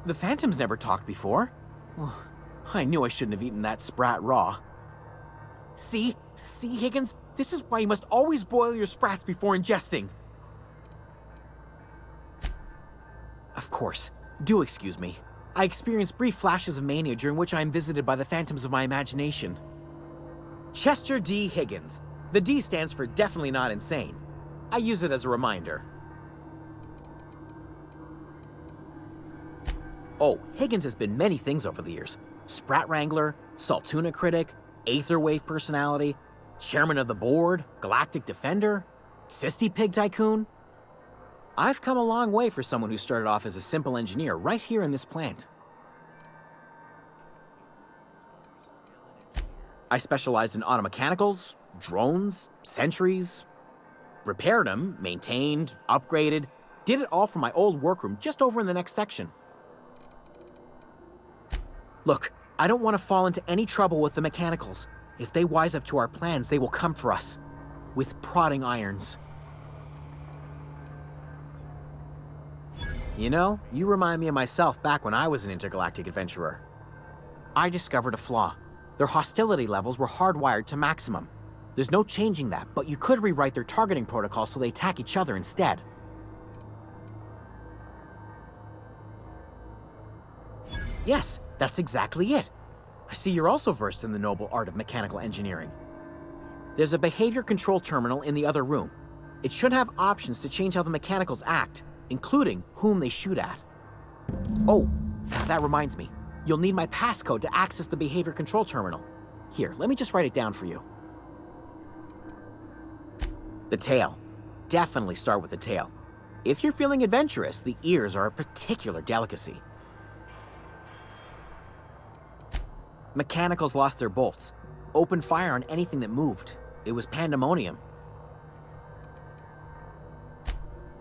The Phantoms never talked before. Oh, I knew I shouldn't have eaten that sprat raw. See, Higgins? This is why you must always boil your sprats before ingesting. Of course. Do excuse me. I experience brief flashes of mania during which I am visited by the phantoms of my imagination. Chester D. Higgins. The D stands for definitely not insane. I use it as a reminder. Oh, Higgins has been many things over the years. Sprat Wrangler, Saltuna critic, Aetherwave personality, chairman of the board, galactic defender, Sisty Pig tycoon. I've come a long way for someone who started off as a simple engineer right here in this plant. I specialized in automechanicals, drones, sentries, repaired them, maintained, upgraded, did it all from my old workroom just over in the next section. Look, I don't want to fall into any trouble with the mechanicals. If they wise up to our plans, they will come for us. With prodding irons. You know, you remind me of myself back when I was an intergalactic adventurer. I discovered a flaw. Their hostility levels were hardwired to maximum. There's no changing that, but you could rewrite their targeting protocol so they attack each other instead. Yes, that's exactly it. I see you're also versed in the noble art of mechanical engineering. There's a behavior control terminal in the other room. It should have options to change how the mechanicals act, including whom they shoot at. Oh, that reminds me. You'll need my passcode to access the behavior control terminal. Here, let me just write it down for you. The tail. Definitely start with the tail. If you're feeling adventurous, the ears are a particular delicacy. Mechanicals lost their bolts. Opened fire on anything that moved. It was pandemonium.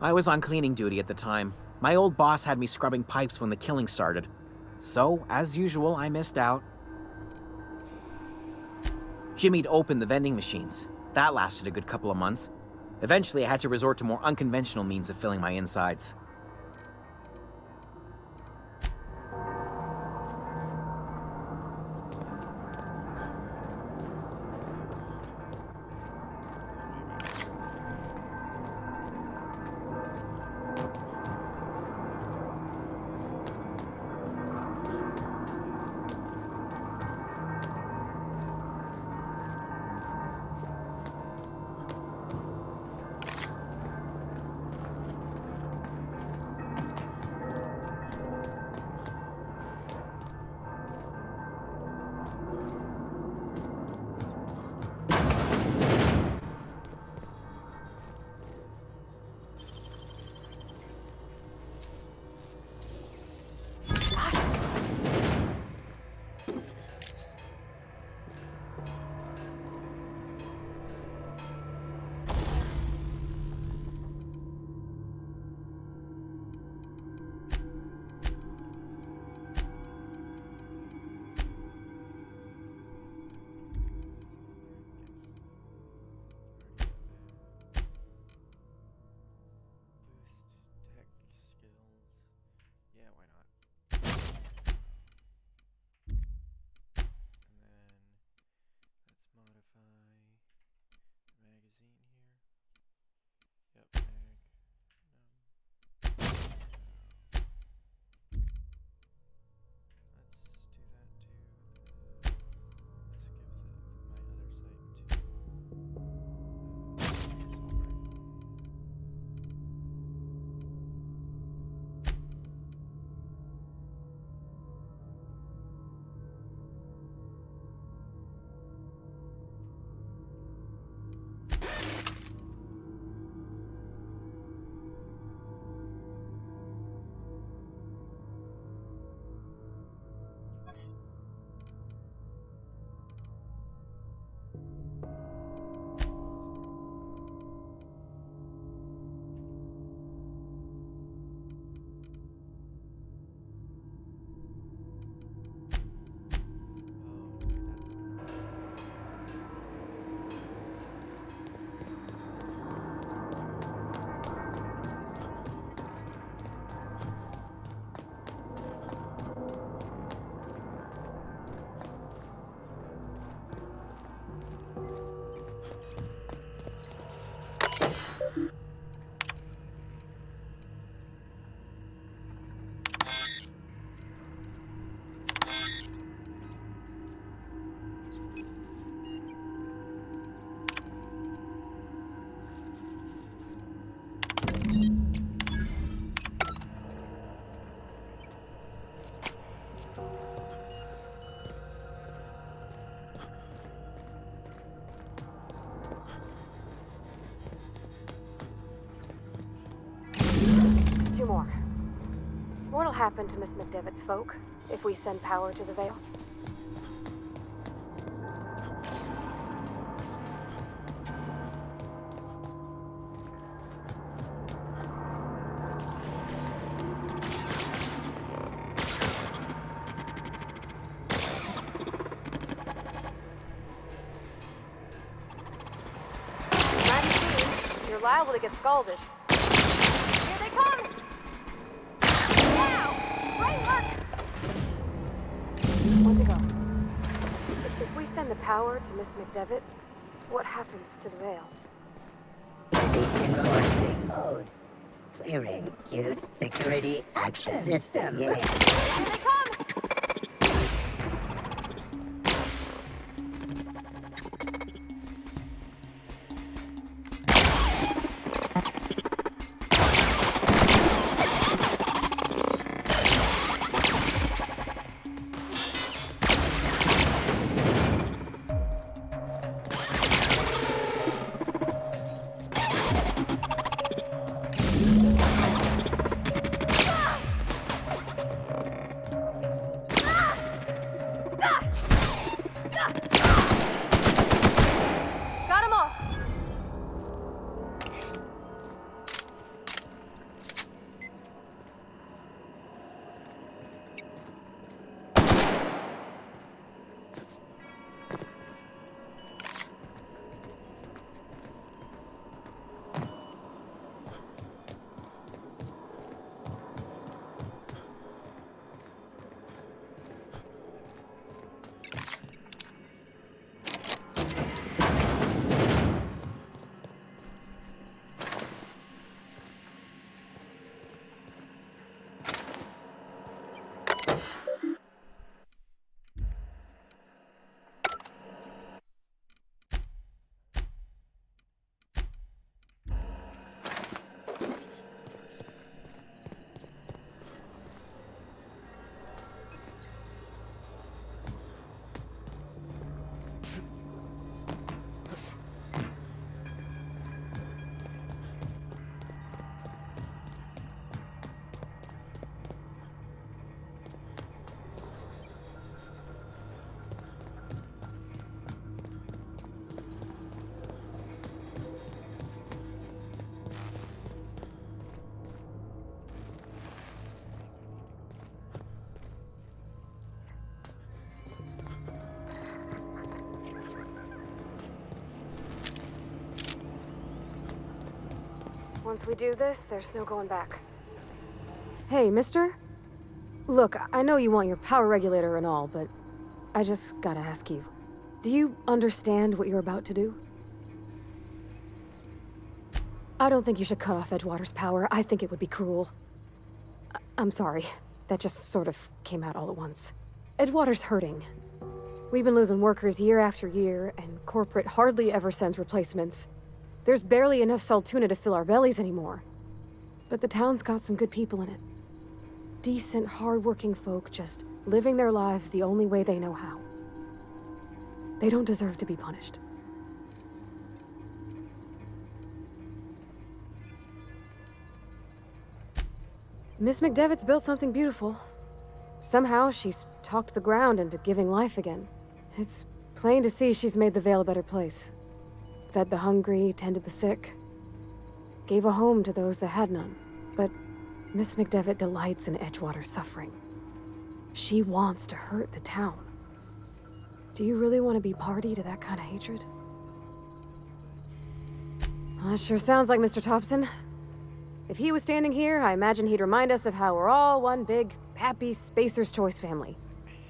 I was on cleaning duty at the time. My old boss had me scrubbing pipes when the killing started. So, as usual, I missed out. Jimmy'd opened the vending machines. That lasted a good couple of months. Eventually, I had to resort to more unconventional means of filling my insides. Two more. What'll happen to Miss McDevitt's folk if we send power to the Vale? You're liable to get scalded. Here they come! Now! Right, look! One to go. If we send the power to Miss McDevitt, what happens to the Vale? Enforcing mode. Clearing queued security action system. Here they come! Got 'em all! Once we do this, there's no going back. Hey, mister? Look, I know you want your power regulator and all, but I just gotta ask you. Do you understand what you're about to do? I don't think you should cut off Edgewater's power. I think it would be cruel. I'm sorry. That just sort of came out all at once. Edgewater's hurting. We've been losing workers year after year, and corporate hardly ever sends replacements. There's barely enough Saltuna to fill our bellies anymore. But the town's got some good people in it. Decent, hard-working folk just living their lives the only way they know how. They don't deserve to be punished. Miss McDevitt's built something beautiful. Somehow she's talked the ground into giving life again. It's plain to see she's made the Vale a better place. Fed the hungry, tended the sick. Gave a home to those that had none. But Miss McDevitt delights in Edgewater's suffering. She wants to hurt the town. Do you really want to be party to that kind of hatred? Well, that sure sounds like Mr. Thompson. If he was standing here, I imagine he'd remind us of how we're all one big, happy Spacer's Choice family.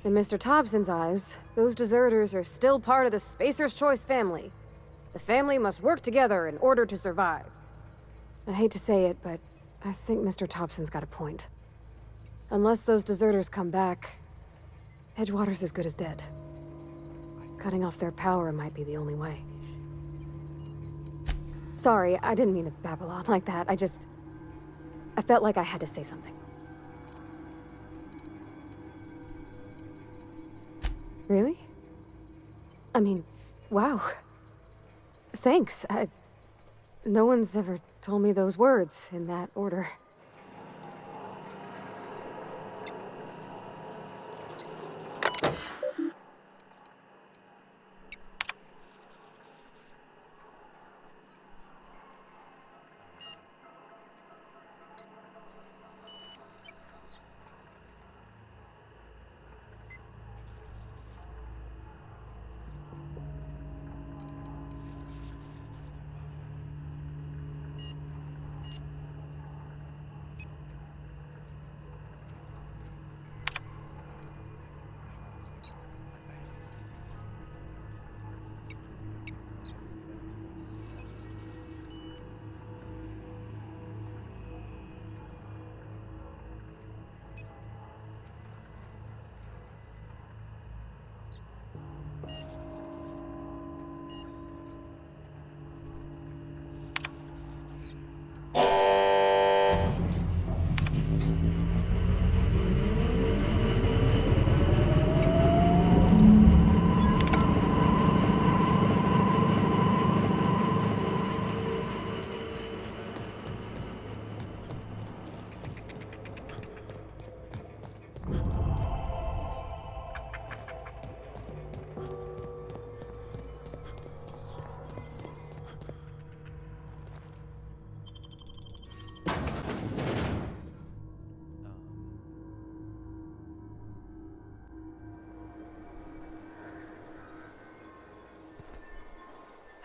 In Mr. Thompson's eyes, those deserters are still part of the Spacer's Choice family. The family must work together in order to survive. I hate to say it, but I think Mr. Thompson's got a point. Unless those deserters come back, Edgewater's as good as dead. Cutting off their power might be the only way. Sorry, I didn't mean to babble on like that. I felt like I had to say something. Really? I mean, wow. Thanks. No one's ever told me those words in that order.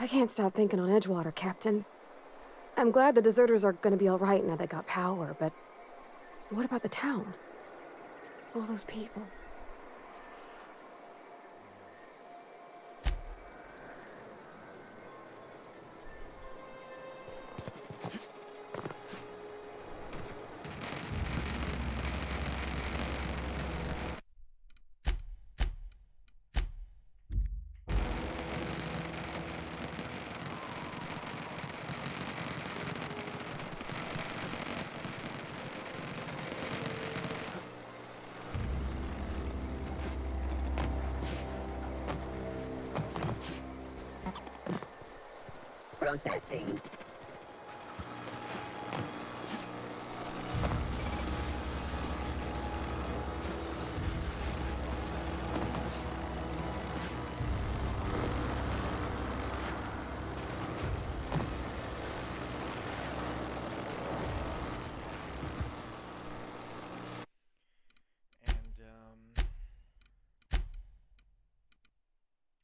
I can't stop thinking on Edgewater, Captain. I'm glad the deserters are gonna be alright now they got power, but what about the town? All those people. Processing.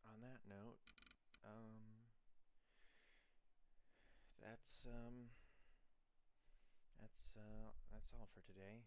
On that note, that's all for today.